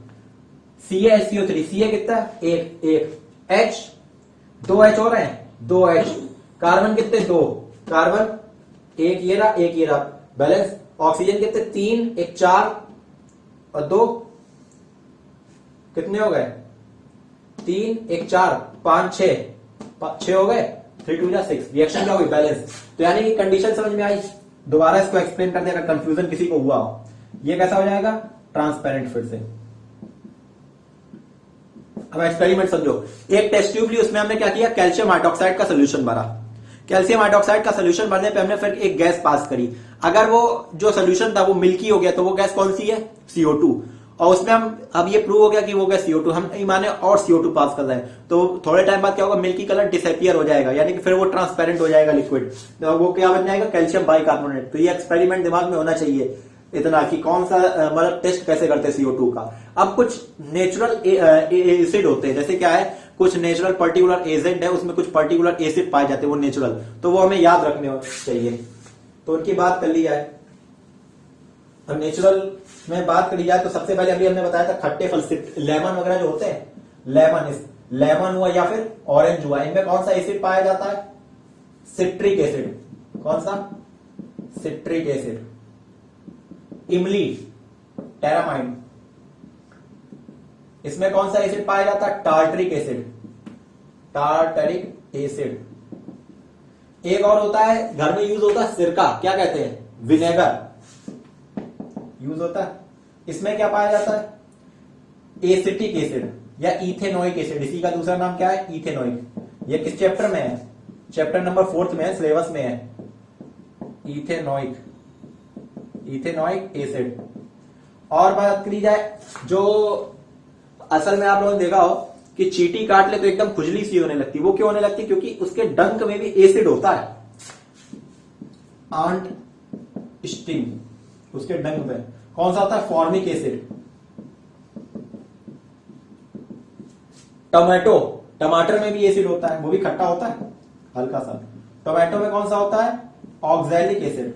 [SPEAKER 1] CaHCO3, Ca कितना है, एक H, 2 H हो रहे हैं, 2 H, कार्बन कितने, 2 कार्बन, एक ये रहा बैलेंस, ऑक्सीजन कितने, 3, 1 4 और 2 कितने हो गए, 3 1 4 5 6 हो गए, 3 2 6, रिएक्शन क्या होगी, बैलेंस। तो यानी कि कंडीशन समझ में आई, दोबारा इसको एक्सप्लेन कर देगा, कंफ्यूजन किसी को हुआ हो, ये कैसा हो जाएगा, ट्रांसपेरेंट। फिर से अब एक्सपेरिमेंट समझो, एक टेस्ट ट्यूब ली, उसमें हमने क्या किया, कैल्शियम हाइड्रोक्साइड का सोल्यूशन भरा, कैल्शियम हाइड्रोक्साइड का सोल्यूशन भरने पे हमने फिर एक गैस पास करी, अगर वो जो सोल्यूशन था वो मिल्की हो गया, तो वो गैस कौन सी है, CO2, और उसमें हम अब ये प्रूव हो गया कि वो गैस CO2, हम नहीं माने और CO2 पास कर रहे हैं, तो थोड़े टाइम बाद क्या होगा, मिल्की कलर डिसअपियर हो जाएगा, यानी कि फिर वो ट्रांसपेरेंट हो जाएगा लिक्विड, तो वो क्या बन जाएगा, कैल्शियम बाइकार्बोनेट। तो ये एक्सपेरिमेंट दिमाग में होना चाहिए इतना कि कौन सा मतलब टेस्ट कैसे करते हैं CO2 का। अब कुछ नेचुरल एसिड होते हैं, जैसे क्या है, कुछ नेचुरल पर्टिकुलर एजेंट है, उसमें कुछ पर्टिकुलर एसिड पाए जाते हैं, वो नेचुरल, तो वो हमें याद रखने चाहिए, तो उनकी बात कर ली जाए। अब नेचुरल में बात करी जाए तो सबसे पहले अभी हमने बताया था खट्टे फल से, लेमन वगैरह जो होते हैं, लेमन हुआ या फिर ऑरेंज हुआ, इनमें कौन सा एसिड पाया जाता है, सिट्रिक एसिड, कौन सा? Citric acid. इमली, टेरामाइन, इसमें कौन सा एसिड पाया जाता है? Tartaric acid, tartaric acid. एक और होता है घर में यूज होता है सिरका, क्या कहते हैं? विनेगर यूज होता है। इसमें क्या पाया जाता है? एसिटिक एसिड या इथेनोइक एसिड। इसी का दूसरा नाम क्या है? इथेनोइक। ये किस चैप्टर में है? चैप्टर नंबर 4 में है, सिलेबस में है। Ethanoic, ethanoic acid. और बात करी जाए, जो असल में आप लोगों ने देखा हो कि चींटी काट ले तो एकदम खुजली सी होने लगती। वो क्यों होने लगती? क्योंकि उसके डंक में भी एसिड होता है, आंट स्टिंग, उसके डंक में कौन सा होता है? Formic acid. टमाटो, टमाटर में भी एसिड होता है, वो भी खट्टा होता है हल्का सा। टोमेटो में कौन सा होता है? Oxalic acid.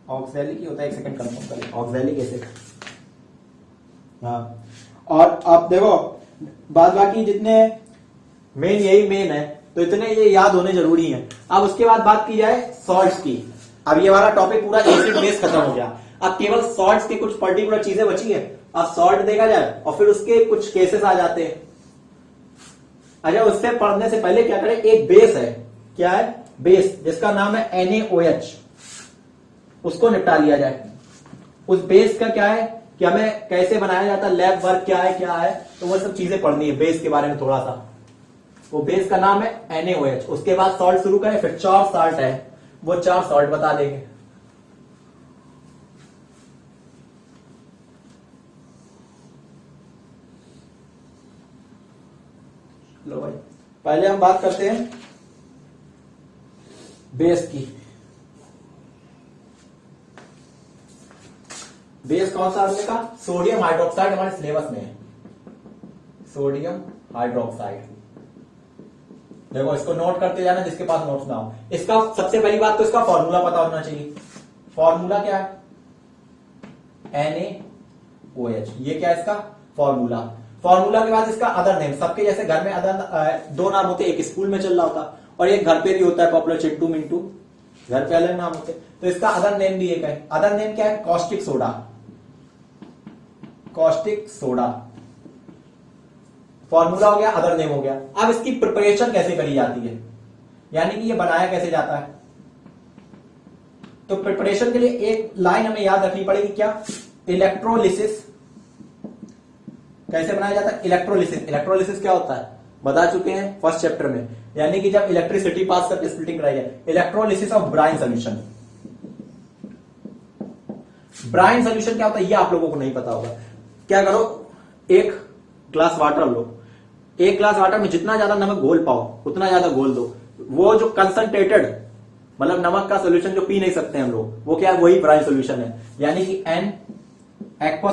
[SPEAKER 1] ऑक्सैलिक ही होता है, एक सेकंड कंफर्म करें, ऑक्सैलिक एसिड। हाँ, और आप देखो बाद बाकी जितने मेन, यही मेन है, तो इतने ये याद होने जरूरी है। अब उसके बाद बात की जाए सॉल्ट्स की। अब ये हमारा टॉपिक पूरा एसिड बेस खत्म हो गया। अब केवल सॉल्ट्स की कुछ पर्टिकुलर चीजें बची है। अब सॉल्ट देखा जाए और फिर उसके कुछ केसेस आ जाते हैं। अच्छा, उससे पढ़ने से पहले क्या करें? एक बेस है, क्या है? बेस, जिसका नाम है NaOH, उसको निपटा लिया जाए। उस बेस का क्या है कि हमें कैसे बनाया जाता है, लैब वर्क क्या है, तो वो सब चीजें पढ़नी है बेस के बारे में थोड़ा सा। वो बेस का नाम है NaOH। उसके बाद सॉल्ट शुरू करें, फिर 4 सॉल्ट है, वो 4 सॉल्ट बता देंगे। लो भाई, पहले हम बात करते हैं बेस की। बेस कौन सा हमने कहा? सोडियम हाइड्रोक्साइड, हमारे सिलेबस में है सोडियम हाइड्रोक्साइड। देखो इसको नोट करते जाना जिसके पास नोट्स ना हो। इसका सबसे पहली बात तो इसका फॉर्मूला पता होना चाहिए। फॉर्मूला क्या है? NaOH, ये क्या है इसका फॉर्मूला। फॉर्मूला के बाद इसका अदर नेम, सबके जैसे घर में अदर 2 नाम होते, एक स्कूल में चल रहा होता और एक घर पे भी होता है, पॉपुलर चिंटू मिंटू, घर पे अलग नाम होते। तो इसका अदर नेम भी एक है। अदर नेम क्या है? Caustic soda, caustic soda. Formula हो गया, अदर नेम हो गया। अब इसकी प्रिपरेशन कैसे करी जाती है, यानी कि ये बनाया कैसे जाता है। तो प्रिपरेशन के लिए एक लाइन हमें याद रखनी पड़ेगी, क्या? इलेक्ट्रोलिसिस। कैसे बनाया जाता है? इलेक्ट्रोलिसिस। इलेक्ट्रोलिसिस क्या होता है बता चुके हैं फर्स्ट चैप्टर में, यानी कि जब इलेक्ट्रिसिटी पास करके स्प्लिटिंग कराई जाए। Electrolysis of brine solution. Brine solution क्या होता है ये आप लोगों को नहीं पता होगा। क्या करो, एक ग्लास वाटर लो, एक ग्लास वाटर में जितना ज्यादा नमक घोल पाओ उतना ज्यादा घोल दो। वो जो कंसंट्रेटेड मतलब नमक का सोल्यूशन जो पी नहीं सकते हम लोग, वो क्या है? वही ब्राइन सोल्यूशन है, यानी कि एन एक्वा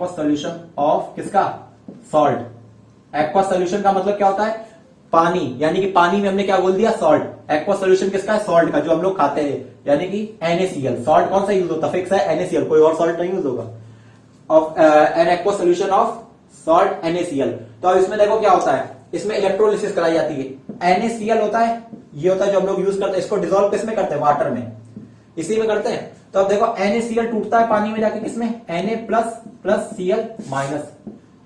[SPEAKER 1] सोल्यूशन ऑफ किसका? सॉल्ट। एक्वा सोल्यूशन का मतलब क्या होता है? पानी, यानी कि पानी में हमने क्या बोल दिया? सॉल्ट। एक्वा सोल्यूशन किसका है? सॉल्ट का, जो हम लोग खाते हैं, यानी कि NaCl। सॉल्ट कौन सा यूज होता है? फिक्स है NaCl, कोई और सॉल्ट नहीं यूज होगा। Of N aqua solution of salt NaCl। तो अब इसमें देखो क्या होता है, इसमें इलेक्ट्रोलिसिस कराई जाती है। NaCl होता है, ये होता है जो हम लोग यूज करते हैं। इसको डिसॉल्व किसमें करते हैं? वाटर में, इसी में करते हैं। तो अब देखो NaCl टूटता है पानी में जाके किसमें? Na++Cl-,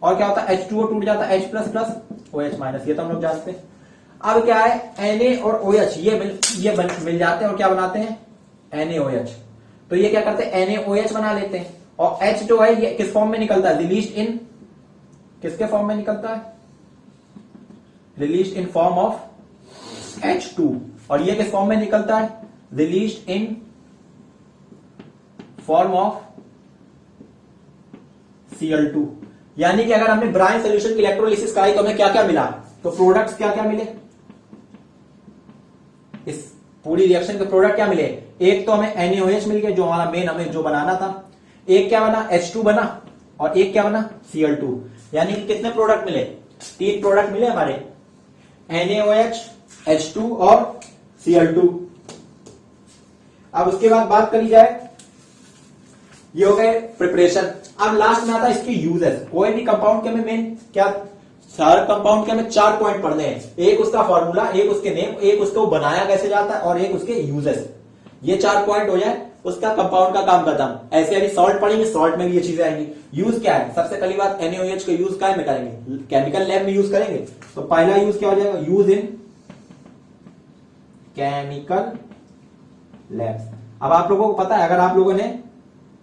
[SPEAKER 1] और क्या होता है? H2O टूट जाता है H++OH-, ये तो हम लोग जानते हैं। अब क्या है? Na और OH ये मिल जाते हैं और क्या बनाते हैं? NaOH। तो ये क्या करते हैं? NaOH बना लेते हैं। और H जो है ये किस फॉर्म में निकलता है? रिलीज्ड इन, किसके फॉर्म में निकलता है? Released in form of H2। और ये किस फॉर्म में निकलता है? Released in form of Cl2। यानी कि अगर हमने ब्राइन सोल्यूशन की इलेक्ट्रोलिसिस कराई तो हमें क्या क्या मिला? तो प्रोडक्ट्स क्या क्या मिले? इस पूरी रिएक्शन के प्रोडक्ट क्या मिले? एक तो हमें NaOH मिल गया, जो हमारा मेन हमें जो बनाना था। एक क्या बना? H2 बना, और एक क्या बना? Cl2। यानी कि कितने प्रोडक्ट मिले? 3 प्रोडक्ट मिले हमारे, NaOH, H2 और Cl2। अब उसके बाद बात करी जाए, ये हो गए प्रिपरेशन। अब लास्ट में आता है इसके यूजेस। कोई भी कंपाउंड के में मेन क्या सारे कंपाउंड के हमें 4 पॉइंट पढ़ने हैं, एक उसका फॉर्मूला, एक उसके नेम, एक उसको बनाया कैसे जाता है और एक उसके यूजेस। ये 4 पॉइंट हो जाए उसका कंपाउंड का काम खत्म। ऐसे अभी सॉल्ट पढ़ेंगे, सॉल्ट में भी ये चीजें आएंगी। यूज क्या है, सबसे पहली बात NaOH का यूज क्या में करेंगे, केमिकल लैब में यूज करेंगे। तो पहला यूज क्या हो जाएगा, यूज इन केमिकल लैब। अब आप लोगों को पता है, अगर आप लोगों ने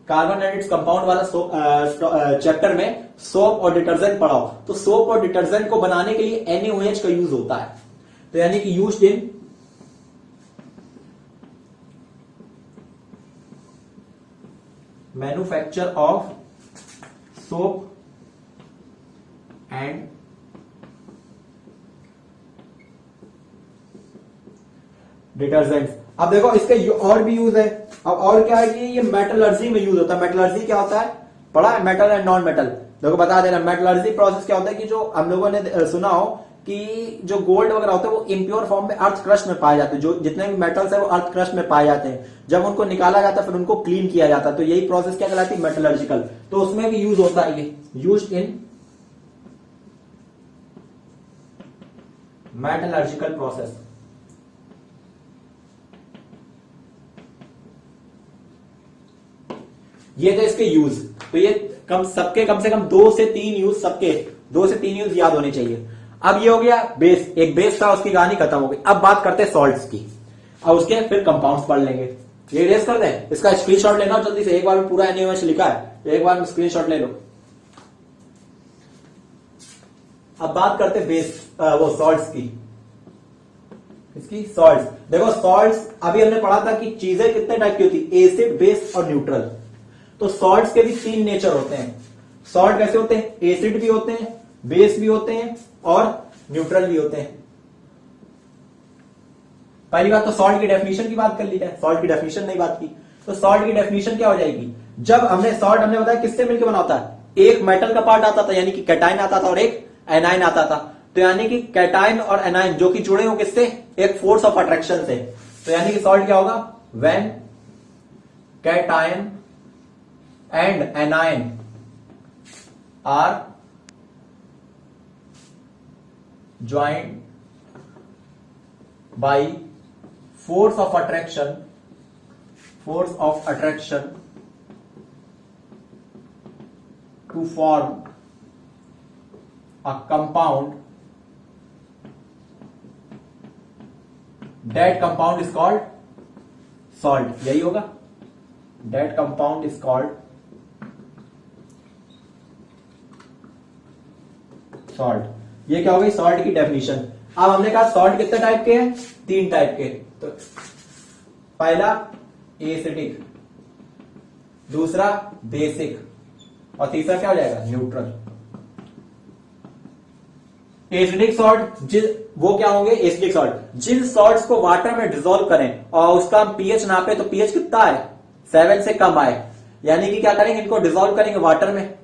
[SPEAKER 1] कार्बन एडिड्स कंपाउंड वाला चैप्टर में सोप और डिटर्जेंट पढ़ा हो, तो सोप और डिटर्जेंट को बनाने के लिए NaOH का यूज होता है। तो यानी कि used in manufacture of soap and detergents. अब देखो इसके और भी यूज है। अब और क्या है कि ये मेटलर्जी में यूज होता है। मेटलर्जी क्या होता है, पढ़ा है, मेटल एंड नॉन मेटल। देखो बता देना, मेटलर्जी प्रोसेस क्या होता है कि जो हम लोगों ने सुना हो कि जो गोल्ड वगैरह होता है वो इम्प्योर फॉर्म में अर्थ क्रस्ट में पाए जाते हैं। जो जितने भी मेटल्स है वो अर्थ क्रस्ट में पाए जाते हैं। जब उनको निकाला जाता है फिर उनको क्लीन किया जाता है, तो यही प्रोसेस क्या कहलाती है, मेटलर्जिकल। तो उसमें भी यूज होता है ये, यूज्ड इन मेटलर्जिकल प्रोसेस। ये थे इसके यूज। तो ये कम से कम 2 से 3 यूज, सबके 2 से 3 यूज याद होने चाहिए। अब ये हो गया बेस, एक बेस था उसकी कहानी खत्म हो गई। अब बात करते हैं सॉल्ट्स की, अब उसके फिर कंपाउंड्स पढ़ लेंगे। ये रेस कर दें, इसका स्क्रीनशॉट लेना जल्दी से, एक बार में पूरा NaOH लिखा है, एक बार में स्क्रीनशॉट ले लो। अब बात करते हैं बेस वो सॉल्ट्स की, इसकी सॉल्ट्स। देखो सॉल्ट्स अभी हमने पढ़ा था कि चीजें कितने टाइप की होती, एसिड, बेस और न्यूट्रल। तो सॉल्ट्स के भी 3 नेचर होते हैं। सॉल्ट कैसे होते हैं, एसिड भी होते हैं, बेस भी होते हैं और न्यूट्रल भी होते हैं। पहली बात तो सॉल्ट की डेफिनेशन की बात कर ली जाए, सॉल्ट की डेफिनेशन नहीं बात की। तो सॉल्ट की डेफिनेशन क्या हो जाएगी, जब हमने सॉल्ट हमने बताया किससे मिलकर बना होता है, एक मेटल का पार्ट आता था यानी कि कैटाइन आता था और एक एनाइन आता था। तो यानी कि कैटाइन और एनाइन जो कि जुड़े हो किससे, एक फोर्स ऑफ अट्रैक्शन से। तो यानी कि सॉल्ट क्या होगा, when cation and anion are joined by force of attraction to form a compound. That compound is called salt. यही होगा, that compound is called salt. ये क्या हो गई सॉल्ट की डेफिनेशन। अब हमने कहा सॉल्ट कितने टाइप के हैं, 3 टाइप के। तो पहला एसिडिक, दूसरा बेसिक और तीसरा क्या हो जाएगा, न्यूट्रल। एसिडिक सॉल्ट वो क्या होंगे, एसिडिक सॉल्ट जिन सॉल्ट्स को वाटर में डिसॉल्व करें और उसका पीएच नापे तो पीएच कितना है, 7 से कम आए, यानी कि क्या करेंगे, इनको डिसॉल्व करेंगे वाटर में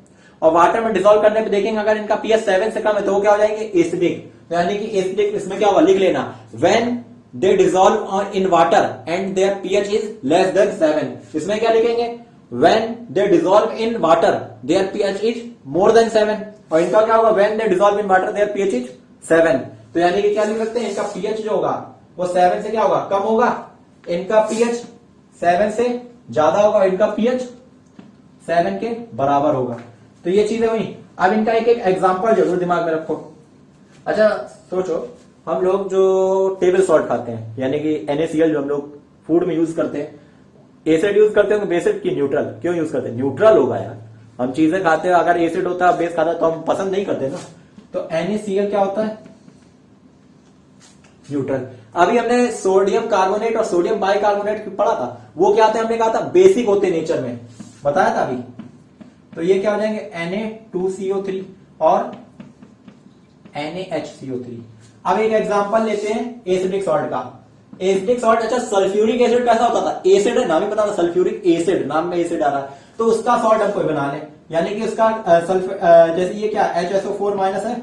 [SPEAKER 1] और वाटर में डिसॉल्व करने पे देखेंगे अगर इनका पीएच 7 से कम है तो वो क्या हो जाएंगे, एसिडिक। तो यानी कि एसिडिक इसमें क्या होगा, लिख लेना, when they dissolve in water and their pH is less than 7। इसमें क्या लिखेंगे, when they dissolve in water their pH is more than 7। और इनका क्या होगा, when they dissolve in water their pH is 7। तो यानी कि क्या लिख सकते हैं, इनका पीएच जो होगा वो 7 से क्या होगा, कम होगा, इनका पीएच 7 से ज्यादा होगा, इनका पीएच 7 के बराबर होगा। तो ये चीजें हुई। अब इनका एक एग्जांपल जरूर दिमाग में रखो। अच्छा सोचो, हम लोग जो टेबल सॉल्ट खाते हैं यानी कि NaCl जो हम लोग फूड में यूज करते हैं, एसिड यूज करते होंगे, बेसिड की न्यूट्रल, क्यों यूज करते हैं, न्यूट्रल होगा यार। हम चीजें खाते हैं अगर एसिड होता है बेस खाता है तो हम पसंद नहीं करते ना। तो NaCl क्या होता है, न्यूट्रल। अभी हमने सोडियम कार्बोनेट और सोडियम बाइकार्बोनेट पढ़ा था, वो क्या होते हैं, हमने कहा था बेसिक होते नेचर में, बताया था अभी। तो ये क्या हो जाएंगे, Na2CO3 और NaHCO3। अब एक एग्जांपल लेते हैं एसिडिक सॉल्ट का। एसिडिक सॉल्ट, अच्छा सल्फ्यूरिक एसिड कैसा होता था, एसिड है, नाम ही पता था, सल्फ्यूरिक एसिड, नाम में एसिड आ रहा है, तो उसका सॉल्ट हम कोई बना ले, यानी कि उसका जैसे ये क्या HSO4 माइनस है,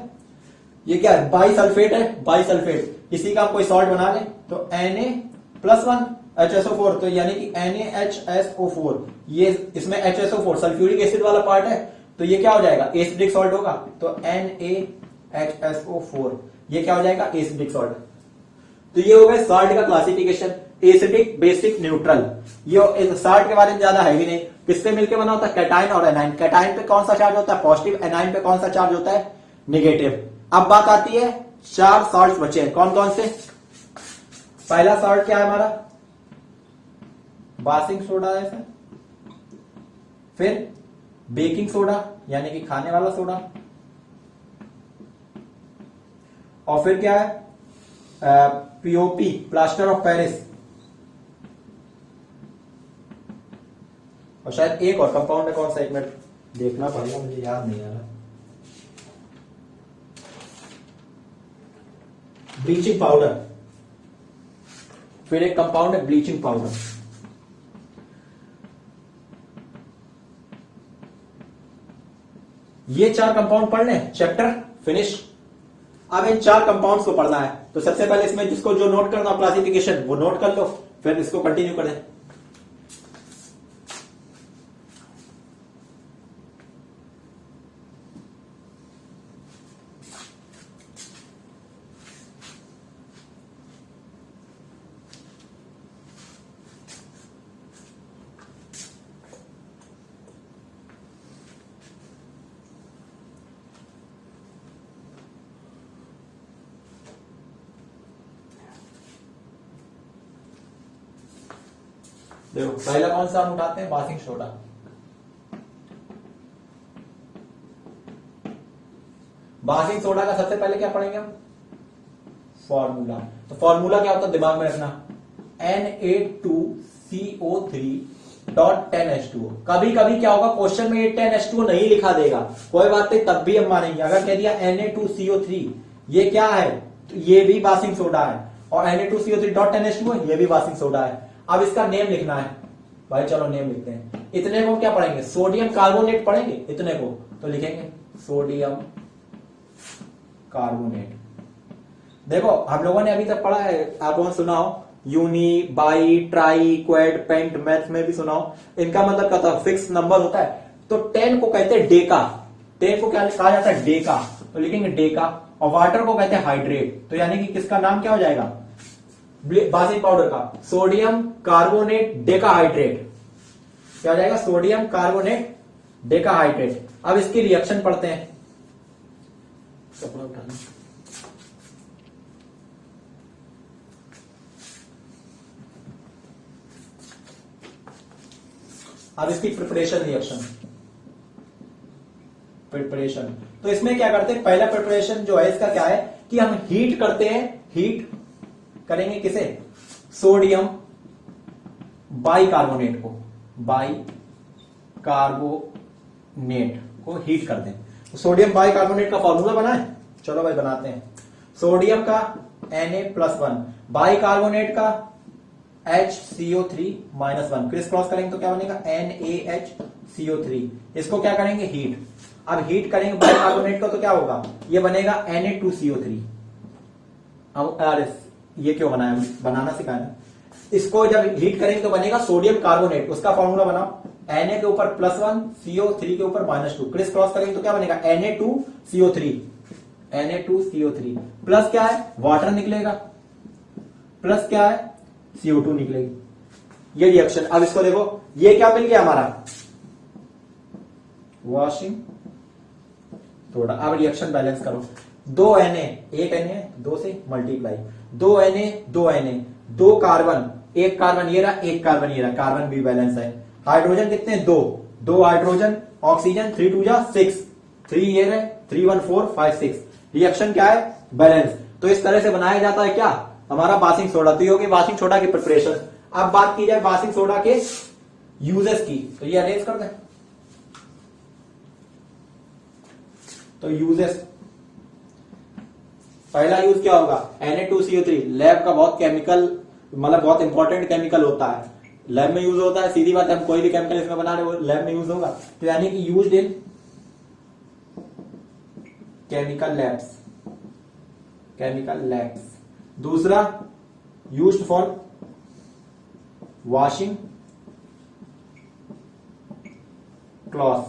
[SPEAKER 1] ये क्या है, बाइसल्फेट है, बाइसल्फेट, इसी का हम कोई सॉल्ट बना ले तो Na+1 HSO4, तो यानी कि NaHSO4, ये इसमें HSO4 सल्फ्यूरिक एसिड वाला पार्ट है, तो ये क्या हो जाएगा, एसिडिक सॉल्ट होगा। तो Na HSO4, ये क्या हो जाएगा? Acidic salt. तो ये हो गया सॉल्ट का क्लासिफिकेशन, एसिडिक, बेसिक, न्यूट्रल। ये सॉल्ट के बारे में ज्यादा है भी नहीं। किससे मिलकर बना होता है? कैटाइन और एनाइन। कैटाइन पे कौन सा चार्ज होता है? पॉजिटिव। एनाइन पे कौन सा चार्ज होता है? निगेटिव। अब बात आती है, 4 सॉल्ट्स बचे हैं, कौन कौन से? पहला सॉल्ट क्या है हमारा? बासिंग सोडा है सर। फिर बेकिंग सोडा यानी कि खाने वाला सोडा। और फिर क्या है? POP, plaster of Paris. और शायद एक और कंपाउंड है, कौन सा? एक मिनट देखना पड़ेगा, मुझे याद नहीं आ रहा। Bleaching powder. फिर एक कंपाउंड है ब्लीचिंग पाउडर। ये 4 कंपाउंड पढ़ लें, चैप्टर फिनिश। अब इन 4 कंपाउंड्स को पढ़ना है, तो सबसे पहले इसमें जिसको जो नोट करना हो क्लासिफिकेशन, वो नोट कर लो, फिर इसको कंटिन्यू कर दें। देखो पहला कौन सा हम उठाते हैं? बासिंग सोडा। बासिंग सोडा का सबसे पहले क्या पढ़ेंगे हम? फॉर्मूला। तो फॉर्मूला क्या होता है दिमाग में रखना, Na2CO3.10H2O। कभी कभी क्या होगा, क्वेश्चन में 10H2O नहीं लिखा देगा, कोई बात नहीं, तब भी हम मानेंगे। अगर कह दिया Na2CO3, ये क्या है? तो ये भी बासिंग सोडा है। और Na2CO3.10H2O, ये भी बासिंग सोडा है। अब इसका नेम लिखना है भाई, चलो नेम लिखते हैं। इतने को क्या पढ़ेंगे? सोडियम कार्बोनेट पढ़ेंगे इतने को, तो लिखेंगे सोडियम कार्बोनेट। देखो हम लोगों ने अभी तक पढ़ा है, आप लोगों ने सुना हो uni, bi, tri, quad, pent, math में भी सुना हो। इनका मतलब क्या होता है? फिक्स नंबर होता है। तो 10 को कहते हैं डेका। 10 को क्या कहा जाता है? डेका। तो लिखेंगे डेका। और वाटर को कहते हैं हाइड्रेट। तो यानी कि किसका नाम क्या हो जाएगा? बासिंग पाउडर का सोडियम कार्बोनेट डेकाहाइड्रेट। क्या हो जाएगा? Sodium carbonate decahydrate. अब इसकी रिएक्शन पढ़ते हैं। कपड़ा उठाना। अब इसकी प्रिपरेशन रिएक्शन, प्रिपरेशन। तो इसमें क्या करते हैं? पहला प्रिपरेशन जो है इसका क्या है कि हम हीट करते हैं। हीट करेंगे किसे? सोडियम बाइकार्बोनेट को, बाइकार्बोनेट को हीट कर दें। तो सोडियम बाइकार्बोनेट का फॉर्मूला बनाए, चलो भाई बनाते हैं। सोडियम का Na+1, बाइकार्बोनेट का HCO3-1, क्रिस क्रॉस करेंगे तो क्या बनेगा? NaHCO3। इसको क्या करेंगे? हीट। अब हीट करेंगे बाइकार्बोनेट को तो क्या होगा? ये बनेगा Na2CO3। अब ये क्यों बनाया? बनाना सिखाया। इसको जब हीट करेंगे तो बनेगा सोडियम कार्बोनेट। उसका फॉर्मूला बनाओ, Na के ऊपर +1, CO3 के ऊपर -2, क्रिस क्रॉस करेंगे तो क्या बनेगा? Na2CO3। Na2CO3 प्लस क्या है? वाटर निकलेगा, प्लस क्या है? CO2 निकलेगी। ये रिएक्शन। अब इसको देखो, ये क्या मिल गया हमारा? Washing soda. अब रिएक्शन बैलेंस करो। 2 Na, एक Na, 2 से मल्टीप्लाई, 2 Na, 2 Na, 2 कार्बन, एक कार्बन ये रहा, एक कार्बन ये रहा, कार्बन भी बैलेंस है। हाइड्रोजन कितने? 2 हाइड्रोजन, ऑक्सीजन 3 2 जा 6, 3 ये रहे, 3 1 4 5 6। रिएक्शन क्या है? बैलेंस। तो इस तरह से बनाया जाता है क्या? हमारा बासिंग सोडा। तो ये होगी बासिंग सोडा की प्रिपरेशन। अब बात की जाए बासिंग सोडा के यूजेस की, तो ये अरेंज कर दें। तो यूजेस, पहला यूज क्या होगा? Na2CO3 लैब का बहुत केमिकल, मतलब बहुत इंपॉर्टेंट केमिकल होता है, लैब में यूज होता है। सीधी बात है, हम कोई भी केमिकल इसमें बना रहे वो लैब में यूज होगा। तो यानी कि used in chemical labs, chemical labs. दूसरा, यूज्ड फॉर वॉशिंग क्लॉथ,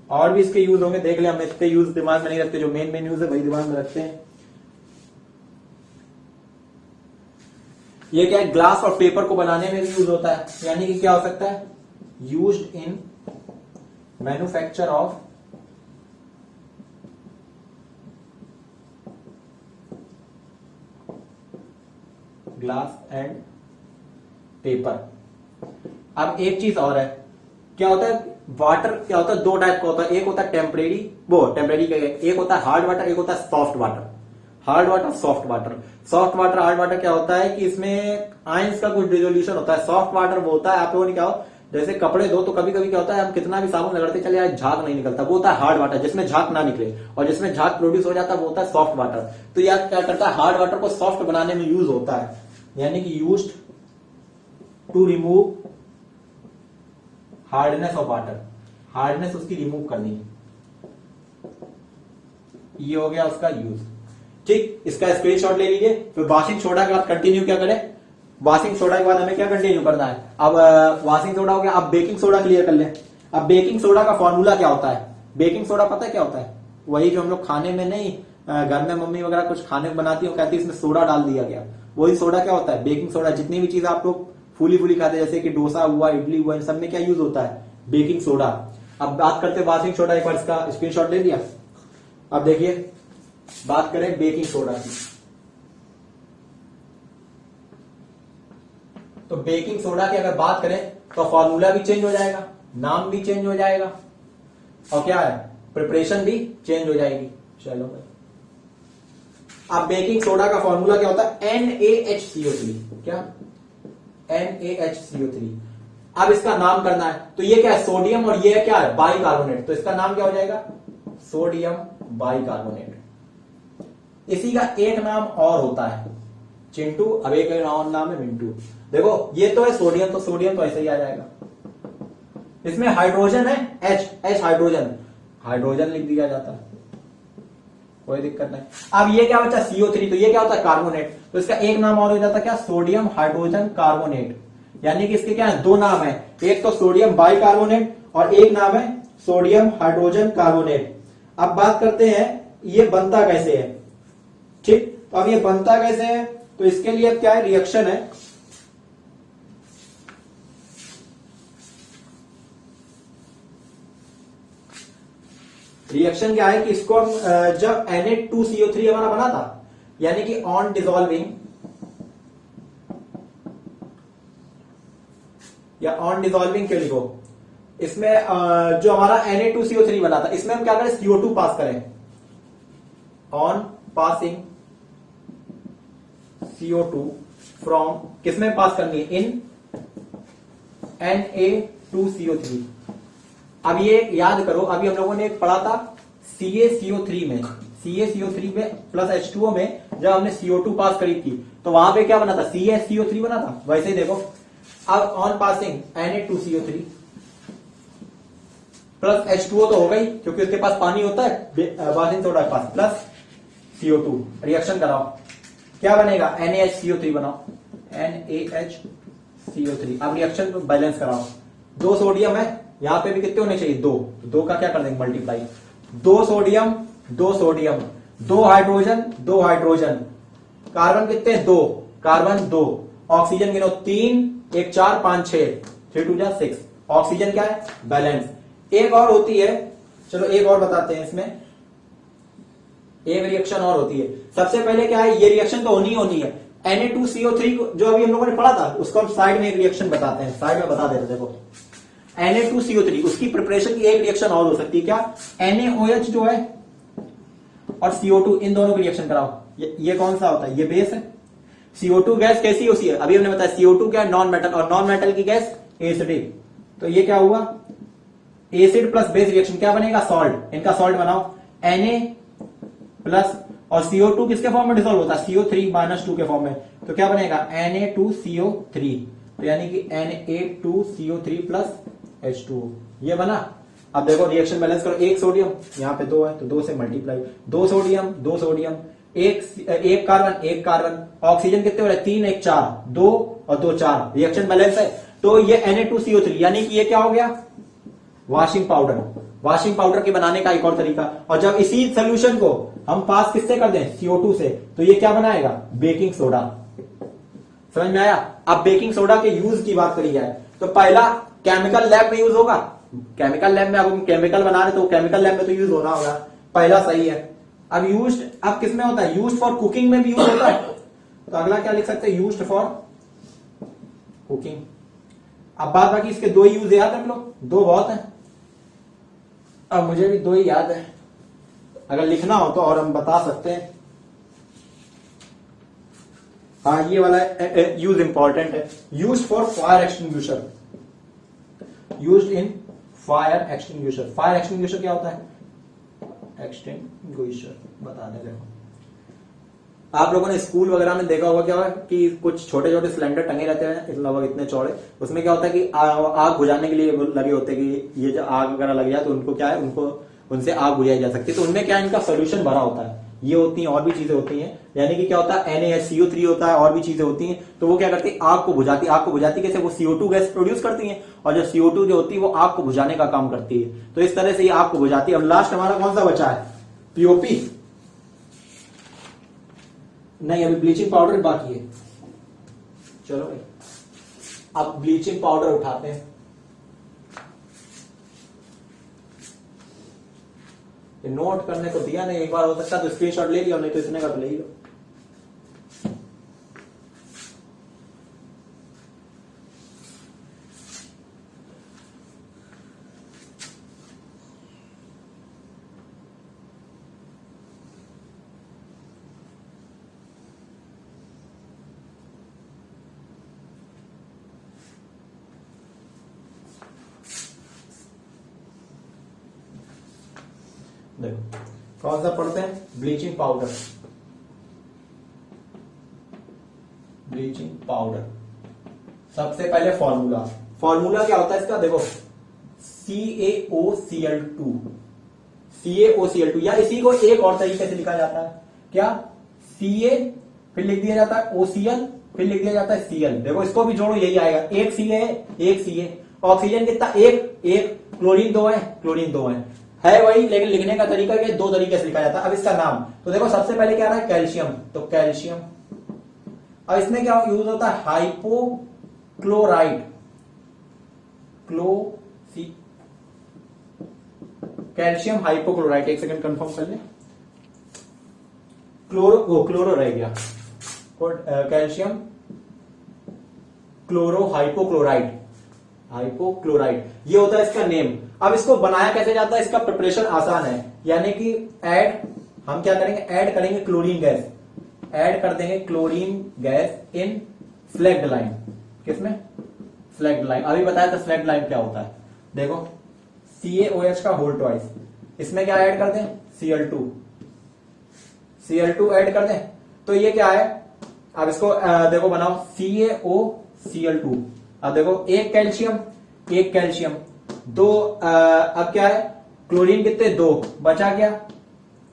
[SPEAKER 1] और भी इसके यूज होंगे, देख ले, हम इतने यूज दिमाग में नहीं रखते, जो मेन यूज है वही दिमाग में रखते हैं। ये क्या है, ग्लास और पेपर को बनाने में भी यूज होता है, यानी कि क्या हो सकता है, used in manufacture of glass and paper. अब एक चीज और है, क्या होता है, वाटर क्या होता है, दो टाइप का होता है, एक होता है टेम्परेरी का, एक होता है हार्ड वाटर, एक होता है soft water. Hard water, soft water. Soft water, hard water क्या होता है कि इसमें आयंस का कुछ डिसोल्यूशन होता है। सॉफ्ट वाटर वो होता है, आप लोगों ने क्या हो, जैसे कपड़े धो तो कभी कभी क्या होता है, हम कितना भी साबुन रगड़ते चले जाए झाग नहीं निकलता, वो होता है हार्ड वाटर, जिसमें झाग ना निकले, और जिसमें झाग प्रोड्यूस हो जाता है वो होता है सॉफ्ट वाटर। तो यह क्या करता है, हार्ड वाटर को सॉफ्ट बनाने में यूज होता है, यानी कि used to remove hardness of water, hardness उसकी रिमूव करनी है, ये हो गया उसका यूज। ठीक, इसका स्क्रीनशॉट ले लीजिए। फिर वॉशिंग सोडा के बाद कंटिन्यू क्या करें, वॉशिंग सोडा के बाद हमें क्या कंटिन्यू करना है, अब वॉशिंग सोडा हो गया, अब बेकिंग सोडा क्लियर कर ले। अब बेकिंग सोडा का फॉर्मूला क्या होता है, बेकिंग सोडा पता है क्या होता है, वही जो हम लोग खाने में नहीं, घर में मम्मी वगैरह कुछ खाने बनाती है, कहती है इसमें सोडा डाल दिया गया, वही सोडा क्या होता है, बेकिंग सोडा। जितनी भी चीज आप लोग फूली खाते हैं, जैसे कि डोसा हुआ, इडली हुआ, इन सब में क्या यूज होता है, बेकिंग सोडा। अब बात करते हैं वॉशिंग सोडा, एक बार इसका स्क्रीनशॉट ले लिया। अब देखिए, बात करें बेकिंग सोडा की, तो बेकिंग सोडा की अगर बात करें तो फॉर्मूला भी चेंज हो जाएगा, नाम भी चेंज हो जाएगा, और क्या है, प्रिपरेशन भी चेंज हो जाएगी। चलो भाई, अब बेकिंग सोडा का फॉर्मूला क्या होता है, NaHCO3। क्या, NaHCO3। अब इसका नाम करना है, तो ये क्या है, सोडियम, और ये क्या है, बाइकार्बोनेट, तो इसका नाम क्या हो जाएगा, सोडियम बाइकार्बोनेट। इसी का एक नाम और होता है चिंटू, अब एक और नाम है मिंटू। देखो ये तो है सोडियम, तो सोडियम तो ऐसे ही आ जाएगा, इसमें हाइड्रोजन है, H हाइड्रोजन लिख दिया जाता है, कोई दिक्कत नहीं। अब ये क्या बचा, CO3, तो ये क्या होता है, कार्बोनेट, तो इसका एक नाम और हो जाता है क्या, सोडियम हाइड्रोजन कार्बोनेट। यानी कि इसके क्या है, दो नाम है, एक तो सोडियम बाइकार्बोनेट और एक नाम है सोडियम हाइड्रोजन कार्बोनेट। अब बात करते हैं ये बनता कैसे है। ठीक, तो अब ये बनता कैसे है, तो इसके लिए अब क्या है, रिएक्शन है। रिएक्शन क्या है कि इसको हम जब Na2CO3 हमारा बना था, यानी कि ऑन डिसॉल्विंग या ऑन डिसॉल्विंग क्यों लिखो, इसमें जो हमारा Na2CO3 बना था, इसमें हम क्या करें, CO2 पास करें, ऑन पासिंग CO2 फ्रॉम, किसमें पास करनी है, इन Na2CO3। अब ये याद करो, अभी हम लोगों ने एक पढ़ा था CaCO3 में, CaCO3 में प्लस H2O में जब हमने CO2 पास करी थी, तो वहां पे क्या बना था, CaCO3 बना था। वैसे ही देखो, अब on passing Na2CO3 plus H2O तो हो गई, क्योंकि उसके पास पानी होता है वॉशिंग सोडा के पास, प्लस CO2, रिएक्शन कराओ, क्या बनेगा, NaHCO3 बनाओ, NaHCO3। अब रिएक्शन बैलेंस कराओ, दो सोडियम है, यहां पे भी कितने होने चाहिए, दो, तो दो का क्या कर देंगे, मल्टीप्लाई, दो सोडियम, दो हाइड्रोजन, कार्बन कितने, दो, कार्बन दो, ऑक्सीजन गिनो, 3, 1 4 5 6, 3 2 जा 6, ऑक्सीजन क्या है, बैलेंस। एक और होती है, चलो एक और बताते हैं, इसमें एक रिएक्शन और होती है। सबसे पहले क्या है, ये रिएक्शन तो होनी है, Na2CO3 जो अभी हम लोगों ने पढ़ा था, उसको हम साइड में एक रिएक्शन बताते हैं, साइड में बता देते हैं। देखो Na2CO3, उसकी प्रिपरेशन की एक रिएक्शन और हो सकती है, क्या, NaOH जो है और CO2, इन दोनों की रिएक्शन कराओ। ये कौन सा होता है, ये बेस है। CO2 गैस कैसी होती है, अभी हमने बताया CO2 क्या है, नॉन मेटल, और नॉन मेटल की गैस एसिडिक, तो ये क्या हुआ, एसिड प्लस बेस रिएक्शन, क्या बनेगा, सॉल्ट। इनका सॉल्ट बनाओ, Na प्लस, और CO2 किसके फॉर्म में डिसॉल्व होता है, CO3-2 के फॉर्म में, तो क्या बनेगा, Na2CO3, तो यानी कि Na2CO3 प्लस H2O, ये बना। अब देखो रिएक्शन बैलेंस करो, एक सोडियम, यहां पे दो है, तो दो से मल्टीप्लाई, दो सोडियम, एक कार्बन, ऑक्सीजन कितने हो रहे, 3 1 4, 2 और 2 4, रिएक्शन बैलेंस है। तो ये Na2CO3, यानी कि ये क्या हो गया, वॉशिंग पाउडर, वॉशिंग पाउडर के बनाने का एक और तरीका। और जब इसी सोल्यूशन को हम पास किससे कर दें, CO2 से, तो ये क्या बनाएगा, बेकिंग सोडा। समझ में आया। अब बेकिंग सोडा के यूज की बात करी जाए तो पहला केमिकल लैब में यूज होगा, केमिकल लैब में, अब हम केमिकल बना रहे तो केमिकल लैब में तो यूज होना होगा, पहला सही है। अब यूज्ड, अब किस में होता है, यूज्ड फॉर कुकिंग में भी यूज होता है, तो अगला क्या लिख सकते हैं, यूज्ड फॉर कुकिंग। अब बात बाकी इसके दो ही यूज याद है हम लोग, दो बहुत है, अब मुझे भी दो ही याद है, अगर लिखना हो तो और हम बता सकते हैं। हाँ ये वाला यूज इंपॉर्टेंट है, use for fire extinguisher, use in fire extinguisher. Fire extinguisher क्या होता है, एक्सटिंग्विशर बता दें। देखो आप लोगों ने स्कूल वगैरह में देखा होगा क्या होगा कि कुछ छोटे छोटे सिलेंडर टंगे रहते हैं लगभग इतने चौड़े, उसमें क्या होता है कि आग बुझाने के लिए लगे होते हैं कि ये जो आग वगैरह लग जाए तो उनको क्या है, उनको उनसे आग बुझाई जा सकती है, तो उनमें क्या है, इनका सोल्यूशन भरा होता है। ये होती हैं और भी चीजें होती हैं, यानी कि क्या होता है, NaCO3 होता है, और भी चीजें होती हैं, तो वो क्या करती है, आग को बुझाती, आग को बुझाती कैसे, वो CO2 गैस प्रोड्यूस करती हैं, और जो CO2 जो होती है वो आग को बुझाने का काम करती है, तो इस तरह से ये आग को बुझाती है। अब लास्ट हमारा कौन सा बचा है, POP, नहीं अभी ब्लीचिंग पाउडर बाकी है। चलो भाई अब ब्लीचिंग पाउडर उठाते हैं, नोट करने को दिया नहीं, एक बार हो सकता तो स्क्रीनशॉट ले लिया, नहीं तो इतने का तो ले ही लो। देखो कौन सा पढ़ते हैं, ब्लीचिंग पाउडर, ब्लीचिंग पाउडर। सबसे पहले फॉर्मूला, फॉर्मूला क्या होता है इसका, देखो CaOCl2, CaOCl2, या इसी को एक और तरीके से लिखा जाता है, क्या, Ca फिर लिख दिया जाता है OCl, फिर लिख दिया जाता है Cl। देखो इसको भी जोड़ो, यही आएगा, एक Ca है, एक Ca, ऑक्सीजन कितना, एक एक, क्लोरीन दो है, क्लोरीन दो है वही, लेकिन लिखने का तरीका ये दो तरीके से लिखा जाता है। अब इसका नाम तो देखो, सबसे पहले क्या आ रहा है, कैल्शियम, तो कैल्शियम। अब इसमें क्या यूज होता है, हाइपोक्लोराइड, कैल्शियम हाइपोक्लोराइड, एक सेकंड कंफर्म कर ले, क्लोरो रह गया, कैल्शियम क्लोरो हाइपोक्लोराइड, हाइपोक्लोराइड ये होता है इसका नेम। अब इसको बनाया कैसे जाता है, इसका प्रिपरेशन आसान है, यानी कि हम क्या करेंगे, ऐड करेंगे क्लोरीन गैस, ऐड कर देंगे chlorine gas in slagged line, किसमें, स्लैग्ड लाइन। अभी बताया था स्लैग्ड लाइन क्या होता है, देखो CaOH का होल ट्वाइस, इसमें क्या ऐड कर दें, Cl2 ऐड कर दें, तो ये क्या है, अब इसको देखो बनाओ, CaOCl2। अब देखो एक कैल्शियम दो, अब क्या है, क्लोरीन कितने, दो, बचा क्या,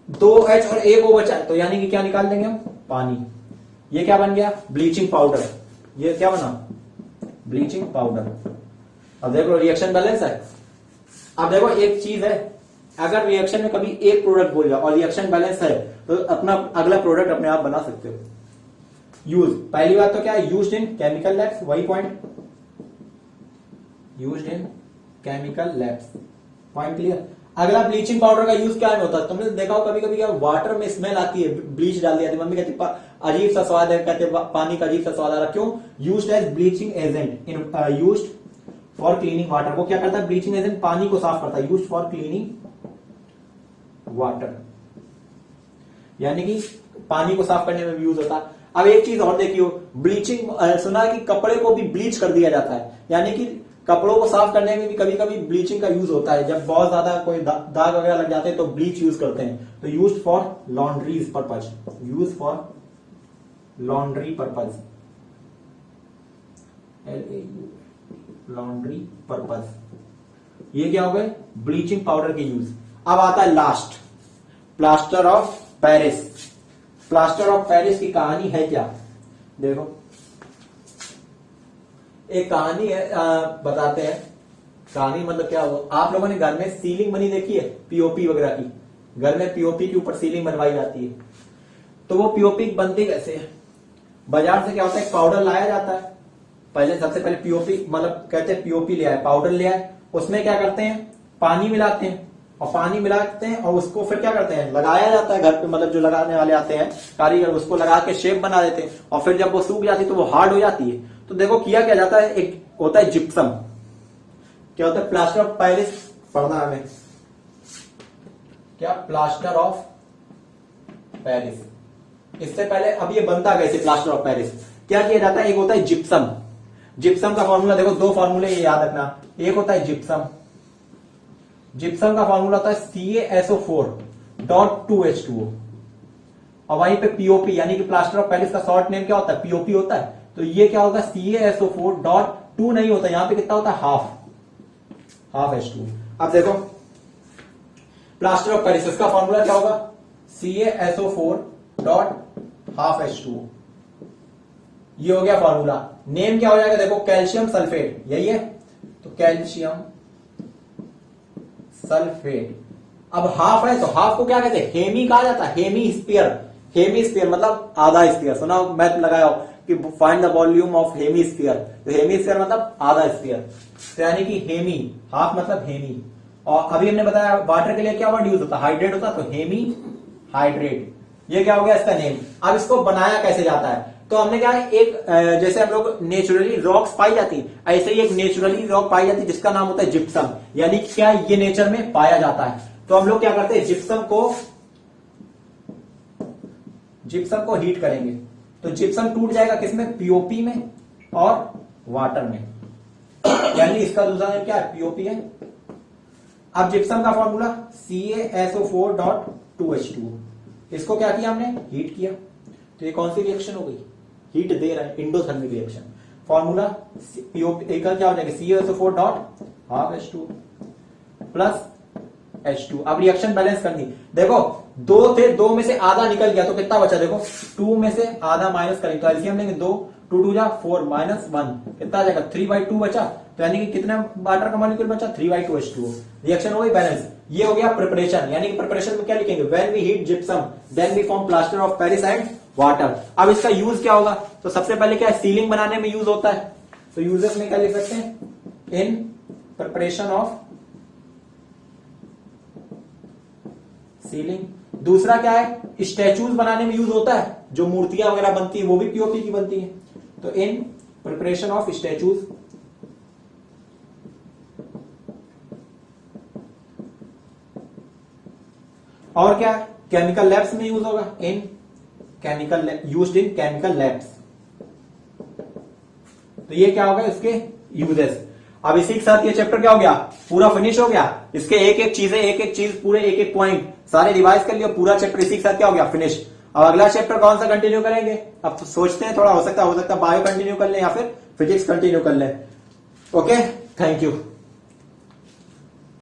[SPEAKER 1] 2H और एक O बचा, तो यानी कि क्या निकाल देंगे हम, पानी। ये क्या बन गया, ब्लीचिंग पाउडर, ये क्या बना, ब्लीचिंग पाउडर। अब देखो रिएक्शन बैलेंस है। अब देखो एक चीज है, अगर रिएक्शन में कभी एक प्रोडक्ट बोल जाओ और रिएक्शन बैलेंस है तो अपना अगला प्रोडक्ट अपने आप बना सकते हो। यूज, पहली बात तो क्या है, यूज्ड इन केमिकल लैब्स, वही point, used in chemical labs, point clear. अगला ब्लीचिंग पाउडर का यूज क्या होता है, तुमने देखा हो कभी कभी क्या वाटर में स्मेल आती है, ब्लीच डाल दिया, मम्मी कहती अजीब सा स्वाद है, कहते पानी का अजीब सा स्वाद आ रहा, क्यों, used as bleaching agent in, used for cleaning water. वो क्या करता है, ब्लीचिंग एजेंट पानी को साफ करता है, यूज्ड फॉर क्लीनिंग वाटर, यानी कि पानी को साफ करने में भी यूज होता है। अब एक चीज और देखियो, ब्लीचिंग सुना है कि कपड़े को भी ब्लीच कर दिया जाता है, यानी कि कपड़ों को साफ करने में भी कभी कभी ब्लीचिंग का यूज होता है, जब बहुत ज्यादा कोई दाग वगैरह लग जाते हैं तो ब्लीच यूज करते हैं, तो use for laundries purpose, use for laundry purpose, laundry purpose. ये क्या हो गए, ब्लीचिंग पाउडर के यूज। अब आता है last, plaster of Paris. Plaster of Paris की कहानी है क्या, देखो एक कहानी है, बताते हैं। कहानी मतलब क्या हो, आप लोगों ने घर में सीलिंग बनी देखी है पीओपी वगैरह की, घर में पीओपी के ऊपर सीलिंग बनवाई जाती है। तो वो पीओपी बनती कैसे है, बाजार से क्या होता है, पाउडर लाया जाता है। पहले सबसे पहले पीओपी मतलब कहते हैं पीओपी ले आए, पाउडर ले आए, उसमें क्या करते हैं, पानी मिलाते हैं, और पानी मिलाते हैं और उसको फिर क्या करते हैं, लगाया जाता है घर पे, मतलब जो लगाने वाले आते हैं कारीगर, उसको लगा के शेप बना देते हैं, और फिर जब वो सूख जाती है तो वो हार्ड हो जाती है। तो देखो किया क्या जाता है, एक होता है जिप्सम, क्या होता है, प्लास्टर ऑफ पेरिस पढ़ना हमें, क्या प्लास्टर ऑफ पेरिस। इससे पहले अब ये बनता कैसे प्लास्टर ऑफ पेरिस, क्या किया जाता है, एक होता है जिप्सम, जिप्सम का फॉर्मूला देखो, दो फॉर्मूले ये याद रखना, एक होता है जिप्सम, जिप्सम का फॉर्मूला होता है CaSO4.2H2O, और वहीं पे पीओपी यानी कि प्लास्टर ऑफ पेरिस का शॉर्ट नेम क्या होता है, पीओपी होता है। तो ये क्या होगा, CaSO4.2 नहीं होता, यहां पे कितना होता है, हाफ H2O। अब देखो प्लास्टर ऑफ पेरिस, इसका फॉर्मूला क्या होगा, CaSO4.12H2O, ये हो गया फॉर्मूला। नेम क्या हो जाएगा, देखो कैल्शियम सल्फेट, यही है, तो कैल्शियम सल्फेट। अब हाफ है तो हाफ को क्या कहते हैं, हेमी कहा जाता है, हेमी स्फीयर, हेमी स्फीयर मतलब आधा स्फीयर, सुना मैथ लगाया हो कि find the volume of hemisphere, तो हेमी स्फीयर मतलब आधा स्फीयर, तो यानी कि हेमी, हाफ मतलब हेमी। और अभी हमने बताया वाटर के लिए क्या वर्ड यूज होता है, हाइड्रेट होता है, तो हेमी हाइड्रेट, ये क्या हो गया इसका नेम। अब इसको बनाया कैसे जाता है, तो हमने क्या है, एक जैसे हम लोग नेचुरली रॉक्स पाई जाती है, ऐसे ही एक नेचुरली रॉक पाई जाती है जिसका नाम होता है जिप्सम, यानी क्या ये नेचर में पाया जाता है। तो हम लोग क्या करते हैं, जिप्सम को हीट करेंगे, तो जिप्सम टूट जाएगा किसमें, पीओपी में और वाटर में, यानी इसका दूसरा नाम क्या है, पीओपी है। अब जिप्सम का फॉर्मूला CaSO4.2H2O, इसको क्या किया हमने, हीट किया, तो ये कौन सी रिएक्शन हो गई, हीट दे रहा है, इंडोथर्मिक रिएक्शन। फॉर्मूला पीओपी का क्या हो जाएगा, CaSO4.12H2O प्लस H2। अब रिएक्शन बैलेंस करनी, देखो दो थे, दो में से आधा निकल गया तो कितना बचा, देखो 2 में से आधा माइनस करेंगे तो एलसीएम लेंगे, 2 2 2 जा 4 माइनस 1 कितना आ जाएगा, 3/2 बचा, तो यानी कि कितना वाटर का मॉलिक्यूल बचा, 3/2 H2O। रिएक्शन हो गई बैलेंस। ये हो गया प्रिपरेशन, यानी कि प्रिपरेशन में क्या लिखेंगे, when we heat gypsum then we form plaster of Paris and water. अब इसका यूज क्या होगा, तो सबसे पहले क्या है, सीलिंग बनाने में यूज होता है, तो यूजेस में क्या लिख सकते हैं, इन प्रिपरेशन ऑफ सीलिंग। दूसरा क्या है, स्टैचूज बनाने में यूज होता है, जो मूर्तियां वगैरह बनती है वो भी पीओपी की बनती है, तो इन प्रिपरेशन ऑफ स्टैचूज। और क्या, केमिकल लैब्स में यूज होगा, इन chemical used in chemical labs. तो ये क्या होगा इसके यूजेस। अब इसी के साथ ये चैप्टर क्या हो गया, पूरा फिनिश हो गया। इसके एक एक चीज पूरे एक एक पॉइंट सारे रिवाइज कर लिया, पूरा चैप्टर इसी के साथ क्या हो गया, फिनिश। अब अगला चैप्टर कौन सा कंटिन्यू करेंगे, अब तो सोचते हैं, थोड़ा हो सकता है बायो कंटिन्यू कर लें या फिर फिजिक्स कंटिन्यू कर लें। Okay, thank you.